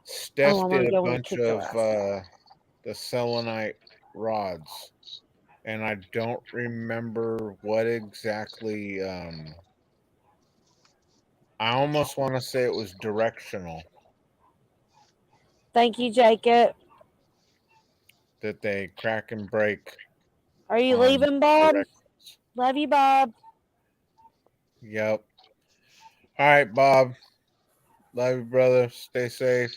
Steph did a bunch of the selenite rods. And I don't remember what exactly. I almost want to say it was directional. Thank you, Jacob. That they crack and break Are you leaving, Bob? Love you, Bob. Yep. All right, Bob. Love you, brother. Stay safe.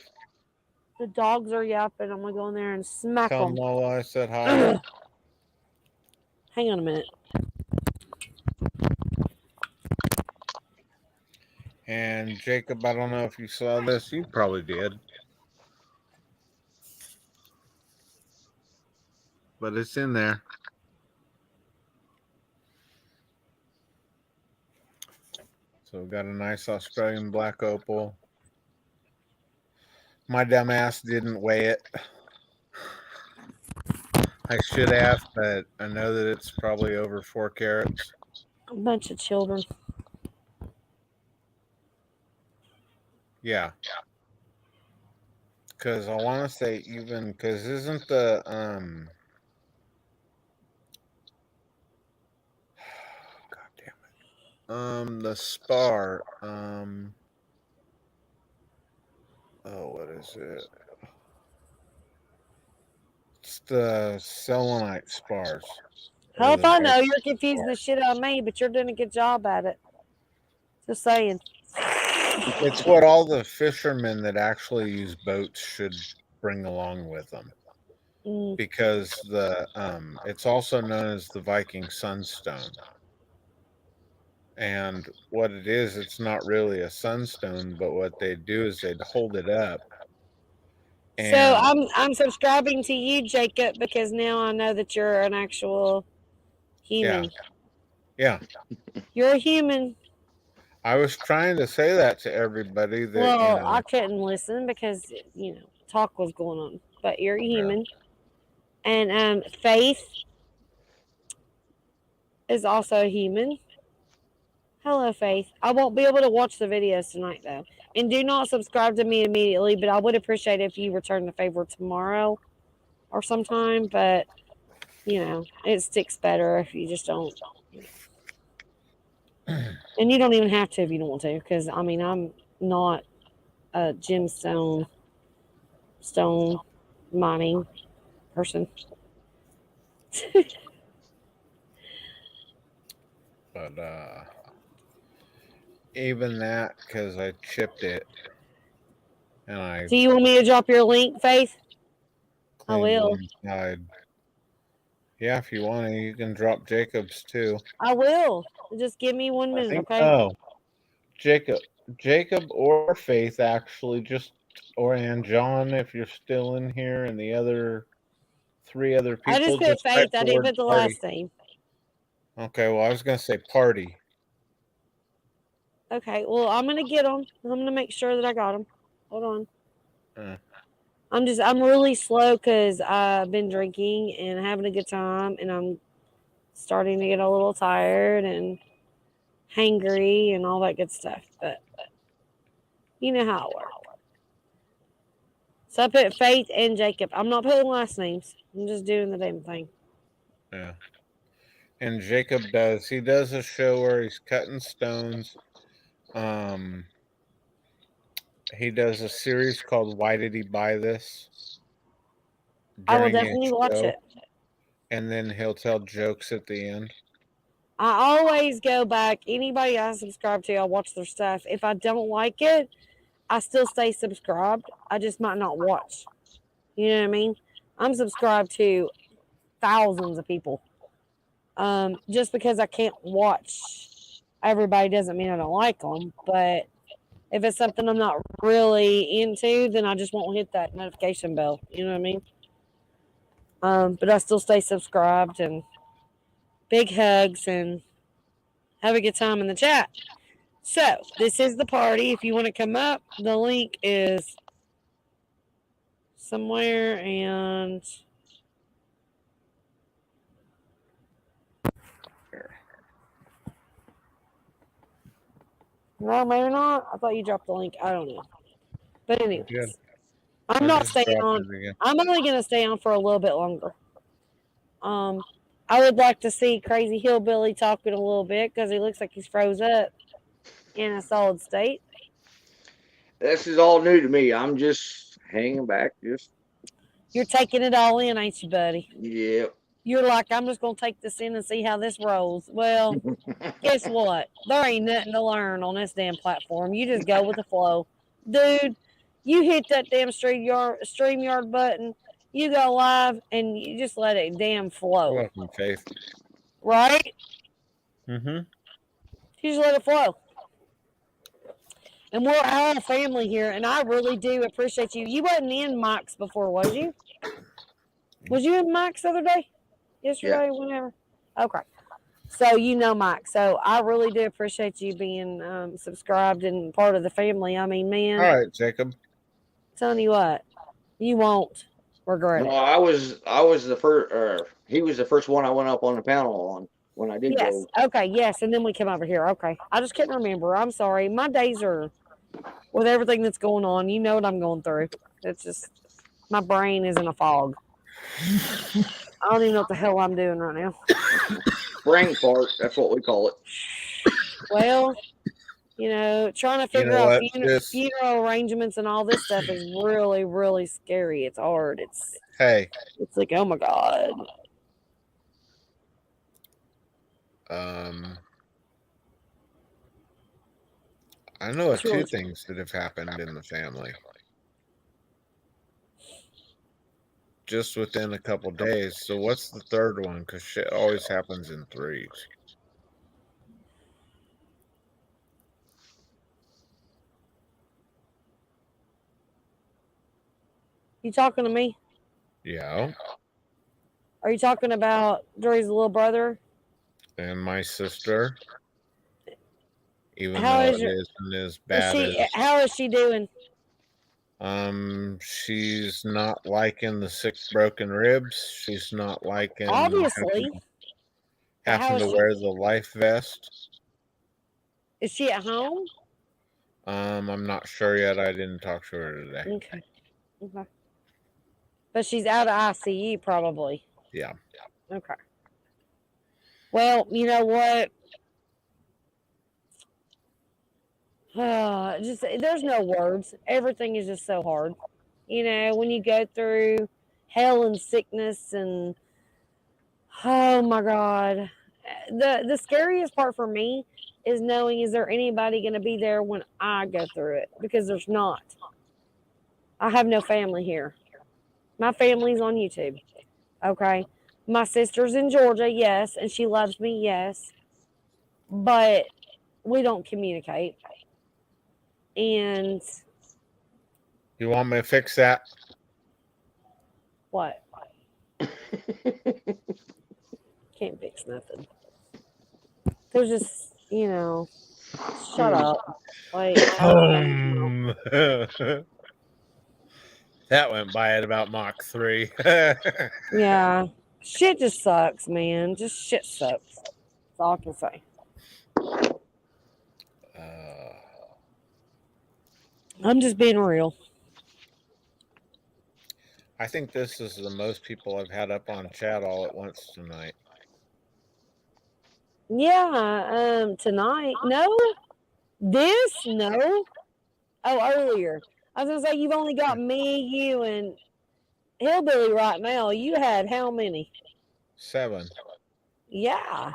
The dogs are yapping. I'm going to go in there and smack Tell them. them all I said hi. Hang on a minute. And Jacob, I don't know if you saw this. You probably did. But it's in there. So we got a nice Australian black opal. My dumb ass didn't weigh it. I should have, but I know that it's probably over 4 carats. A bunch of children. Yeah. Because I want to say even, because isn't the, God damn it. The spar, oh, what is it? It's the selenite spars. How if I know you're confusing the shit out of me, but you're doing a good job at it. Just saying. It's what all the fishermen that actually use boats should bring along with them. Because it's also known as the Viking Sunstone. And what it is, it's not really a sunstone, but what they do is they'd hold it up. So I'm subscribing to you, Jacob, because now I know that you're an actual human. Yeah. You're a human. I was trying to say that to everybody. That, well, I couldn't listen because, talk was going on. But you're a human. Yeah. And Faith is also a human. Hello, Faith. I won't be able to watch the videos tonight, though. And do not subscribe to me immediately, but I would appreciate it if you return the favor tomorrow or sometime. But, it sticks better if you just don't. And you don't even have to if you don't want to, because, I'm not a gemstone mining person. But, even that, because I chipped it. And do you want me to drop your link, Faith? I will. Inside. Yeah, if you want to, you can drop Jacob's too. I will. Just give me 1 minute, okay? Oh, Jacob or Faith actually and John, if you're still in here, and the other 3 other people. I just put Faith. I didn't put the last name. Okay, well, I was going to say party. Okay, well, I'm going to get them. I'm going to make sure that I got them. Hold on. I'm really slow because I've been drinking and having a good time, and I'm starting to get a little tired and hangry and all that good stuff. But you know how it works. So I put Faith and Jacob. I'm not putting last names. I'm just doing the damn thing. Yeah. And Jacob he does a show where he's cutting stones. He does a series called Why Did He Buy This? I will definitely watch it. And then he'll tell jokes at the end. I always go back. Anybody I subscribe to, I watch their stuff. If I don't like it, I still stay subscribed. I just might not watch. You know what I mean? I'm subscribed to thousands of people. Just because I can't watch everybody doesn't mean I don't like them. But if it's something I'm not really into, then I just won't hit that notification bell. You know what I mean? But I still stay subscribed, and big hugs and have a good time in the chat. So this is the party. If you want to come up, the link is somewhere, and no, maybe not. I thought you dropped the link. I don't know. But anyways, I'm not staying on. I'm only going to stay on for a little bit longer. I would like to see Crazy Hillbilly talking a little bit because he looks like he's froze up in a solid state. This is all new to me. I'm just hanging back. You're taking it all in, ain't you, buddy? Yep. You're like, I'm just going to take this in and see how this rolls. Well, guess what? There ain't nothing to learn on this damn platform. You just go with the flow. Dude, you hit that damn StreamYard button, you go live, and you just let it damn flow. Welcome, Faith. Right? Mm-hmm. You just let it flow. And we're all family here, and I really do appreciate you. You wasn't in Mike's before, was you? Was you in Mike's the other day? Yesterday, Yeah. whenever? Okay. So you know Mike. So I really do appreciate you being subscribed and part of the family. I mean, man. All right, Jacob. Telling you what, you won't regret No, it. I was the first. He was the first one I went up on the panel on when I did Yes. go. Okay. Yes. And then we came over here. Okay. I just couldn't remember. I'm sorry. My days are with everything that's going on. You know what I'm going through. It's just my brain is in a fog. I don't even know what the hell I'm doing right now. Brain fart. That's what we call it. Well, you know, trying to figure out funeral arrangements and all this stuff is really, really scary. It's hard. It's like, oh my God. I know of two things that have happened in the family. Just within a couple days. So what's the third one? Because shit always happens in threes. You talking to me? Yeah. Are you talking about Dre's little brother? And my sister. Even though it isn't as bad as... How is she doing? She's not liking the 6 broken ribs. She's not liking... Obviously. Having to wear the life vest. Is she at home? I'm not sure yet. I didn't talk to her today. Okay. But she's out of ICU probably. Yeah. Okay. Well, you know what? Just there's no words. Everything is just so hard. You know, when you go through hell and sickness and oh my God. The scariest part for me is knowing, is there anybody going to be there when I go through it? Because there's not. I have no family here. My family's on YouTube. Okay. My sister's in Georgia, yes, and she loves me, yes. But we don't communicate. And you want me to fix that? What? Can't fix nothing. There's just, you know, shut up. Like, that went by at about Mach 3. Yeah. Shit just sucks, man. Just shit sucks. That's all I can say. I'm just being real. I think this is the most people I've had up on chat all at once tonight. Yeah, tonight. No. This? No. Oh, earlier. I was gonna say you've only got me, you, and Hillbilly right now. You had how many? 7. Yeah.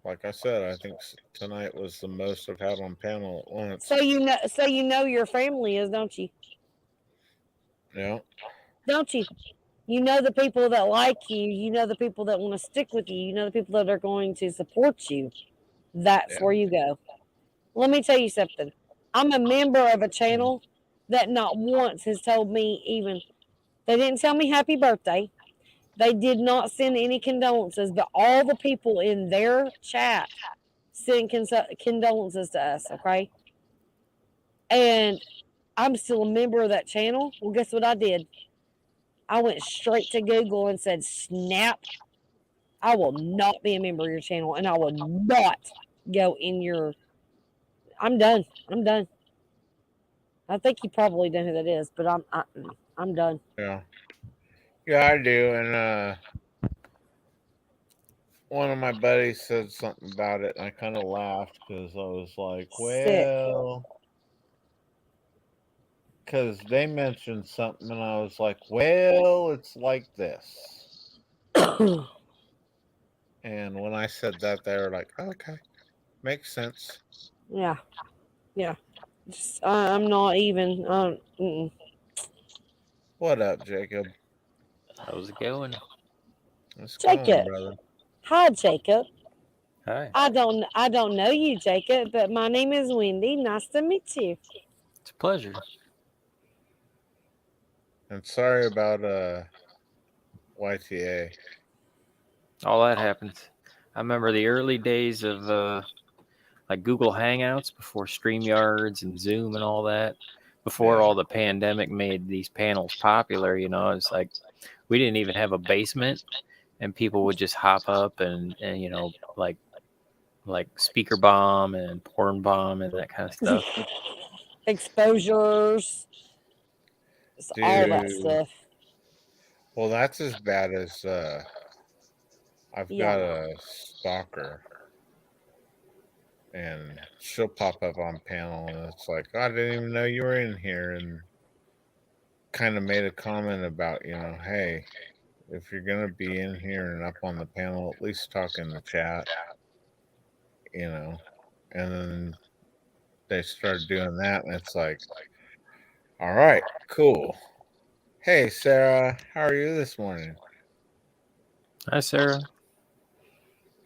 Like I said, I think tonight was the most I've had on panel at once. So you know your family is, don't you? Yeah. Don't you? You know the people that like you. You know the people that want to stick with you. You know the people that are going to support you. That's where you go. Let me tell you something. I'm a member of a channel that not once has told me even. They didn't tell me happy birthday. They did not send any condolences, but all the people in their chat send condolences to us, okay? And I'm still a member of that channel. Well, guess what I did? I went straight to Google and said, snap, I will not be a member of your channel, and I will not go in your... I'm done. I think you probably know who that is, but I'm done. Yeah, I do. And one of my buddies said something about it, and I kind of laughed because I was like, well, because they mentioned something, and I was like, well, it's like this. And when I said that, they were like, okay, makes sense. Yeah. Just, I'm not even. What up, Jacob? How's it going? What's Jacob. going, brother? Hi, Jacob. Hi. I don't know you, Jacob, but my name is Wendy. Nice to meet you. It's a pleasure. And sorry about YTA. All that happens. I remember the early days of like Google Hangouts before StreamYards and Zoom and all that. Before all the pandemic made these panels popular, it's like we didn't even have a basement, and people would just hop up and like speaker bomb and porn bomb and that kind of stuff. Exposures. Dude, all that stuff. Well, that's as bad as I've got a stalker, and she'll pop up on panel, and it's like, I didn't even know you were in here, and kind of made a comment about, hey, if you're gonna be in here and up on the panel, at least talk in the chat, and then they started doing that, and it's like, all right, cool. Hey, Sarah, how are you this morning? Hi, Sarah.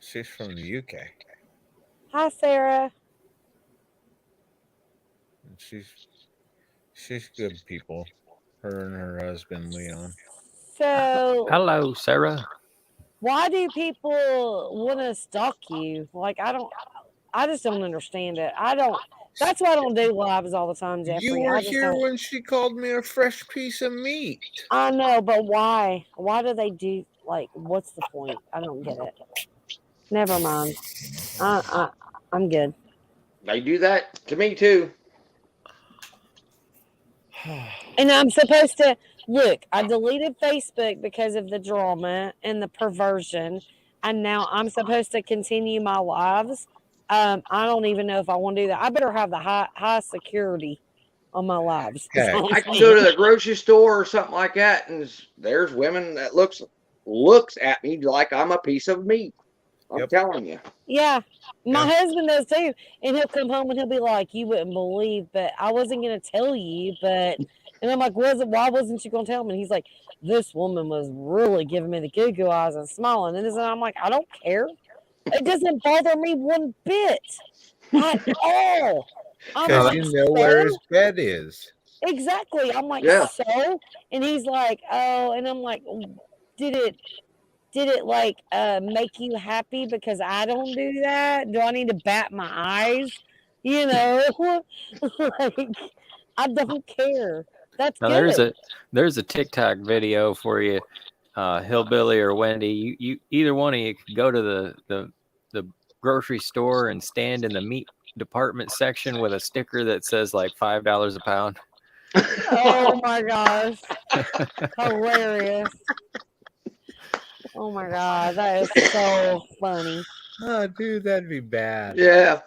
She's from the UK. Hi, Sarah. And she's good people. Her and her husband, Leon. So, hello, Sarah. Why do people want to stalk you? Like, I just don't understand it. That's why I don't do lives all the time, Jeffrey. You were here when she called me a fresh piece of meat. I know, but why? Why do they do, like, what's the point? I don't get it. Never mind. I'm good. They do that to me too. And I'm supposed to look. I deleted Facebook because of the drama and the perversion, and now I'm supposed to continue my lives. I don't even know if I want to do that. I better have the high security on my lives. Okay. I can go to the grocery store or something like that, and there's women that looks at me like I'm a piece of meat. I'm telling you. Yeah, my husband does too, and he'll come home and he'll be like, "You wouldn't believe, but I wasn't gonna tell you, but." And I'm like, why wasn't you gonna tell me? And he's like, "This woman was really giving me the goo eyes and smiling." And I'm like, I don't care. It doesn't bother me one bit at all. Because you know where his bed is. Exactly. I'm like, so? And he's like, oh, and I'm like, did it like make you happy because I don't do that? Do I need to bat my eyes? Like, I don't care. That's now good. There's a TikTok video for you, Hillbilly or Wendy. You either one of you could go to the grocery store and stand in the meat department section with a sticker that says like $5 a pound. Oh my gosh. Hilarious. Oh my God, that is so funny. Oh, dude, that'd be bad. Yeah.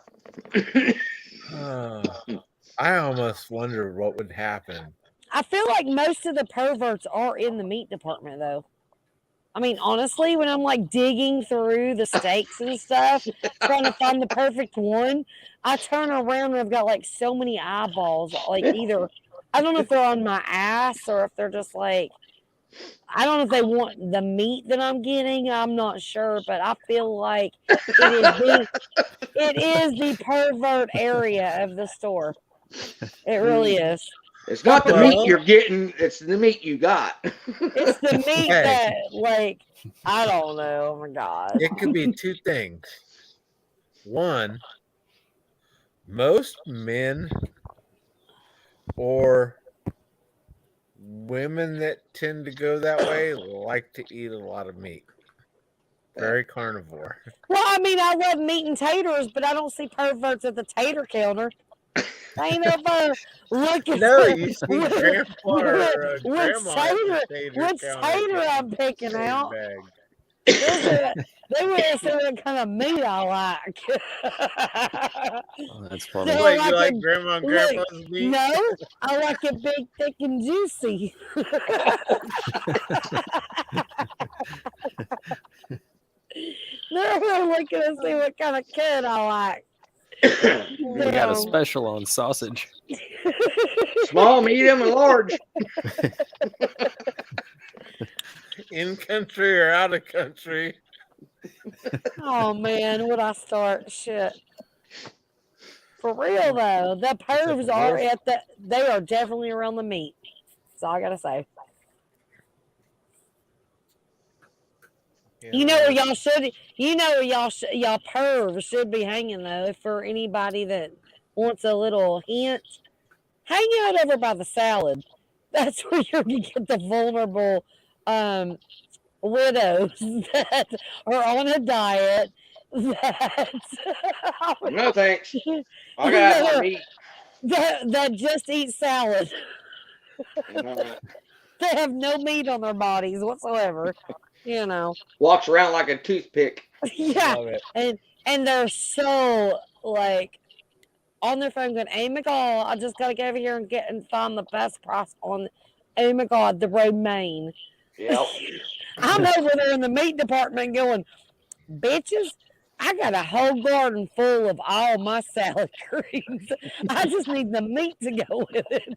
I almost wonder what would happen. I feel like most of the perverts are in the meat department, though. I mean, honestly, when I'm like digging through the steaks and stuff, trying to find the perfect one, I turn around and I've got like so many eyeballs. Like either, I don't know if they're on my ass or if they're just like, I don't know if they want the meat that I'm getting. I'm not sure, but I feel like it is the pervert area of the store. It really is. It's not the meat you're getting, it's the meat you got. It's the meat that, like, I don't know. Oh my God. It could be two things. One, most men or women that tend to go that way like to eat a lot of meat. Very carnivore. Well, I mean, I love meat and taters, but I don't see perverts at the tater counter. I ain't ever looking. No, you see grandpa or grandma which tater I'm picking out. They would have said what kind of meat I like. Oh, that's funny. So you like grandma and grandpa's meat? No, I like it big, thick, and juicy. They're looking to see what kind of kid I like. We got a special on sausage. Small, medium, and large. In country or out of country? Oh man, would I start shit? For real though, the pervs are they are definitely around the meat. That's all I gotta say. Yeah, you know where y'all should, y'all pervs should be hanging though. For anybody that wants a little hint, hang out over by the salad. That's where you're gonna get the vulnerable widows that are on a diet. No thanks. I gotta have my meat. That just eat salad. They have no meat on their bodies whatsoever. You know. Walks around like a toothpick. Yeah. And they're so like on their phone going, "Hey McCall, I just gotta go over here and find the best price on oh my God, the romaine." Yep. I'm over there in the meat department going, "Bitches, I got a whole garden full of all my salad greens. I just need the meat to go with it."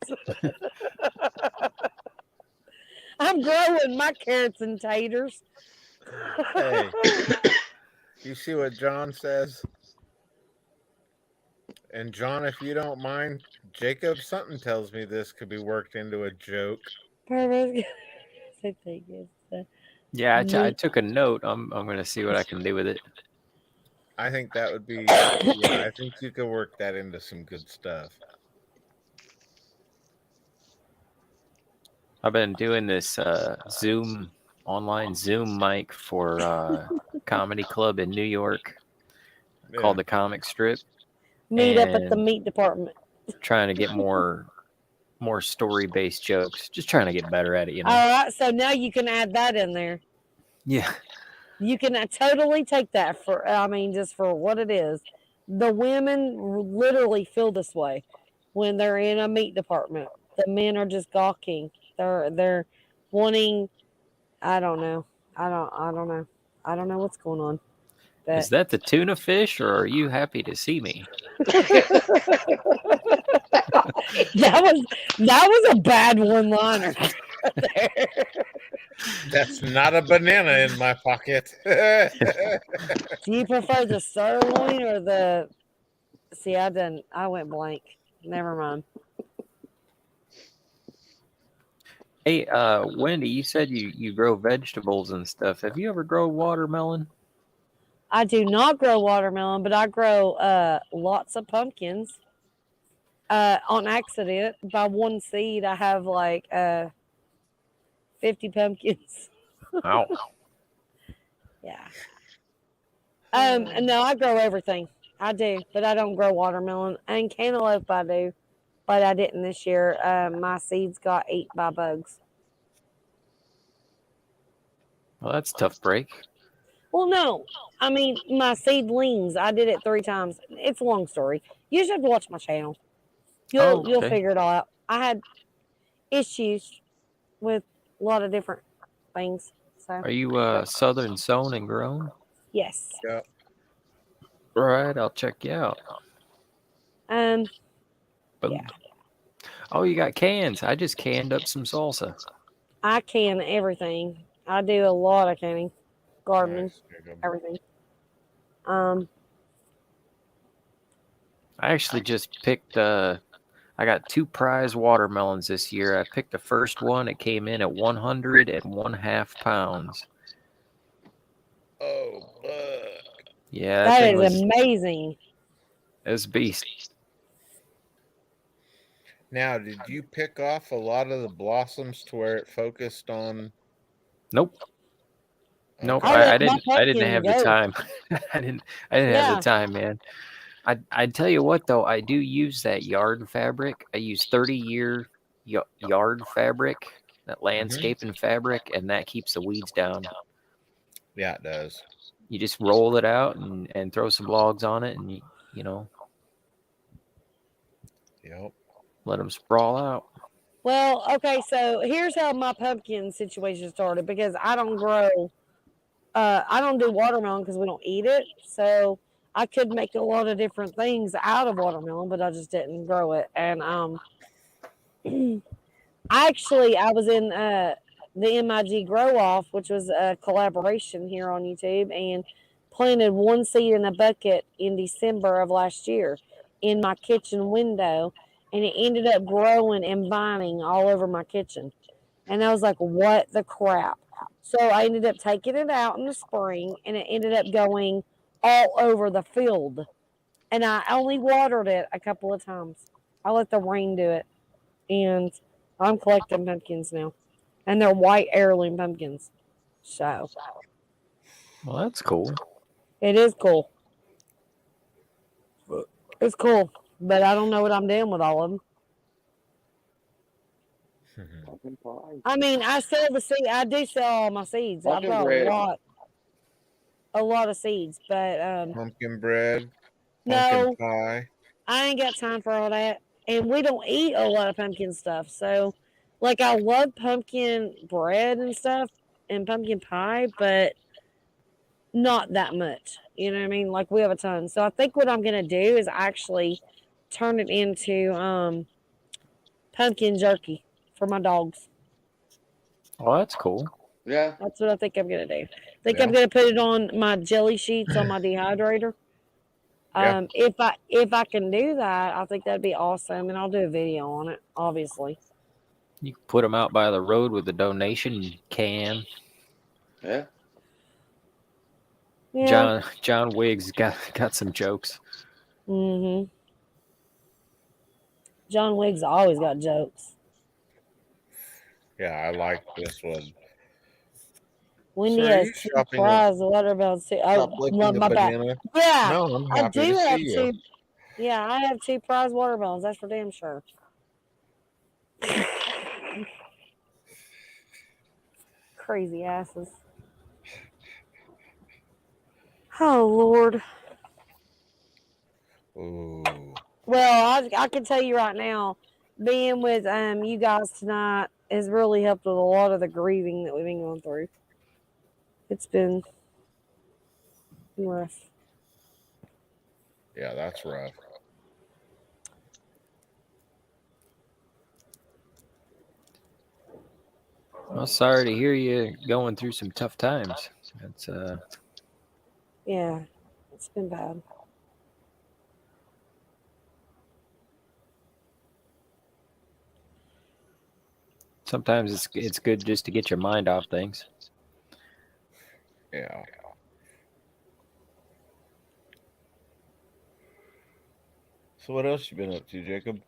I'm growing my carrots and taters. Hey, you see what John says? And John, if you don't mind, Jacob, something tells me this could be worked into a joke. Yeah, I took a note. I'm going to see what I can do with it. I think that would be, yeah, I think you could work that into some good stuff. I've been doing this online Zoom mic for comedy club in New York called the Comic Strip. Meet up at the meat department. Trying to get more story-based jokes. Just trying to get better at it, you know. All right, so now you can add that in there. Yeah. You can totally take that for, just for what it is. The women literally feel this way when they're in a meat department. The men are just gawking. They're wanting, I don't know what's going on. But is that the tuna fish, or are you happy to see me? that was a bad one-liner. That's not a banana in my pocket. Do you prefer the sirloin or the? See, I went blank. Never mind. Hey, Wendy, you said you grow vegetables and stuff. Have you ever grown watermelon? I do not grow watermelon, but I grow lots of pumpkins. On accident, by one seed, I have like 50 pumpkins. Wow. Yeah. No, I grow everything. I do, but I don't grow watermelon. And cantaloupe I do, but I didn't this year. My seeds got ate by bugs. Well, that's a tough break. Well, no. My seedlings, I did it 3 times. It's a long story. You just have to watch my channel. You'll figure it all out. I had issues with a lot of different things. So. Are you Southern sown and grown? Yes. Yep. All right, I'll check you out. Yeah. Oh, you got cans. I just canned up some salsa. I can everything. I do a lot of canning, gardening, everything. I actually just picked. I got 2 prize watermelons this year. I picked the first one. It came in at 101.5 pounds. Oh, bug. Yeah, that is amazing. It's a beast. Now, did you pick off a lot of the blossoms to where it focused on? Nope. Nope. I didn't have the time. I didn't have the time, man. I tell you what though, I do use that yard fabric. I use 30-year yard fabric, that landscaping fabric, and that keeps the weeds down. Yeah, it does. You just roll it out and throw some logs on it, and you know. Yep. Let them sprawl out. Well, okay, so here's how my pumpkin situation started, because I don't grow I don't do watermelon because we don't eat it. So I could make a lot of different things out of watermelon, but I just didn't grow it. And actually, I was in the MIG Grow Off, which was a collaboration here on YouTube, and planted one seed in a bucket in December of last year in my kitchen window, and it ended up growing and vining all over my kitchen. And I was like, what the crap? So I ended up taking it out in the spring, and it ended up going all over the field. And I only watered it a couple of times. I let the rain do it. And I'm collecting pumpkins now. And they're white heirloom pumpkins. So. Well, that's cool. It is cool. It's cool. But I don't know what I'm doing with all of them. I mean, I sell the seed. I do sell all my seeds. I've got a lot of seeds, but pumpkin bread, pumpkin pie. I ain't got time for all that, and we don't eat a lot of pumpkin stuff. So, like, I love pumpkin bread and stuff and pumpkin pie, but not that much. You know what I mean? Like, we have a ton. So I think what I'm gonna do is actually turn it into pumpkin jerky for my dogs. Oh, that's cool. Yeah. That's what I think I'm going to do. I think I'm going to put it on my jelly sheets on my dehydrator. If I can do that, I think that'd be awesome, and I'll do a video on it, obviously. You can put them out by the road with the donation can. Yeah. John Wiggs got some jokes. Mm-hmm. John Wiggs always got jokes. Yeah, I like this one. Wendy has two prize watermelons too. Oh, my bad. Yeah, no, I'm happy to see you. Yeah, I have 2 prize watermelons. That's for damn sure. Crazy asses. Oh Lord. Ooh. Well, I can tell you right now, being with you guys tonight has really helped with a lot of the grieving that we've been going through. It's been rough. Yeah, that's rough. Well, sorry to hear you going through some tough times. It's yeah, it's been bad. Sometimes it's good just to get your mind off things. Yeah. So what else you been up to, Jacob?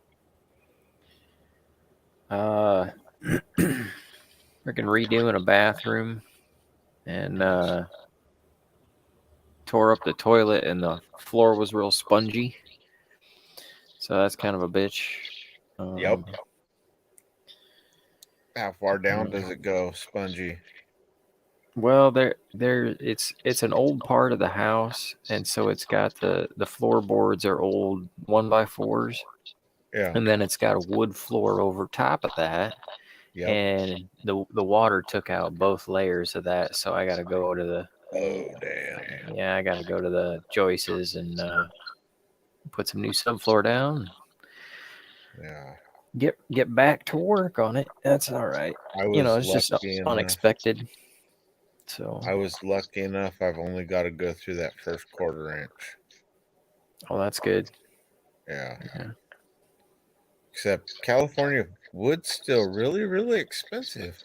Freaking redoing a bathroom and tore up the toilet, and the floor was real spongy. So that's kind of a bitch. Yep. How far down does it go, spongy? Well, it's an old part of the house, and so it's got the floorboards are old 1x4s. Yeah. And then it's got a wood floor over top of that. Yep. And the water took out both layers of that, so I got to go to the. Oh damn. Yeah, I got to go to the Joyce's and put some new subfloor down. Yeah. Get back to work on it. That's all right. It's just unexpected. So I was lucky enough. I've only got to go through that first 1/4 inch. Oh, that's good. Yeah. Except California wood's still really, really expensive.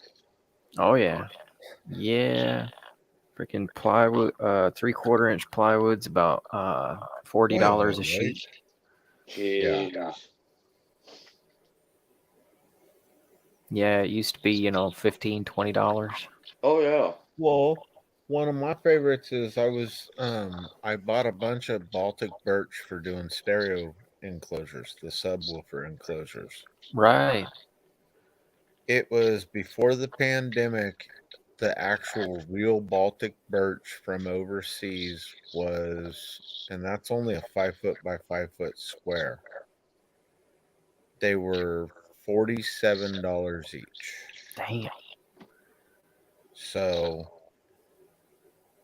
Oh yeah. Yeah. Freaking plywood, 3/4 inch plywood's about $40 a sheet. Yeah. Yeah, it used to be, $15, $20. Oh yeah. Well, one of my favorites is I bought a bunch of Baltic birch for doing stereo enclosures, the subwoofer enclosures. Right. It was before the pandemic. The actual real Baltic birch from overseas and that's only a 5 foot by 5 foot square. They were $47 each. Damn. So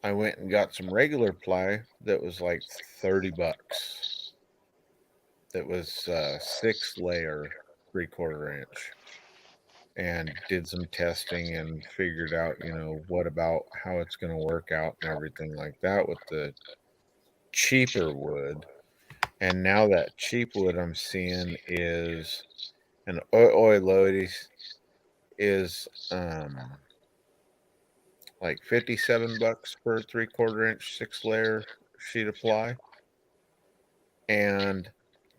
I went and got some regular ply that was like $30. That was 6-layer 3/4 inch, and did some testing and figured out, what about how it's going to work out and everything like that with the cheaper wood. And now that cheap wood I'm seeing is an oilody is like $57 for a 3/4 inch 6-layer sheet of ply. And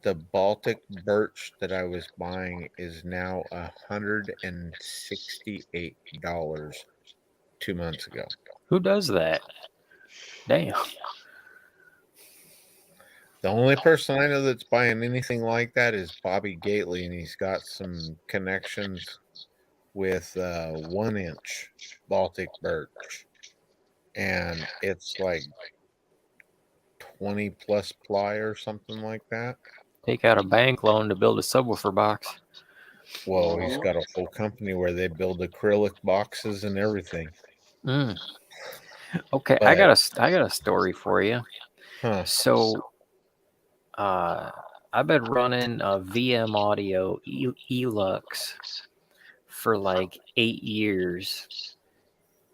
the Baltic birch that I was buying is now $168 2 months ago. Who does that? Damn. The only person I know that's buying anything like that is Bobby Gately, and he's got some connections with 1-inch Baltic birch, and it's like 20 plus ply or something like that. Take out a bank loan to build a subwoofer box. Whoa, he's got a full company where they build acrylic boxes and everything. Okay, but I got a story for you. Huh. So, I've been running a VM Audio Elux for like 8 years,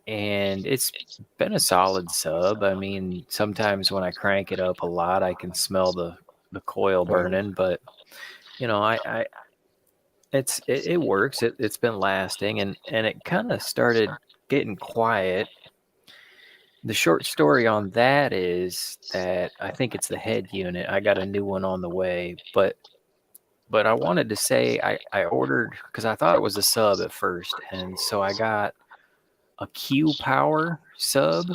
and it's been a solid sub. I mean, sometimes when I crank it up a lot, I can smell the coil burning, but it works. It's been lasting, and it kind of started getting quiet. The short story on that is that I think it's the head unit. I got a new one on the way, but I wanted to say I ordered, because I thought it was a sub at first, and so I got a Q Power sub.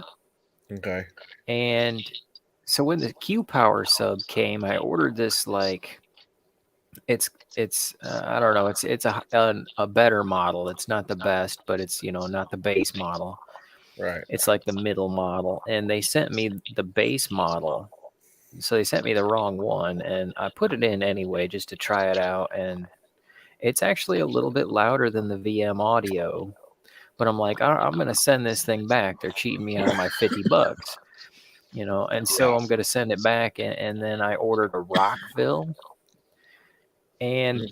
Okay. And so when the Q Power sub came, I ordered this like it's I don't know, it's a better model. It's not the best, but it's not the base model. Right. It's like the middle model, and they sent me the base model. So they sent me the wrong one, and I put it in anyway just to try it out, and it's actually a little bit louder than the VM Audio. But I'm like, I'm going to send this thing back. They're cheating me out of my $50, and so I'm going to send it back. And then I ordered a Rockville, and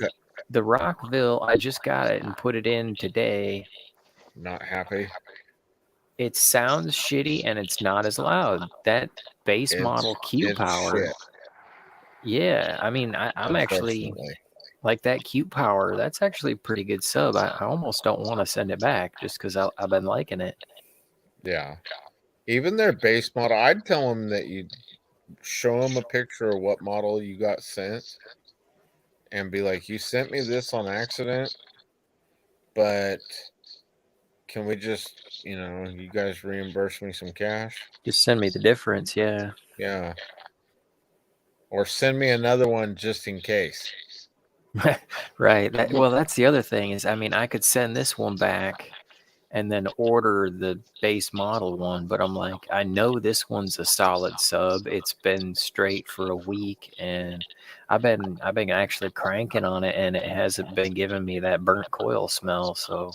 the Rockville, I just got it and put it in today. Not happy. It sounds shitty, and it's not as loud. That base model Q Power. Shit. Yeah, I mean, I'm actually like that Q Power. That's actually pretty good sub. I almost don't want to send it back just because I've been liking it. Yeah. Even their base model, I'd tell them that you show them a picture of what model you got sent and be like, you sent me this on accident, but can we just, you guys reimburse me some cash? Just send me the difference, yeah. Yeah. Or send me another one just in case. Right. Well, that's the other thing is, I mean, I could send this one back and then order the base model one, but I'm like, I know this one's a solid sub. It's been straight for a week, and I've been actually cranking on it, and it hasn't been giving me that burnt coil smell. So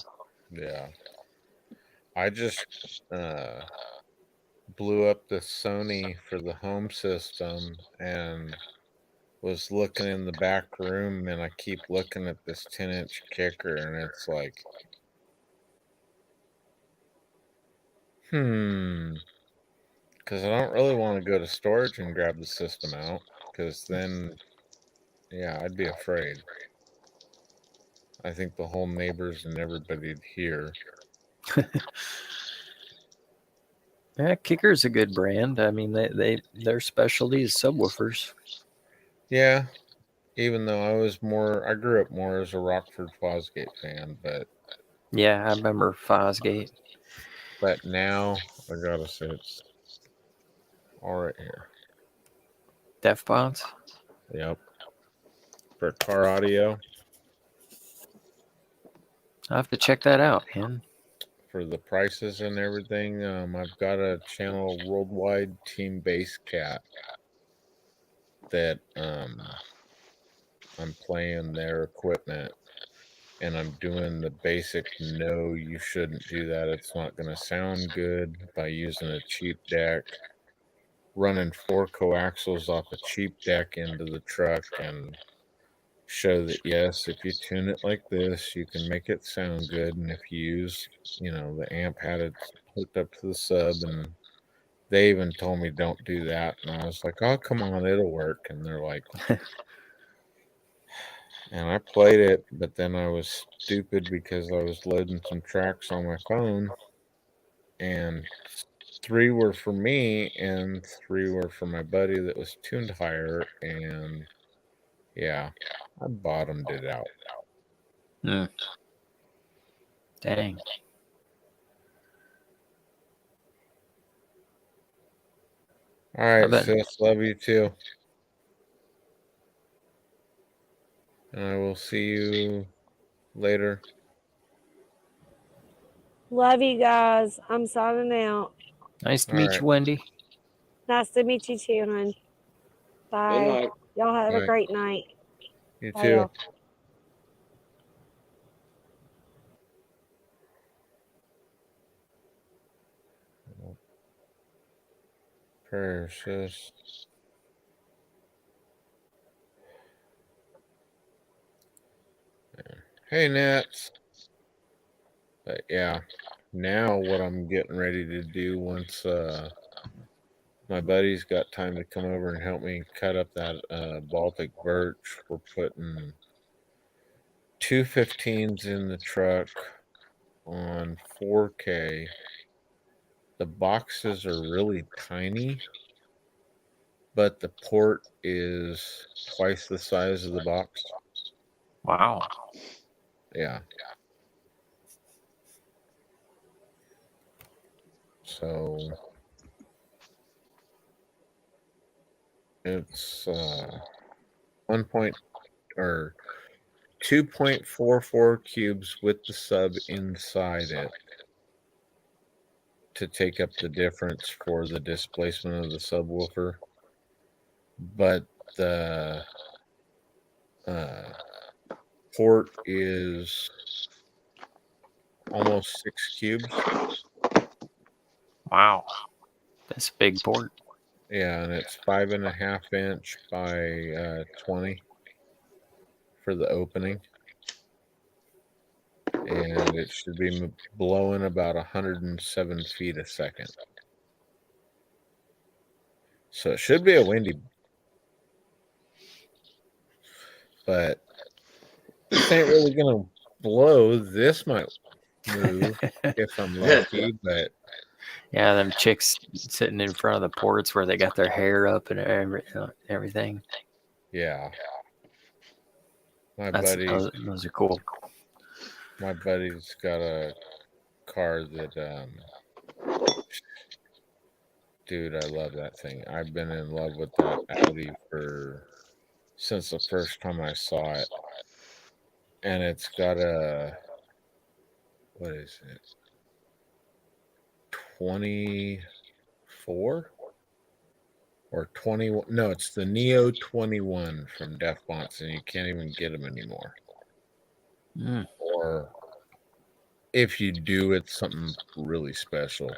yeah, I just blew up the Sony for the home system and was looking in the back room, and I keep looking at this 10-inch kicker, and it's like, because I don't really want to go to storage and grab the system out, because then, yeah, I'd be afraid. I think the whole neighbors and everybody'd hear. Yeah, Kicker's a good brand. I mean, their specialty is subwoofers. Yeah, even though I grew up more as a Rockford Fosgate fan, but yeah, I remember Fosgate. But now I gotta say it's all right here. Def Bots? Yep. For car audio. I'll have to check that out, man. For the prices and everything, I've got a channel, Worldwide Team Bass Cat, that I'm playing their equipment, and I'm doing the basic no, you shouldn't do that. It's not going to sound good by using a cheap deck. Running 4 coaxials off a cheap deck into the truck and show that, yes, if you tune it like this, you can make it sound good. And if you use, the amp had it hooked up to the sub, and they even told me don't do that. And I was like, oh, come on, it'll work. And they're like, and I played it, but then I was stupid because I was loading some tracks on my phone, and 3 were for me and 3 were for my buddy that was tuned higher, and yeah, I bottomed it out. Dang. All right, sis, love you too. And I will see you later. Love you guys. I'm signing out. Nice to meet you, Wendy. Nice to meet you too, hon. Bye. Y'all have a great night. You Bye, too. y'all. Precious. Hey, Nats. But yeah, now what I'm getting ready to do once my buddy's got time to come over and help me cut up that Baltic birch, we're putting 2 15s in the truck on 4K. The boxes are really tiny, but the port is twice the size of the box. Wow. Yeah. So it's 2.44 cubes with the sub inside it to take up the difference for the displacement of the subwoofer. But the port is almost 6 cubes. Wow. That's a big port. Yeah, and it's 5.5 inch by 20 for the opening. And it should be blowing about 107 feet a second. So it should be a windy. But this ain't really going to blow. This might move if I'm lucky, but yeah, them chicks sitting in front of the ports where they got their hair up and everything. Yeah. My buddy, those are cool. My buddy's got a car that dude, I love that thing. I've been in love with that Audi since the first time I saw it. And it's got what is it? 24 or 21? No, it's the Neo 21 from Def Bonds, and you can't even get them anymore. Or if you do, it's something really special.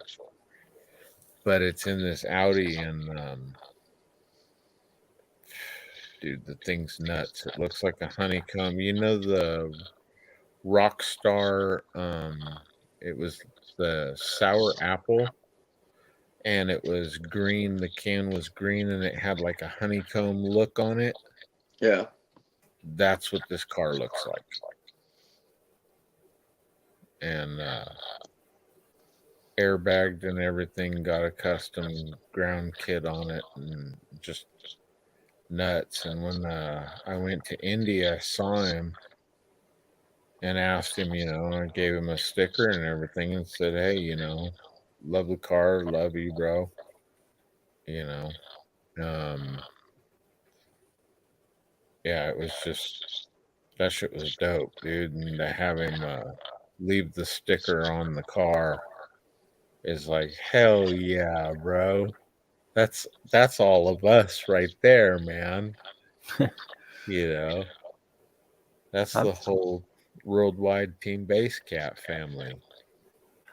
But it's in this Audi, and dude, the thing's nuts. It looks like a honeycomb. You know the Rockstar, it was the sour apple, and it was green. The can was green, and it had like a honeycomb look on it. Yeah. That's what this car looks like. And airbagged and everything, got a custom ground kit on it, and just nuts. And when I went to India, I saw him and asked him, I gave him a sticker and everything and said, hey, love the car, love you, bro. Yeah, it was just, that shit was dope, dude. And to have him leave the sticker on the car is like, hell yeah, bro. That's all of us right there, man. That's the whole worldwide Team Base Cat family.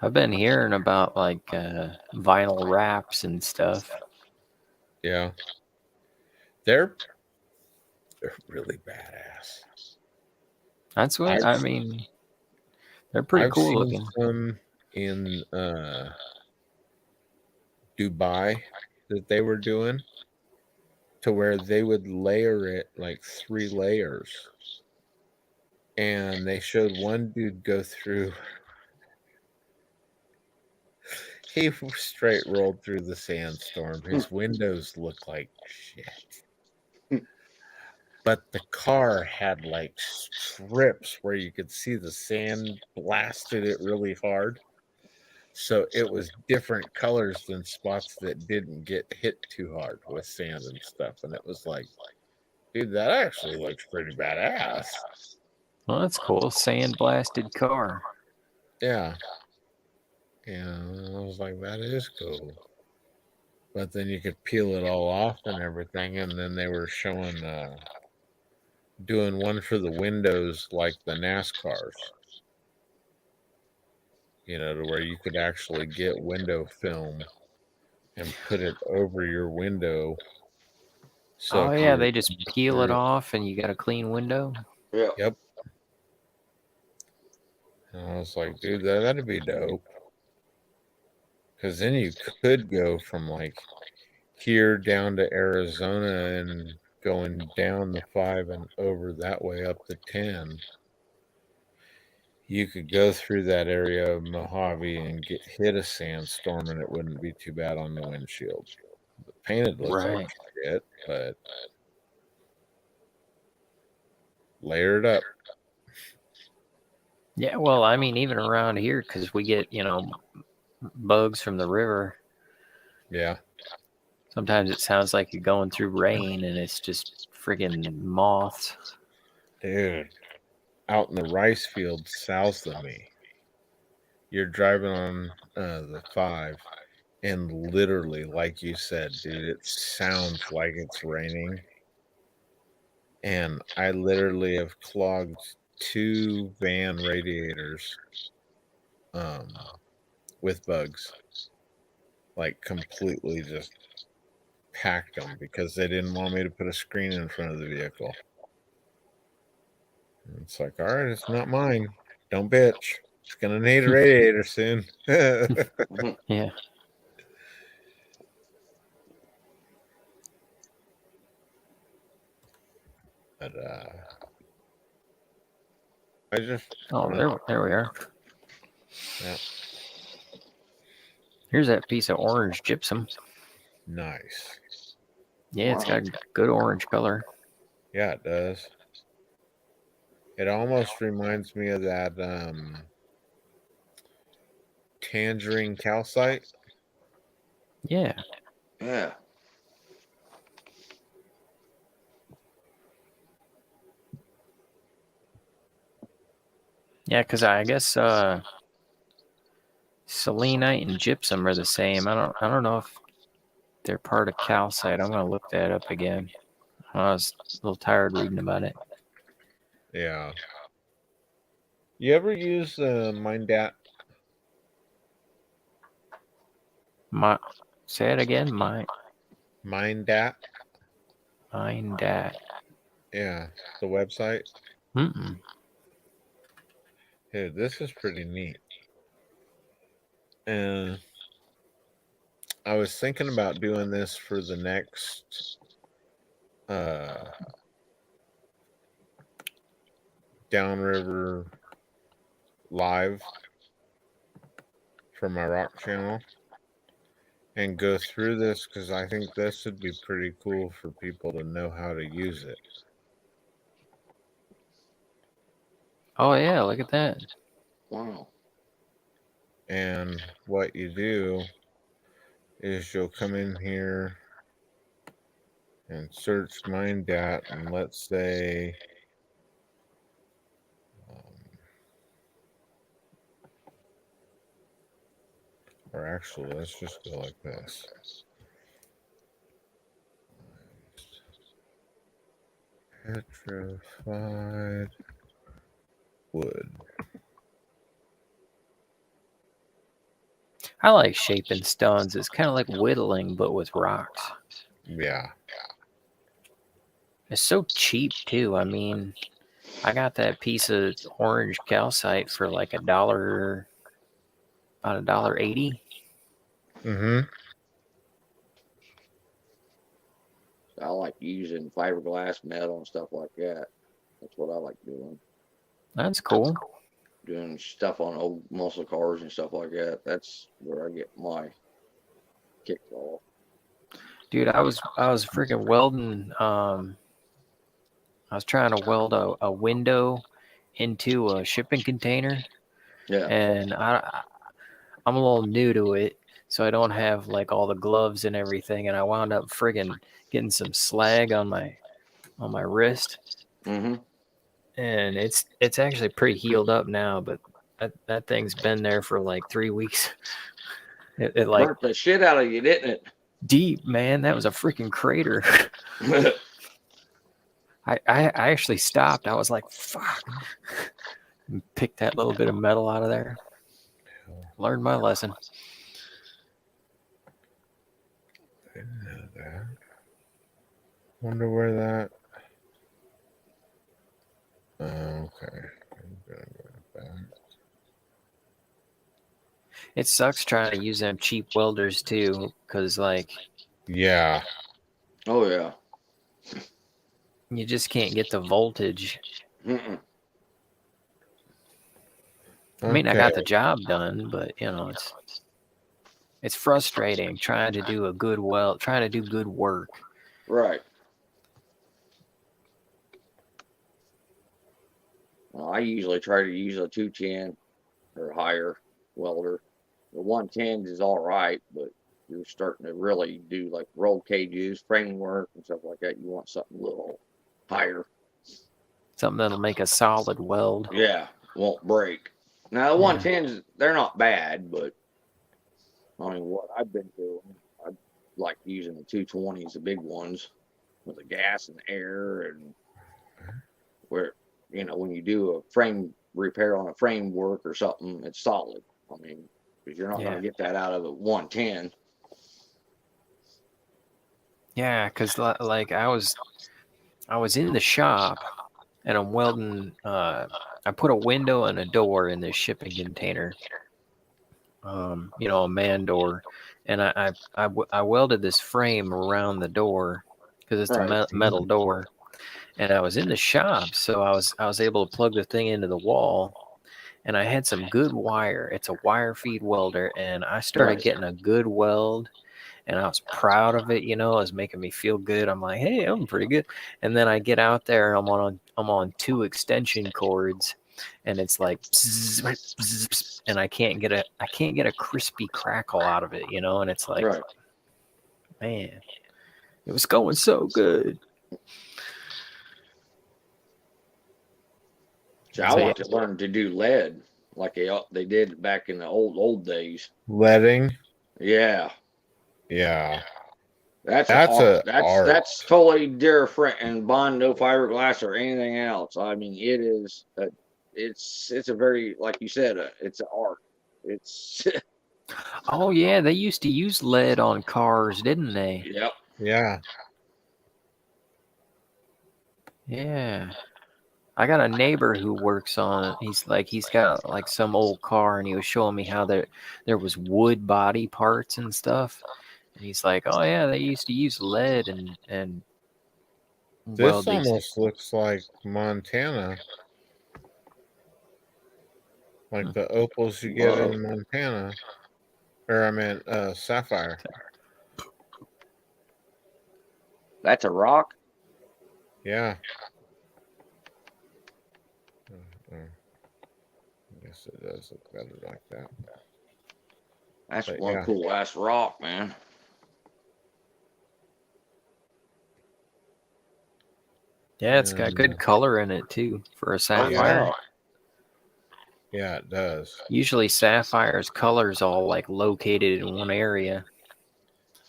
I've been hearing about like vinyl wraps and stuff. Yeah. They're really badass. That's what I mean. They're pretty cool looking. Some in Dubai that they were doing to where they would layer it like 3 layers. And they showed one dude go through. He straight rolled through the sandstorm. His windows look like shit. But the car had like strips where you could see the sand blasted it really hard. So it was different colors than spots that didn't get hit too hard with sand and stuff. And it was like, dude, that actually looks pretty badass. Well, that's cool. Sand blasted car. Yeah. Yeah, I was like, that is cool. But then you could peel it all off and everything. And then they were showing, doing one for the windows like the NASCARs. You know, to where you could actually get window film and put it over your window. So oh, yeah, they just peel it off and you got a clean window? Yeah. Yep. And I was like, dude, that'd be dope. Because then you could go from like here down to Arizona and going down the 5 and over that way up the 10. You could go through that area of Mojave and get hit a sandstorm and it wouldn't be too bad on the windshield. The painted looks like shit, but layered up. Yeah, well, I mean, even around here, because we get, you know, bugs from the river. Yeah. Sometimes it sounds like you're going through rain and it's just friggin' moths. Dude, out in the rice field south of me, you're driving on the 5, and literally, like you said, dude, it sounds like it's raining. And I literally have clogged 2 van radiators with bugs. Like completely just packed them because they didn't want me to put a screen in front of the vehicle. And it's like, all right, it's not mine. Don't bitch. It's gonna need a radiator soon. Yeah. But I just there we are. Yeah. Here's that piece of orange gypsum. Nice. Yeah, it's got a good orange color. Yeah, it does. It almost reminds me of that tangerine calcite. Yeah. Yeah. Yeah, because I guess selenite and gypsum are the same. I don't know if they're part of calcite. I'm gonna look that up again. I was a little tired reading about it. Yeah. You ever use MindDat? Say it again. MindDat. MindDat. Yeah, the website. Mm-mm. Hey, this is pretty neat. And I was thinking about doing this for the next downriver live for my rock channel and go through this because I think this would be pretty cool for people to know how to use it. Oh yeah, look at that. Wow. And what you do is you'll come in here and search MindDat, and let's say or actually, let's just go like this. Petrified wood. I like shaping stones. It's kind of like whittling, but with rocks. Yeah. It's so cheap too. I mean, I got that piece of orange calcite for like $1, about $1.80. Mm-hmm. I like using fiberglass, metal, and stuff like that. That's what I like doing. That's cool. Doing stuff on old muscle cars and stuff like that. That's where I get my kicks off. Dude, I was freaking welding. I was trying to weld a window into a shipping container. Yeah. And I'm a little new to it, so I don't have like all the gloves and everything. And I wound up friggin' getting some slag on my wrist. Mm-hmm. And it's actually pretty healed up now, but that thing's been there for like 3 weeks. It like burnt the shit out of you, didn't it? Deep, man. That was a freaking crater. I actually stopped. I was like, fuck. And picked that little bit of metal out of there. Learned my lesson. I didn't know that. Wonder where that. Okay. I'm gonna go back. It sucks trying to use them cheap welders too, because like, yeah. Oh yeah. You just can't get the voltage. Mm-mm. I mean, I got the job done, but you know, it's frustrating trying to do trying to do good work. Right. Well, I usually try to use a 210 or higher welder. The 110 is all right, but you're starting to really do like roll cages, framework, and stuff like that. You want something a little higher. Something that'll make a solid weld. Yeah, won't break. Now the 110s, they're not bad, but I mean, what I've been doing, I like using the 220s, the big ones, with the gas and air, and where, you know, when you do a frame repair on a framework or something, it's solid. I mean, because you're not going to get that out of a 110. Yeah, because like I was in the shop and I'm welding. I put a window and a door in this shipping container. You know, a man door, and I welded this frame around the door because it's a metal door. And I was in the shop, so I was able to plug the thing into the wall, and I had some good wire. It's a wire feed welder, and I started getting a good weld, and I was proud of it. You know, it was making me feel good. I'm like, hey, I'm pretty good. And then I get out there, I'm on 2 extension cords, and it's like, and I can't get a crispy crackle out of it. You know, and it's like, man, it was going so good. So I want to learn to do lead like they did back in the old days. Leading. Yeah. Yeah. That's totally different and bond no fiberglass or anything else. I mean, it is it's a very, like you said, it's an art. It's Oh yeah, they used to use lead on cars, didn't they? Yep. Yeah. Yeah. I got a neighbor who works on it. He's got like some old car, and he was showing me how there was wood body parts and stuff. And he's like, "Oh yeah, they used to use lead and this almost looks like Montana, like the opals you get in Montana, or I meant sapphire. That's a rock. Yeah. I guess it does look better like that. That's one cool ass rock, man. Yeah, it's got good color in it too for a sapphire. Yeah, it does. Usually sapphire's color's all like located in one area.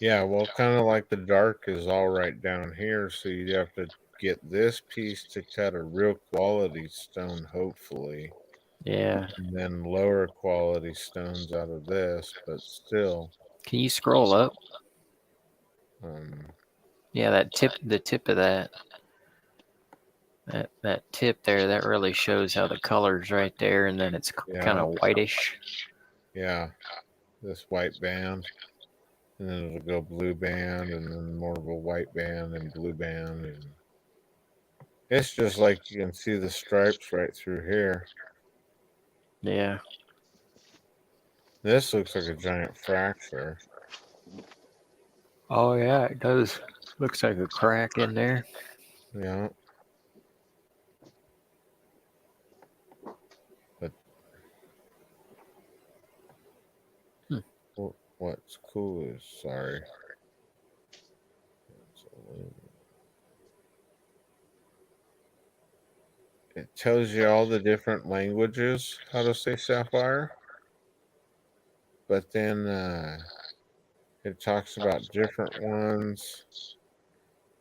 Yeah, well, kind of like the dark is all right down here, so you have to get this piece to cut a real quality stone, hopefully. Yeah. And then lower quality stones out of this, but still. Can you scroll up? Yeah, the tip of that tip there, that really shows how the color's right there, and then it's kind of whitish. Yeah, this white band, and then it'll go blue band, and then more of a white band and blue band, and it's just like you can see the stripes right through here. Yeah. This looks like a giant fracture. Oh yeah, it does. Looks like a crack in there. Yeah. But what's cool is, sorry. It tells you all the different languages how to say sapphire. But then it talks about different ones.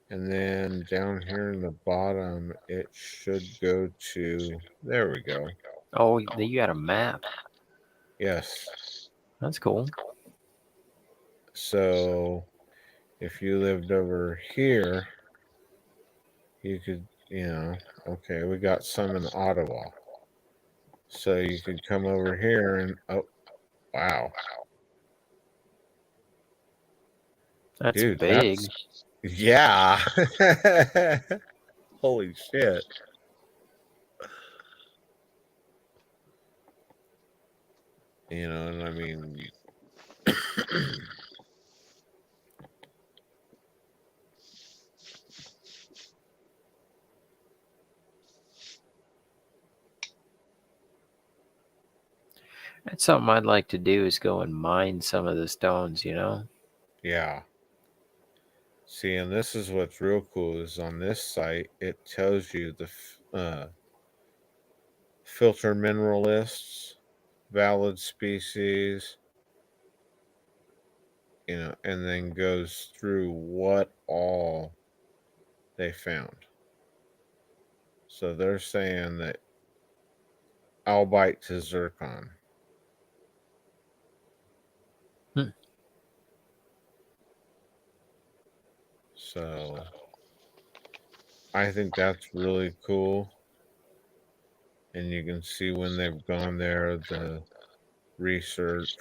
And then down here in the bottom, it should go to, there we go. Oh, you got a map. Yes. That's cool. So if you lived over here, you could, okay, we got some in Ottawa. So you could come over here and, oh, wow. That's dude, big. Yeah. Holy shit. And I mean, that's something I'd like to do, is go and mine some of the stones, Yeah. See, and this is what's real cool is on this site, it tells you the filter mineral lists, valid species, and then goes through what all they found. So they're saying that albite to zircon. So I think that's really cool. And you can see when they've gone there, the research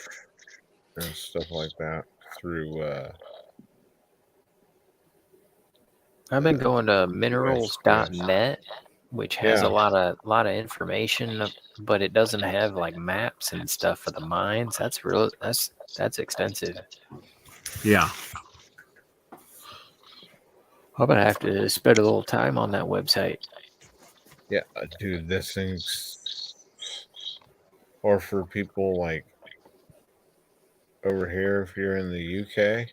and stuff like that through I've been going to minerals.net, which has a lot of information, but it doesn't have like maps and stuff for the mines. That's extensive. Yeah. I'm gonna have to spend a little time on that website. Yeah, dude, this thing's, or for people like over here, if you're in the UK,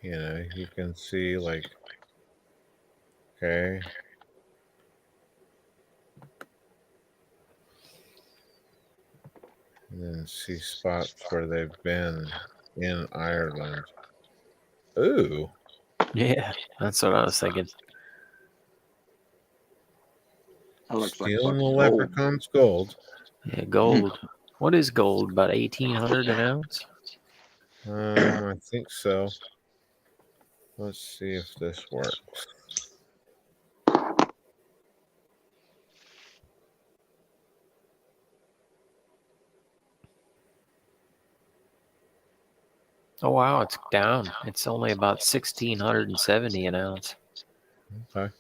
you can see like, okay, and then see spots where they've been in Ireland. Ooh. Yeah, that's what I was thinking. Stealing the leprechaun's gold. Yeah, gold. What is gold? About 1,800 an ounce? I think so. Let's see if this works. Oh wow, it's down. It's only about 1,670 an ounce. Okay.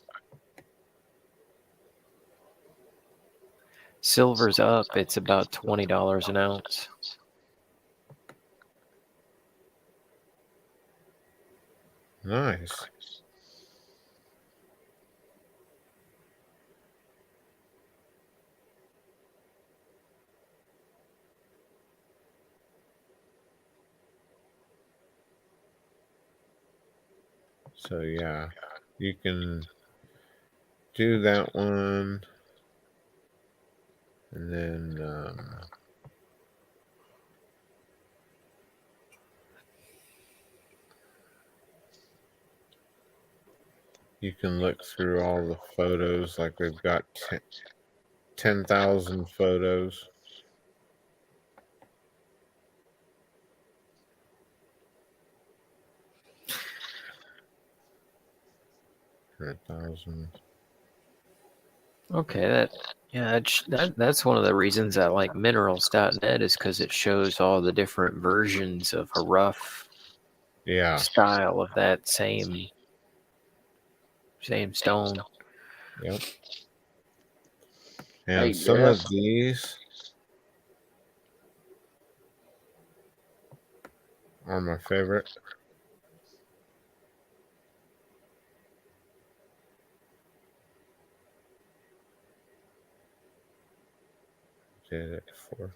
Silver's up. It's about $20 an ounce. Nice. So yeah, you can do that one, and then You can look through all the photos, like they've got 10,000 photos. Okay, that's one of the reasons I like minerals.net is because it shows all the different versions of a rough style of that same stone. Yep. And some of these are my favorite. Did it 4K.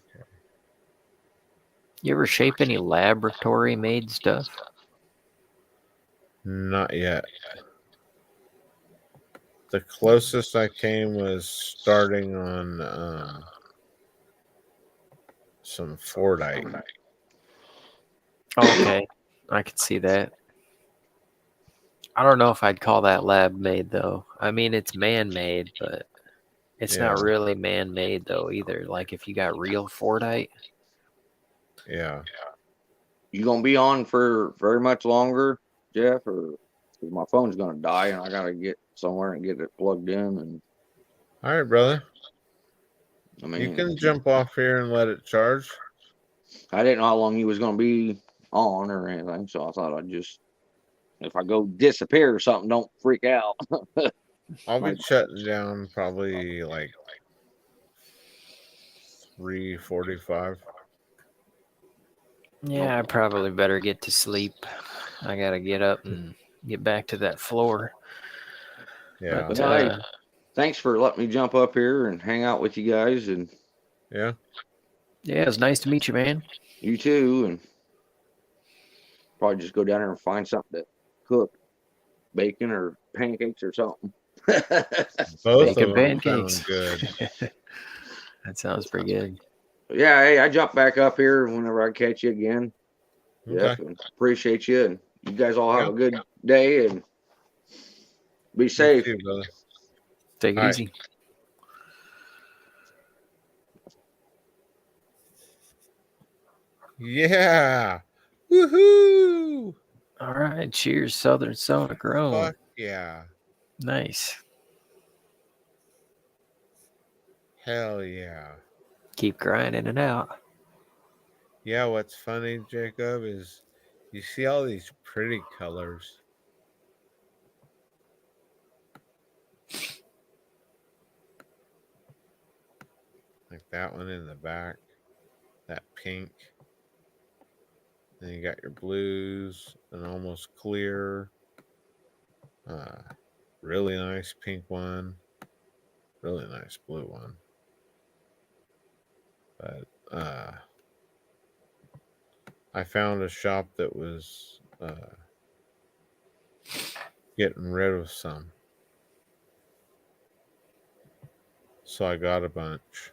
You ever shape any laboratory made stuff? Not yet. The closest I came was starting on some Fordite. Okay, I could see that. I don't know if I'd call that lab made though. I mean, it's man made, but it's not really man made though either. Like if you got real Fordite. Yeah. You gonna be on for very much longer, Jeff, or cause my phone's gonna die and I gotta get somewhere and get it plugged in? And all right, brother. I mean, you can jump off here and let it charge. I didn't know how long you was gonna be on or anything, so I thought I'd just, if I go disappear or something, don't freak out. I'll be shutting down probably like 3:45. Yeah, I probably better get to sleep. I gotta get up and get back to that floor. Yeah. But, thanks for letting me jump up here and hang out with you guys. And yeah, it was nice to meet you, man. You too. And probably just go down there and find something to cook, bacon or pancakes or something. Both bacon of them pancakes. Sound good. That sounds pretty good. Yeah, hey, I jump back up here whenever I catch you again. Okay. Yeah, appreciate you, and you guys all have a good day and be safe. You too, brother. Take it easy. Yeah. Woohoo! All right. Cheers, Southern Soda Grown. Fuck yeah. Nice. Hell yeah. Keep grinding it out. Yeah, what's funny, Jacob, is you see all these pretty colors. Like that one in the back. That pink. Then you got your blues, an almost clear. Really nice pink one. Really nice blue one. But I found a shop that was getting rid of some. So I got a bunch.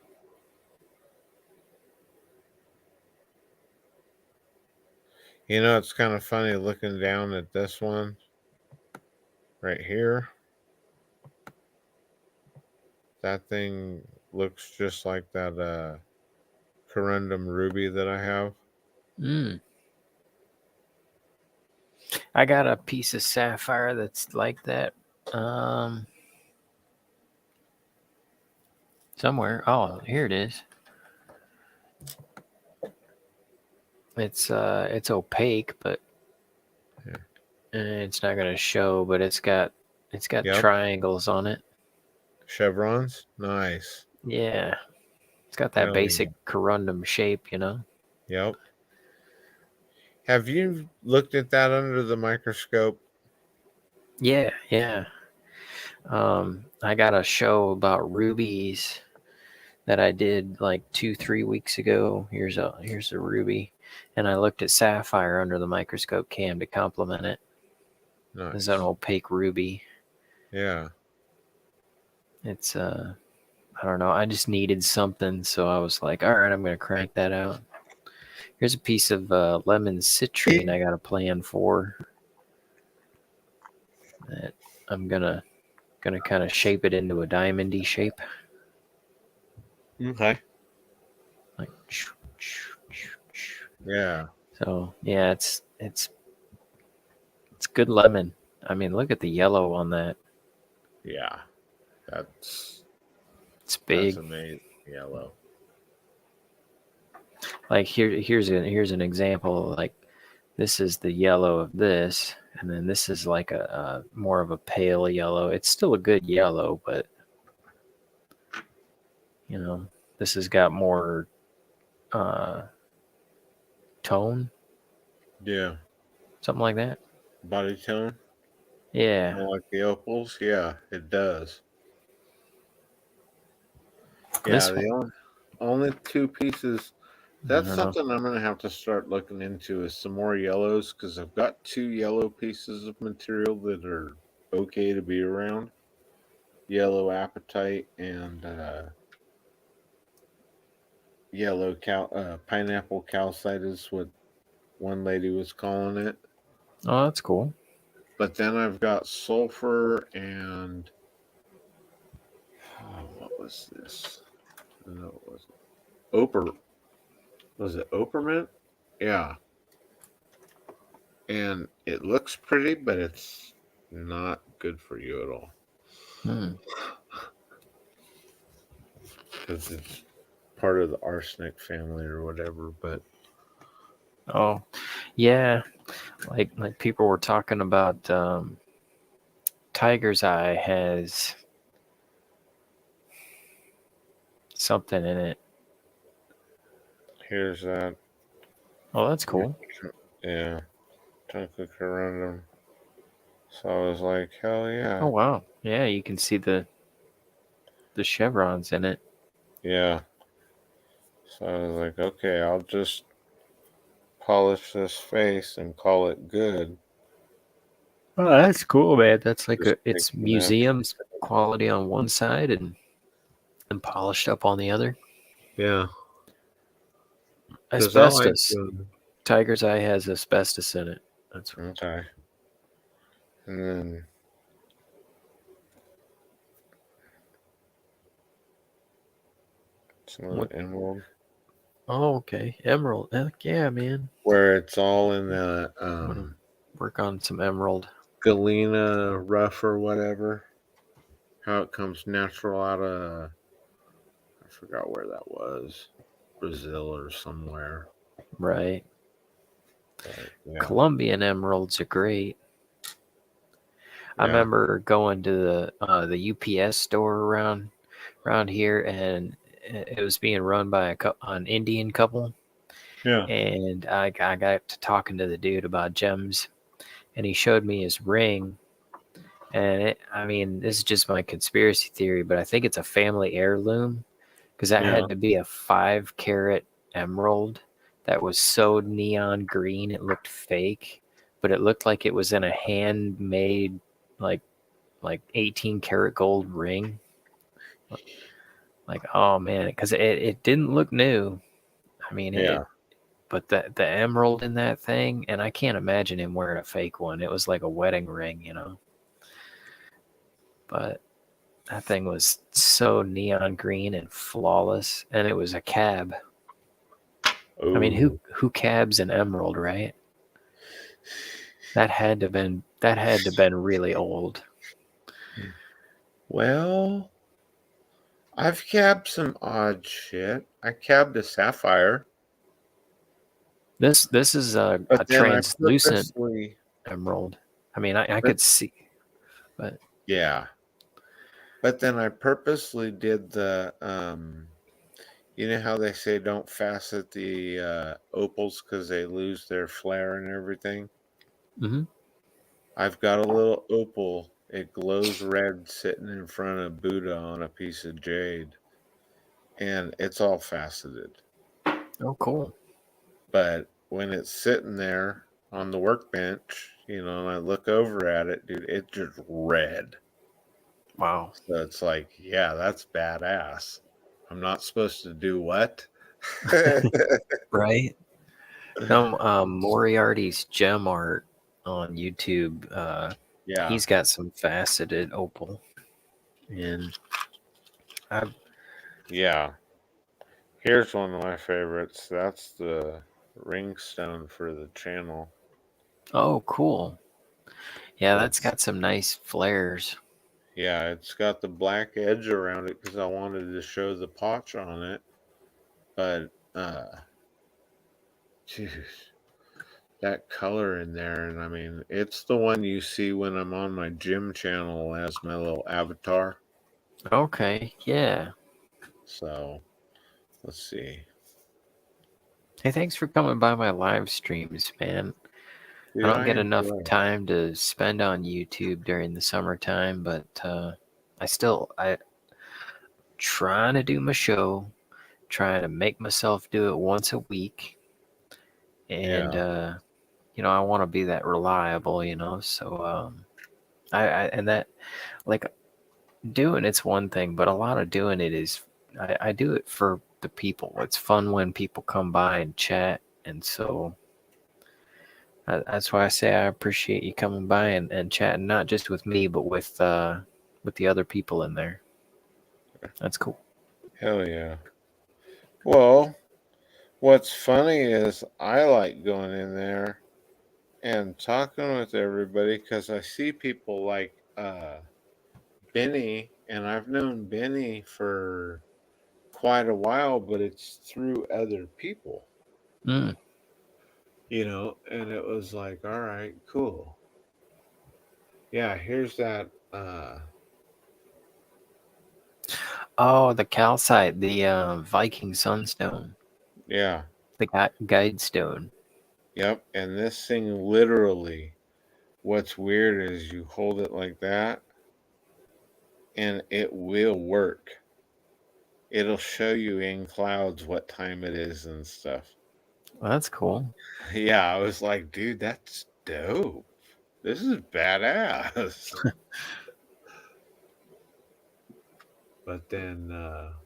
You know, it's kind of funny looking down at this one right here. That thing looks just like that corundum ruby that I have. I got a piece of sapphire that's like that. Somewhere. Oh, here it is. It's opaque, but it's not gonna show. But it's got triangles on it. Chevrons, nice. Yeah, it's got that basic corundum shape, you know. Yep. Have you looked at that under the microscope? Yeah. I got a show about rubies that I did like 2-3 weeks ago. Here's a ruby, and I looked at sapphire under the microscope cam to complement it. Nice. It's an opaque ruby. Yeah. It's I don't know. I just needed something, so I was like, all right, I'm gonna crank that out. Here's a piece of lemon citrine I got a plan for. I'm gonna kind of shape it into a diamondy shape. Okay. Like, yeah. So yeah, it's good lemon. I mean, look at the yellow on that. Yeah. It's big. That's amazing. Yellow. Like here's an example. Like this is the yellow of this, and then this is like a more of a pale yellow. It's still a good yellow, but you know, this has got more tone. Yeah. Something like that. Body tone. Yeah. Like the opals. Yeah, it does. This Yeah, the only two pieces. That's Uh-huh. something I'm gonna have to start looking into is some more yellows because I've got 2 yellow pieces of material that are okay to be around. Yellow apatite and yellow pineapple calcite is what one lady was calling it. Oh, that's cool. But then I've got sulfur and what was this? No, it wasn't. Was it Opermint? Yeah. And it looks pretty, but it's not good for you at all. Because it's part of the arsenic family or whatever, but oh yeah, like people were talking about Tiger's Eye has something in it. Here's that. Oh, that's cool. Yeah. Trying to click around them. So I was like, hell yeah. Oh wow. Yeah, you can see the chevrons in it. Yeah. So I was like, okay, I'll just polish this face and call it good. Oh, that's cool, man. That's like Just it's museum's quality on one side and polished up on the other. Yeah. Asbestos. Tiger's Eye has asbestos in it. That's okay. And then some emerald. Oh, okay. Emerald. Heck yeah, man. Where it's all in the work on some emerald. Galena rough or whatever. How it comes natural out of I forgot where that was. Brazil or somewhere. Right. But, yeah. Colombian emeralds are great. I remember going to the UPS store around here, and it was being run by an Indian couple. Yeah. And I got to talking to the dude about gems, and he showed me his ring. And I mean, this is just my conspiracy theory, but I think it's a family heirloom because that had to be a 5-carat emerald that was so neon green it looked fake, but it looked like it was in a handmade like 18-karat gold ring. Like, oh man, because it didn't look new. I mean, but the emerald in that thing, and I can't imagine him wearing a fake one. It was like a wedding ring, you know. But that thing was so neon green and flawless, and it was a cab. Ooh. I mean, who cabs an emerald, right? That had to been really old. Well, I've cabbed some odd shit. I cabbed a sapphire. This is a translucent emerald. I mean, I could see, but yeah. But then I purposely did the you know how they say don't facet the opals because they lose their flare and everything? Mm-hmm. I've got a little opal. It glows red sitting in front of Buddha on a piece of jade. And it's all faceted. Oh, cool. But when it's sitting there on the workbench, you know, and I look over at it, dude, it's just red. Wow. So it's like, yeah, that's badass. I'm not supposed to do what? Right. No, Moriarty's gem art on YouTube. Yeah. He's got some faceted opal. And Yeah. Here's one of my favorites. That's the ring stone for the channel. Oh, cool. Yeah, that's got some nice flares. Yeah, it's got the black edge around it because I wanted to show the potch on it. But, geez, that color in there. And I mean, it's the one you see when I'm on my gym channel as my little avatar. Okay, yeah. So, let's see. Hey, thanks for coming by my live streams, man. Dude, I don't get enough enjoy it. time to spend on YouTube during the summertime, but I trying to do my show, trying to make myself do it once a week, and you know, I want to be that reliable, you know. So and that, like, doing it's one thing, but a lot of doing it is I do it for the people. It's fun when people come by and chat, and so that's why I say I appreciate you coming by and chatting, not just with me, but with the other people in there. That's cool. Hell yeah. Well, what's funny is I like going in there and talking with everybody because I see people like Benny, and I've known Benny for quite a while, but it's through other people. Mm. You know, and it was like, all right, cool. Yeah, here's that. Oh, the calcite, the Viking Sunstone. Yeah. The guide stone. Yep. And this thing literally, what's weird is you hold it like that and it will work. It'll show you in clouds what time it is and stuff. Well, that's cool. Yeah, I was like, dude, that's dope. This is badass. But then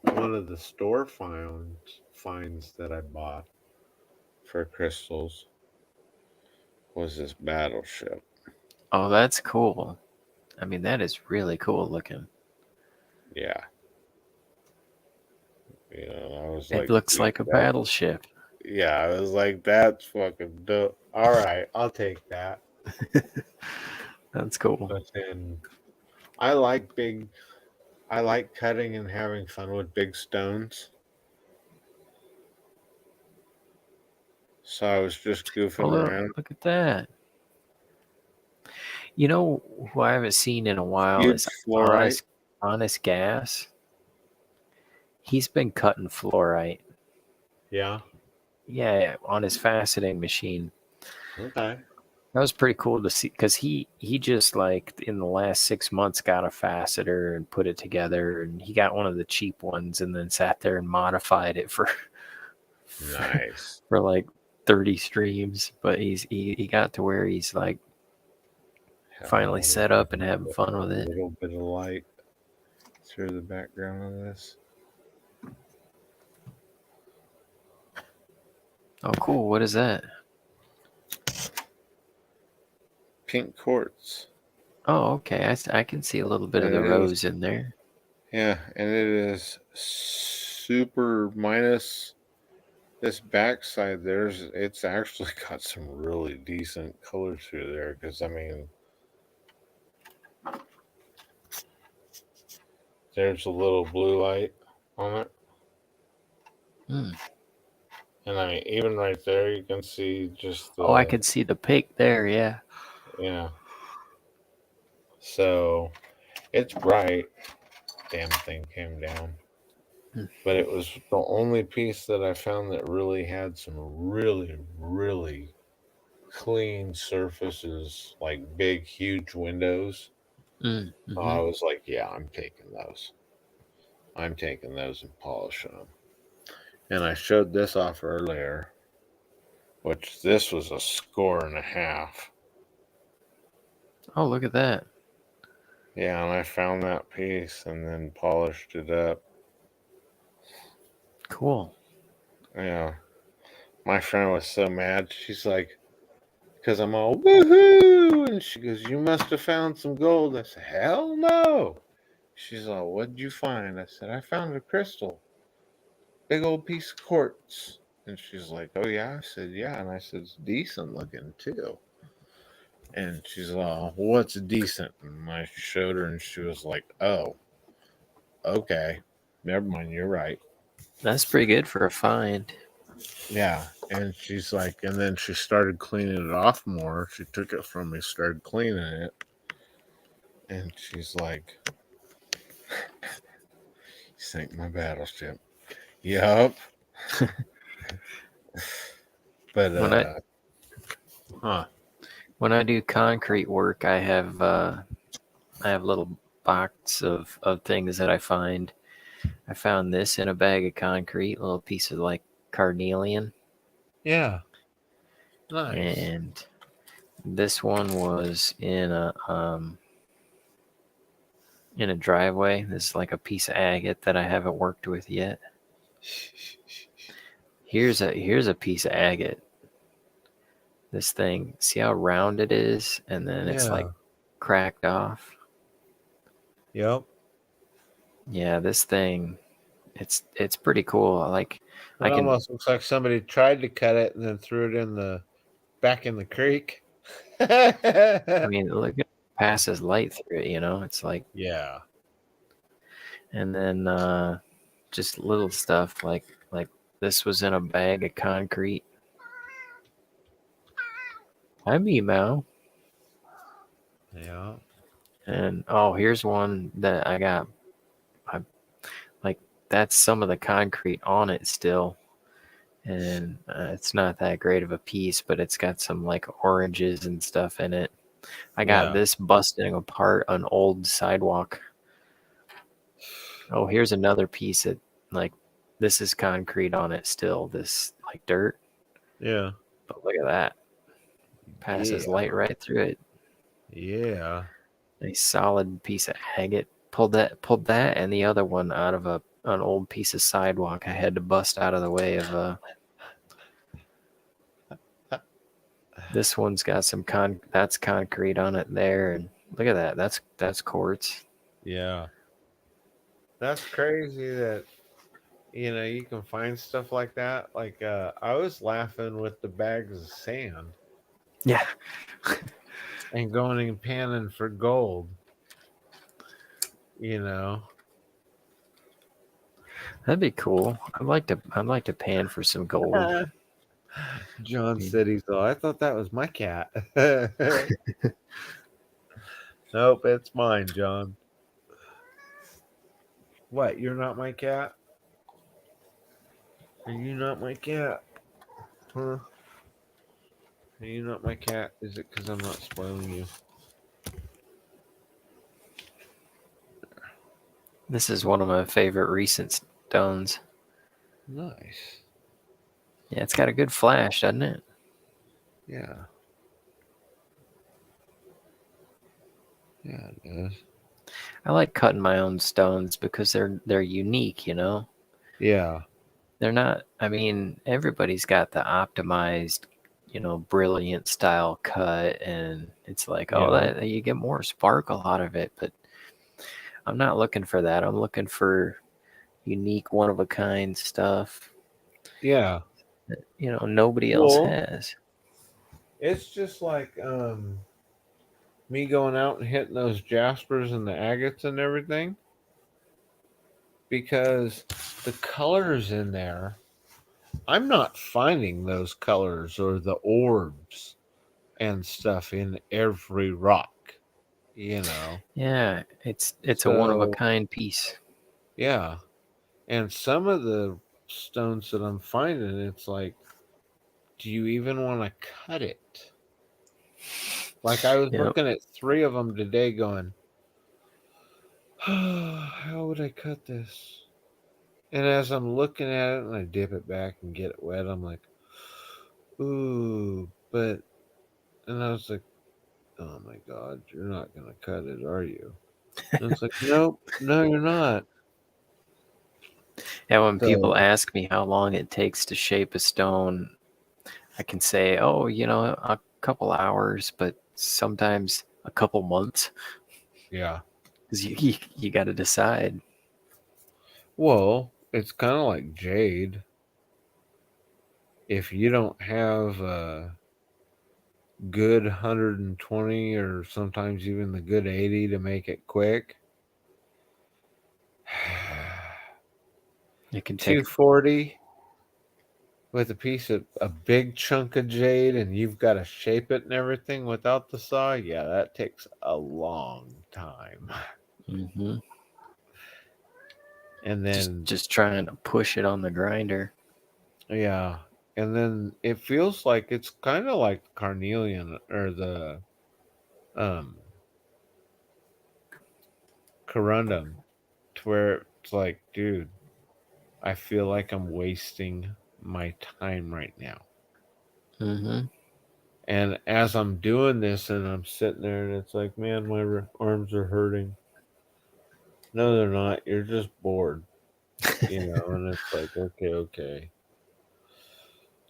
one of the store finds that I bought for crystals was this battleship. Oh, that's cool. I mean, that is really cool looking. Yeah. You know, I was it like, looks like a battleship. Yeah, I was like, that's fucking dope. All right, I'll take that. That's cool. But then I like cutting and having fun with big stones. So I was just goofing around. Look at that. You know who I haven't seen in a while is Honest Gas. He's been cutting fluorite. Yeah. Yeah, on his faceting machine. Okay. That was pretty cool to see because he just like in the last 6 months got a faceter and put it together, and he got one of the cheap ones and then sat there and modified it for nice for like 30 streams. But he got to where he's like finally set up and having fun with it. A little bit of light through the background of this. Oh, cool. What is that? Pink quartz. Oh, okay. I can see a little bit of the rose in there. Yeah, and it is super minus this backside. It's actually got some really decent colors through there because I mean, there's a little blue light on it. Hmm. And I mean, even right there, you can see just the. Oh, I can see the pink there. Yeah. Yeah. So it's bright. Damn thing came down. But it was the only piece that I found that really had some really, really clean surfaces, like big, huge windows. Mm-hmm. So I was like, yeah, I'm taking those. I'm taking those and polishing them. And I showed this off earlier, which this was a score and a half. Oh, look at that. Yeah, and I found that piece and then polished it up. Cool. Yeah. My friend was so mad. She's like, because I'm all woohoo And she goes, you must have found some gold. I said, hell no. She's all, what'd you find? I said, I found a crystal. Big old piece of quartz. And she's like, oh yeah? I said, yeah. And I said, it's decent looking too. And she's like, what's decent? And I showed her and she was like, oh, okay. Never mind, you're right. That's pretty good for a find. Yeah. And she's like, and then she started cleaning it off more. She took it from me, started cleaning it. And she's like, you sank my battleship. Yup. But, when I do concrete work, I have little box of things that I find. I found this in a bag of concrete, a little piece of like carnelian. Yeah. Nice. And this one was in a driveway. This is like a piece of agate that I haven't worked with yet. Here's a piece of agate. This thing, see how round it is, and then it's like cracked off. Yep. Yeah, this thing, it's pretty cool. It almost looks like somebody tried to cut it and then threw it back in the creek. I mean, look, it passes light through it. It's like, yeah. And then just little stuff like this was in a bag of concrete. Hi, Meow. Yeah. And here's one that I got. That's some of the concrete on it still, and it's not that great of a piece, but it's got some like oranges and stuff in it. I got this busting apart an old sidewalk. Oh, here's another piece that this is concrete on it still. This like dirt. Yeah. But look at that. Passes light right through it. Yeah. A solid piece of agate. Pulled that and the other one out of an old piece of sidewalk I had to bust out of the way of. This one's got some that's concrete on it there, and look at that. That's quartz. Yeah. That's crazy that you can find stuff like that. Like I was laughing with the bags of sand. Yeah. And going and panning for gold. That'd be cool. I'd like to pan for some gold. John said I thought that was my cat. Nope, it's mine, John. What? You're not my cat? Are you not my cat? Huh? Are you not my cat? Is it because I'm not spoiling you? This is one of my favorite recent stones. Nice. Yeah, it's got a good flash, doesn't it? Yeah. Yeah, it does. I like cutting my own stones because they're unique, Yeah. They're not, everybody's got the optimized, brilliant style cut, and it's like, that you get more sparkle out of it, but I'm not looking for that. I'm looking for unique, one of a kind stuff. Yeah. That, nobody else has. It's just like me going out and hitting those jaspers and the agates and everything, because the colors in there, I'm not finding those colors or the orbs and stuff in every rock, Yeah, it's a one of a kind piece. Yeah. And some of the stones that I'm finding, it's like, do you even want to cut it? Like I was looking at 3 of them today going, how would I cut this? And as I'm looking at it and I dip it back and get it wet, I'm like, ooh, and I was like, oh my God, you're not going to cut it, are you? And it's like, nope, no, you're not. Yeah, when people ask me how long it takes to shape a stone, I can say, a couple hours, but sometimes a couple months. Yeah. Because you got to decide. Well, it's kind of like jade. If you don't have a good 120 or sometimes even the good 80 to make it quick, it can take 240 with a big chunk of jade, and you've got to shape it and everything without the saw. Yeah, that takes a long time. Mm-hmm. And then just trying to push it on the grinder. Yeah. And then it feels like it's kind of like carnelian or the corundum, to where it's like, dude, I feel like I'm wasting my time right now. Mm-hmm. And as I'm doing this and I'm sitting there and it's like, man, my arms are hurting. No, they're not. You're just bored, and it's like, okay.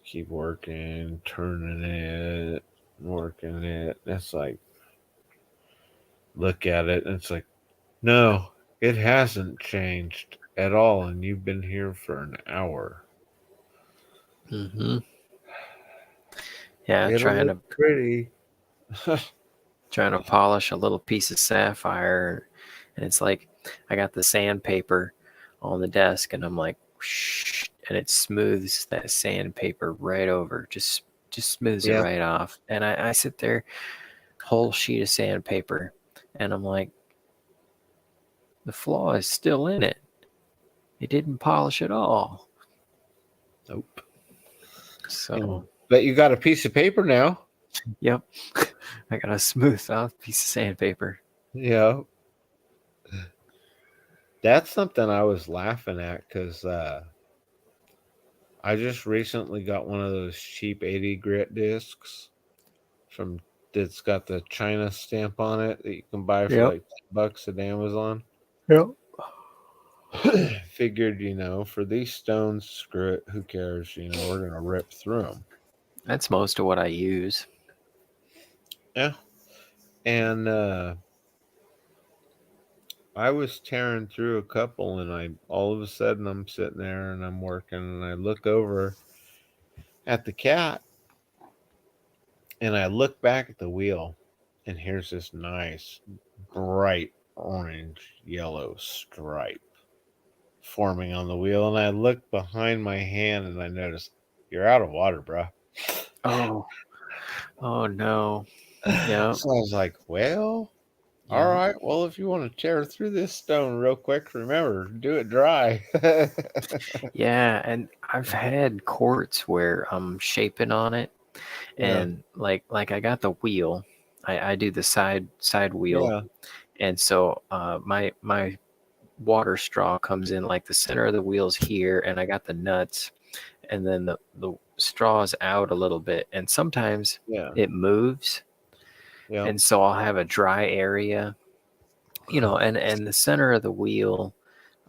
Keep working, turning it, working it. It's like, look at it and it's like, no, it hasn't changed at all, and you've been here for an hour. Mm-hmm. Yeah, It'll look pretty. Trying to polish a little piece of sapphire, and it's like I got the sandpaper on the desk, and I'm like, shh, and it smooths that sandpaper right over, just smooths it right off. And I sit there, whole sheet of sandpaper, and I'm like, the flaw is still in it. It didn't polish at all. Nope. So, but you got a piece of paper now. Yep. I got a smooth off piece of sandpaper. Yeah. That's something I was laughing at because I just recently got one of those cheap 80 grit discs that's got the China stamp on it that you can buy for like $10 at Amazon. Yep. Figured, for these stones, screw it. Who cares? We're going to rip through them. That's most of what I use. Yeah. And I was tearing through a couple, and all of a sudden I'm sitting there and I'm working, and I look over at the cat, and I look back at the wheel, and here's this nice, bright orange yellow stripe forming on the wheel. And I look behind my hand, and I notice, you're out of water, bro. Oh no. Yeah. So I was like, well, all right. Well, if you want to tear through this stone real quick, remember, do it dry. Yeah, and I've had quartz where I'm shaping on it, and like I got the wheel. I do the side wheel, and so my water straw comes in like the center of the wheels here, and I got the nuts, and then the straw's out a little bit, and sometimes it moves. Yeah. And so I'll have a dry area, and the center of the wheel,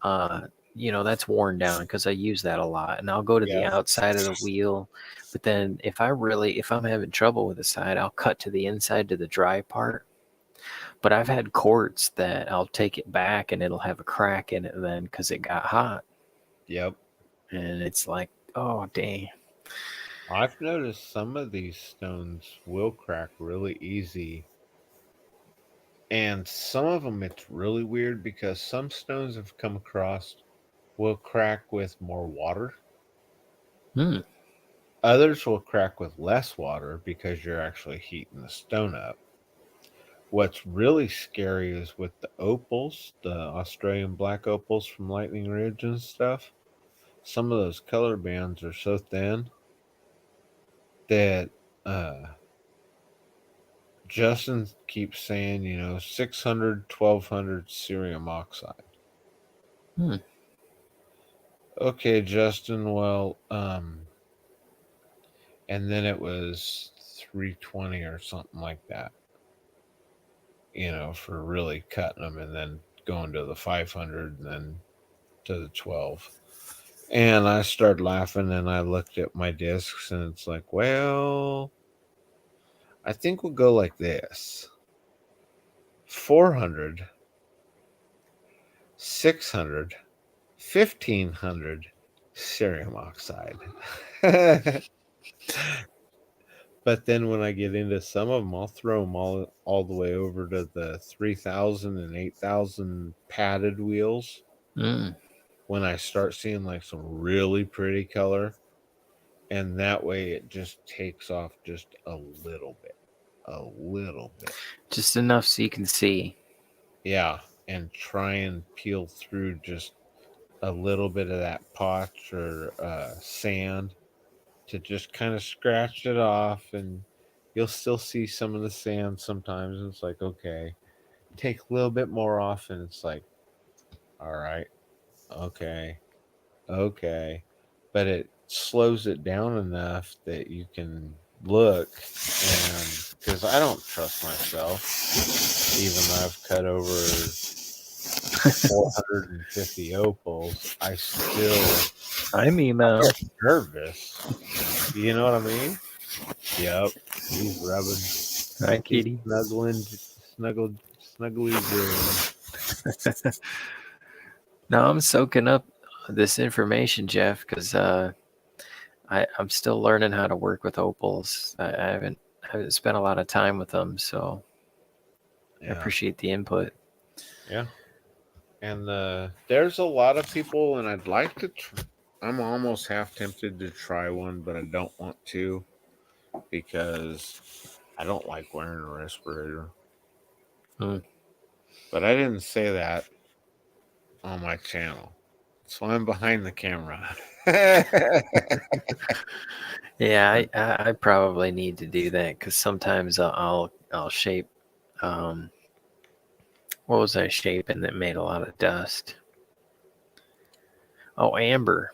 that's worn down because I use that a lot. And I'll go to the outside of the wheel. But then if I'm having trouble with the side, I'll cut to the inside to the dry part. But I've had quartz that I'll take it back and it'll have a crack in it then because it got hot. Yep. And it's like, oh, dang. I've noticed some of these stones will crack really easy. And some of them, it's really weird because some stones I've come across will crack with more water. Others will crack with less water because you're actually heating the stone up. What's really scary is with the opals, the Australian black opals from Lightning Ridge and stuff. Some of those color bands are so thin that Justin keeps saying, 600, 1200 cerium oxide. Okay, Justin, well, and then it was 320 or something like that, for really cutting them, and then going to the 500 and then to the 12. And I started laughing, and I looked at my discs, and it's like, well, I think we'll go like this: 400, 600, 1500 cerium oxide. But then when I get into some of them, I'll throw them all the way over to the 3,000 and 8,000 padded wheels. When I start seeing like some really pretty color, and that way it just takes off just a little bit. Just enough so you can see. Yeah, and try and peel through just a little bit of that potch or sand to just kind of scratch it off, and you'll still see some of the sand sometimes, and it's like, okay, take a little bit more off, and it's like, all right, okay, but it slows it down enough that you can look, and because I don't trust myself, even though I've cut over 450 opals, I get nervous. You know what I mean? Yep. He's rubbing. Hi, kitty. Snuggly dream. No, I'm soaking up this information, Jeff, because I'm still learning how to work with opals. I haven't spent a lot of time with them, so I appreciate the input. Yeah. And there's a lot of people, and I'd like to. I'm almost half tempted to try one, but I don't want to because I don't like wearing a respirator. But I didn't say that on my channel, so I'm behind the camera. Yeah, I probably need to do that because sometimes I'll shape. What was I shaping that made a lot of dust? Oh, amber.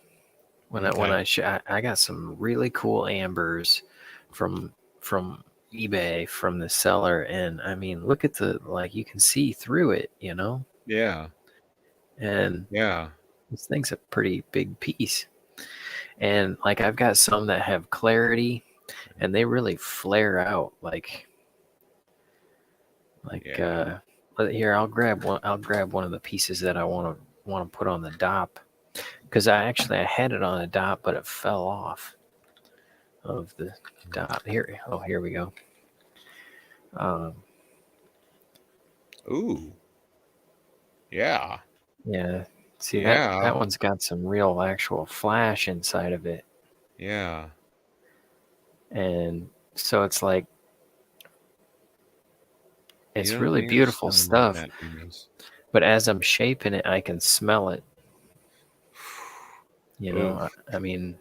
When I got some really cool ambers from eBay from the seller, and I mean, look at you can see through it, you know. Yeah. And yeah, this thing's a pretty big piece. And like I've got some that have clarity, and they really flare out here, I'll grab one of the pieces that I want to put on the dop, because I had it on a dop, but it fell off of the dop. Here we go. Ooh. Yeah. Yeah. See, that one's got some real actual flash inside of it. Yeah. And so it's like, it's really beautiful stuff. But as I'm shaping it, I can smell it. You know, I mean,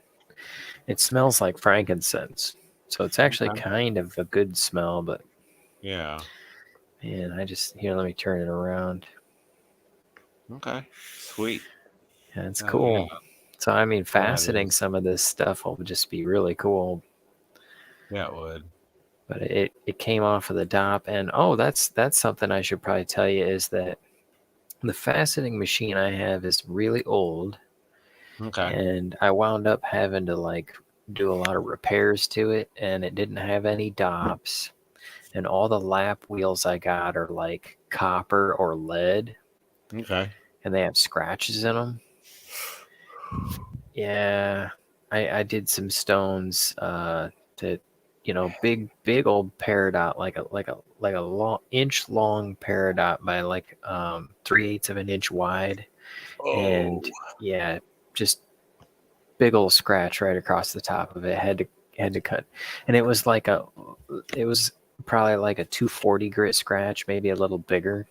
it smells like frankincense. So it's actually kind of a good smell, but yeah. Man, let me turn it around. Okay. Sweet. Yeah, it's cool. Yeah. So I mean, faceting some of this stuff will just be really cool. Yeah, it would. But it came off of the dop, and that's something I should probably tell you is that the faceting machine I have is really old. Okay. And I wound up having to do a lot of repairs to it, and it didn't have any dops. And all the lap wheels I got are like copper or lead. Okay. And they have scratches in them. Yeah. I did some stones to, big old peridot, like a long inch long peridot by 3/8 of an inch wide. Oh. And yeah, just big old scratch right across the top of it. Had to cut. And it was probably like a 240 grit scratch, maybe a little bigger.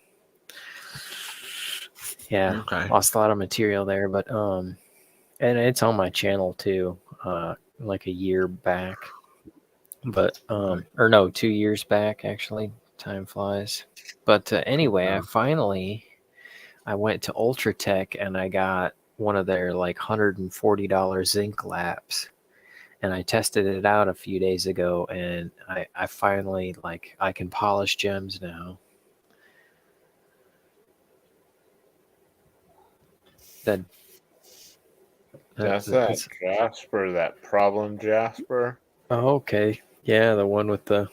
Yeah. Okay. Lost a lot of material there, but and it's on my channel too, like a year back. But or no, 2 years back actually. Time flies. But anyway, I went to Ultratech and I got one of their $140 zinc laps. And I tested it out a few days ago, and I finally I can polish gems now. That's Jasper, that problem Jasper. Oh, okay. Yeah, the one with the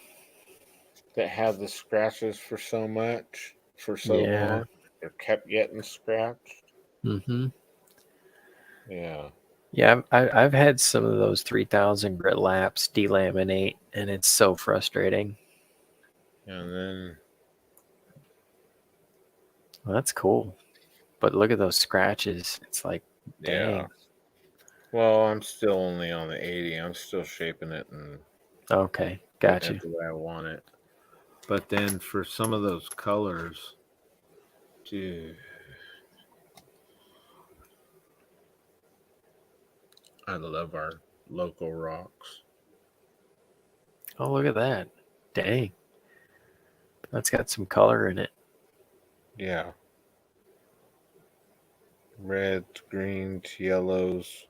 that have the scratches for so long, they're kept getting scratched. Mm-hmm. Yeah. Yeah, I've had some of those 3000 grit laps delaminate, and it's so frustrating. And then, well, that's cool, but look at those scratches. It's like, dang. yeah. Well, I'm still only on the 80. I'm still shaping it and Okay, got you. the way I want it. But then for some of those colors, dude, I love our local rocks. Oh, look at that. Dang. That's got some color in it. Yeah. Reds, greens, yellows,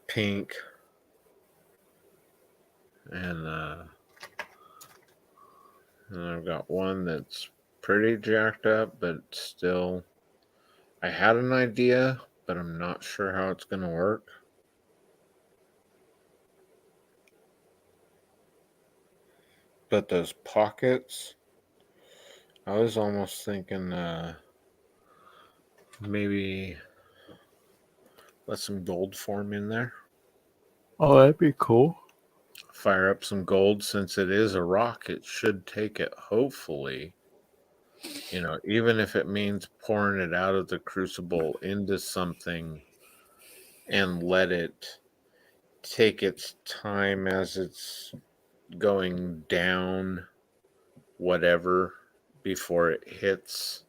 pink. And I've got one that's pretty jacked up, but still, I had an idea, but I'm not sure how it's going to work. But those pockets, I was almost thinking maybe let some gold form in there. Oh, that'd be cool. Fire up some gold. Since it is a rock, it should take it, hopefully. You know, even if it means pouring it out of the crucible into something and let it take its time as it's going down, whatever, before it hits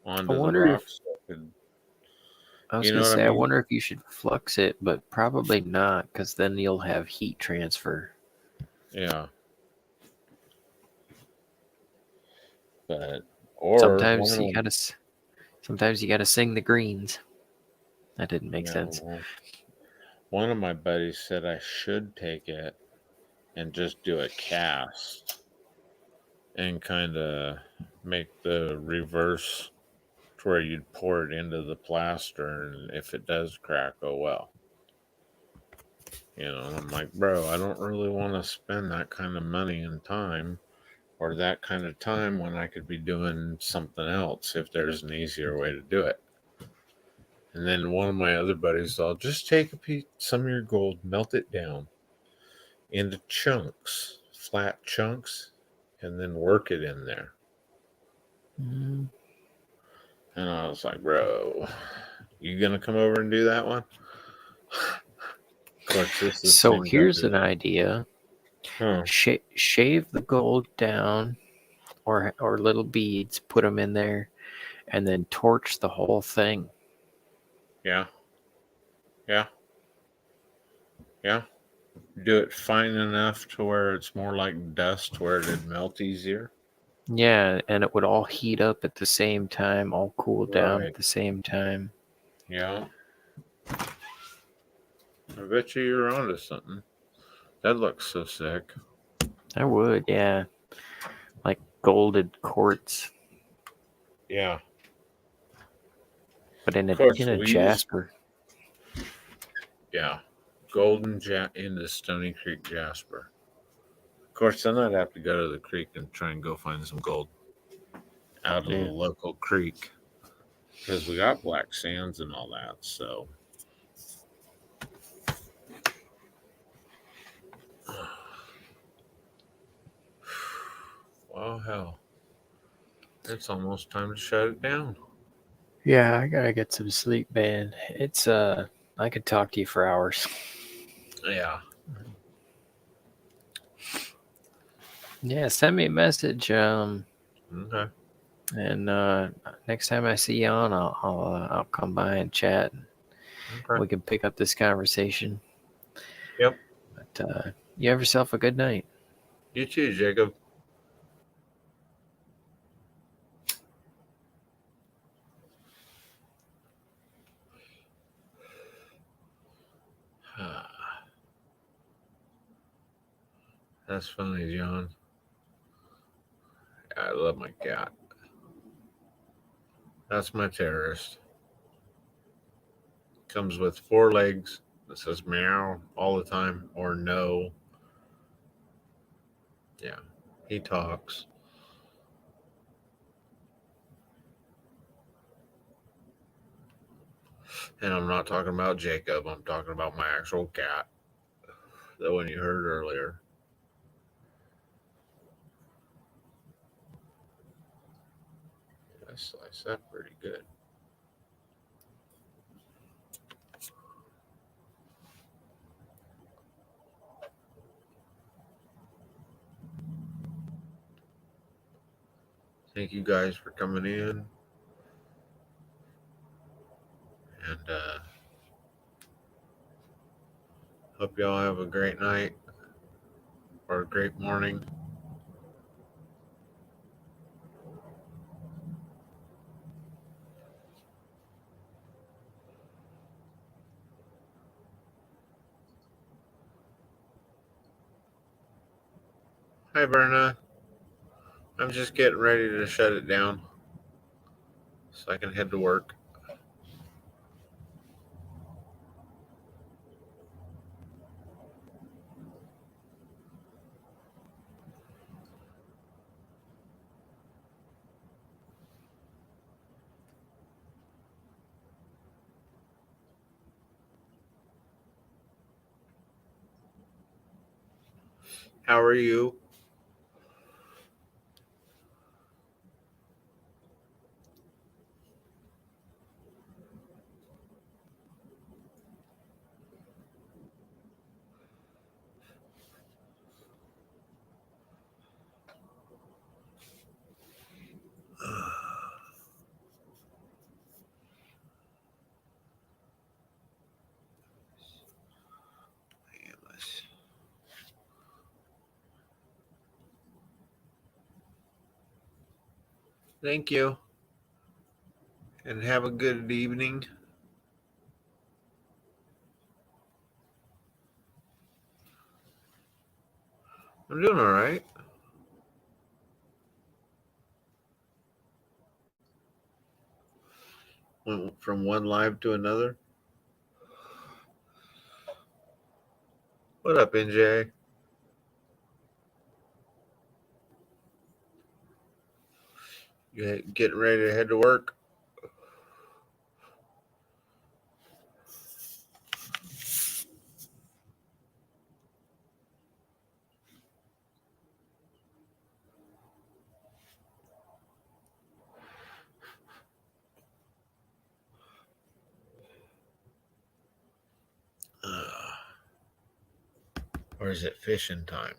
onto the rocks. I was going to say, I wonder if you should flux it, but probably not, because then you'll have heat transfer. Yeah. But or sometimes you gotta sing the greens. That didn't make sense. One of my buddies said I should take it and just do a cast and kind of make the reverse to where you'd pour it into the plaster, and if it does crack, oh well. You know, I'm like, bro, I don't really want to spend that kind of money and time, or that kind of time when I could be doing something else if there's an easier way to do it. And then one of my other buddies, I'll just take some of your gold, melt it down into chunks, flat chunks, and then work it in there. Mm-hmm. And I was like, bro, you gonna come over and do that one? Of course, this is so here's an idea. Shave the gold down, or little beads, put them in there, and then torch the whole thing. Yeah. Do it fine enough to where it's more like dust, where it'd melt easier. Yeah, and it would all heat up at the same time, all cool down at the same time. Yeah. I bet you're onto something. That looks so sick. I would, yeah. Like golded quartz. Yeah. But in a jasper. Yeah. Golden into Stony Creek jasper. Of course, then I'd have to go to the creek and try and go find some gold out of the local creek, because we got black sands and all that. So, well, hell, it's almost time to shut it down. Yeah, I gotta get some sleep, man. It's I could talk to you for hours. Yeah. Yeah, send me a message. Okay. And next time I see you on, I'll come by and chat. Okay. We can pick up this conversation. Yep. But you have yourself a good night. You too, Jacob. That's funny, John. I love my cat. That's my terrorist. Comes with 4 legs. That says meow all the time, or no. Yeah. He talks. And I'm not talking about Jacob. I'm talking about my actual cat. The one you heard earlier. I sliced that pretty good. Thank you guys for coming in. And hope y'all have a great night or a great morning. Hi, Berna. I'm just getting ready to shut it down so I can head to work. How are you? Thank you. And have a good evening. I'm doing all right. Went from one live to another. What up, NJ? You getting ready to head to work? Or is it fishing time?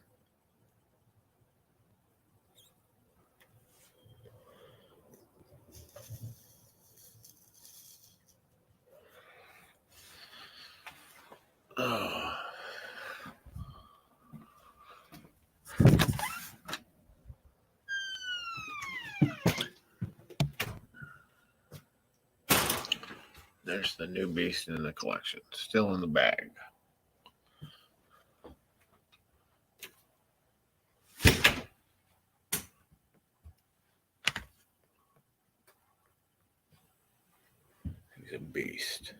Oh. There's the new beast in the collection, still in the bag. He's a beast.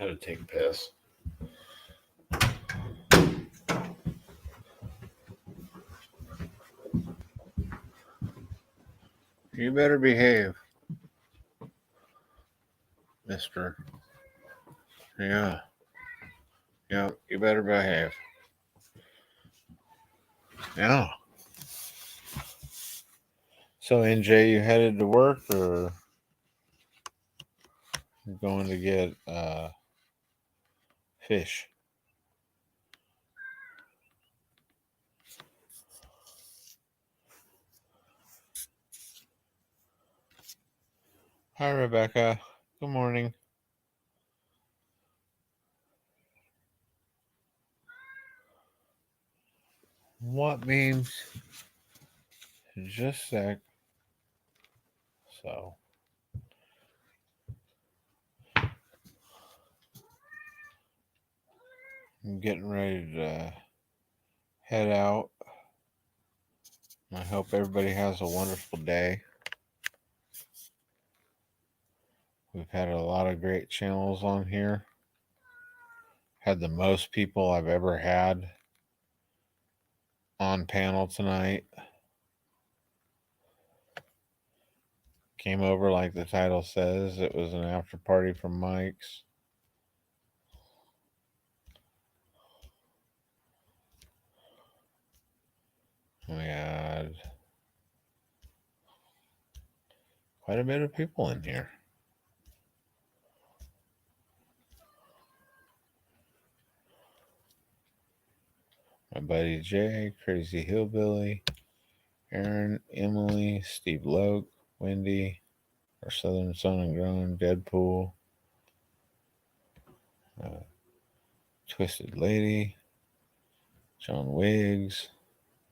had to take a piss. You better behave, mister. Yeah. Yeah, you better behave. Yeah. So, NJ, you headed to work or you're going to get fish? Hi, Rebecca. Good morning. What memes? Just a sec. So, I'm getting ready to head out. I hope everybody has a wonderful day. We've had a lot of great channels on here. Had the most people I've ever had on panel tonight. Came over like the title says. It was an after party from Mike's. We had quite a bit of people in here. My buddy Jay, Crazy Hillbilly, Aaron, Emily, Steve Loke, Wendy, our Southern Sun and Grown, Deadpool, Twisted Lady, John Wiggs,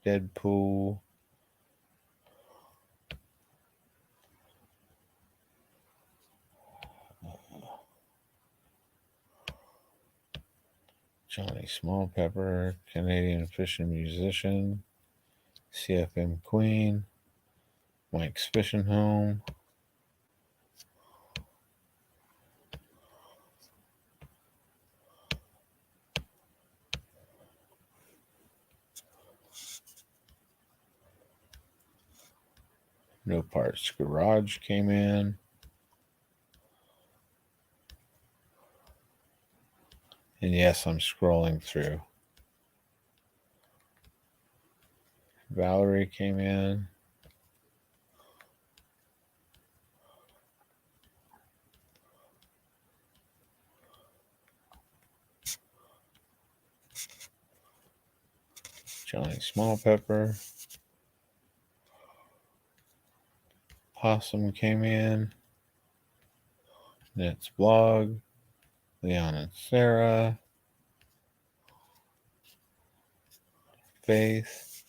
Deadpool, Johnny Smallpepper, Canadian fishing musician, CFM Queen, Mike's Fishing Home, No Parts Garage came in. And yes, I'm scrolling through. Valerie came in. Johnny Smallpepper. Possum came in. Net's Blog. Leon and Sarah. Faith.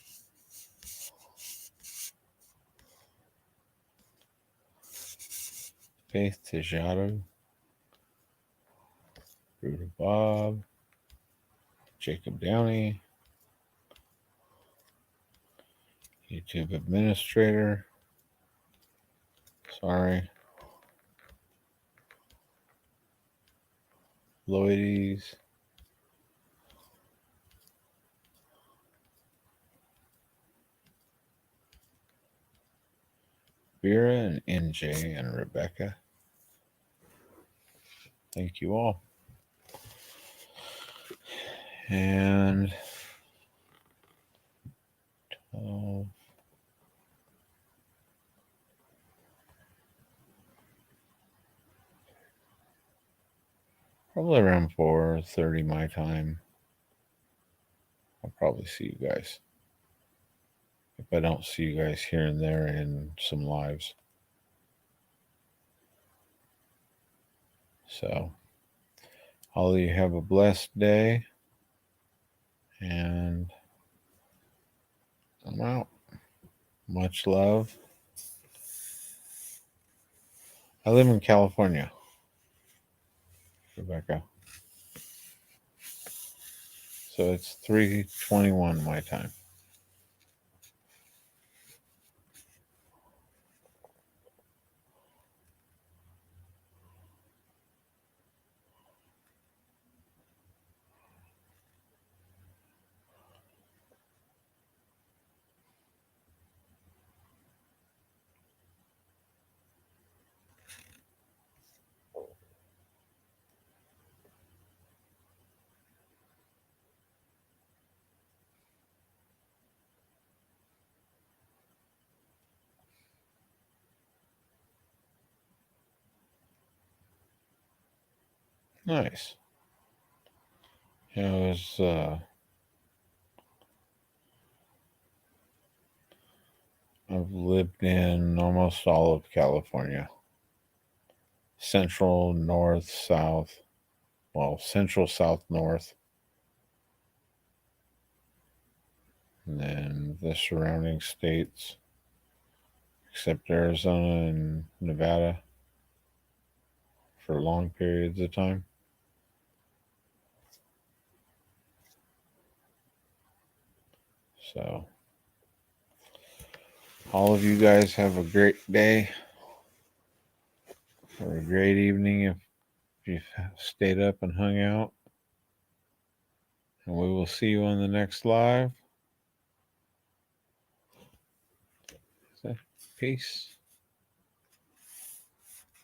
Faith Tejado. Brutal Bob. Jacob Downey. YouTube Administrator. Sorry. Lloydies. Vera and NJ and Rebecca. Thank you all. And probably around 4:30 my time. I'll probably see you guys. If I don't see you guys here and there in some lives. So, all of you have a blessed day. And I'm out. Much love. I live in California, Rebecca. So it's 3:21 my time. Nice. It was. I've lived in almost all of California. Central, north, south. Well, central, south, north. And then the surrounding states, except Arizona and Nevada, for long periods of time. So, all of you guys have a great day or a great evening if you've stayed up and hung out. And we will see you on the next live. Peace.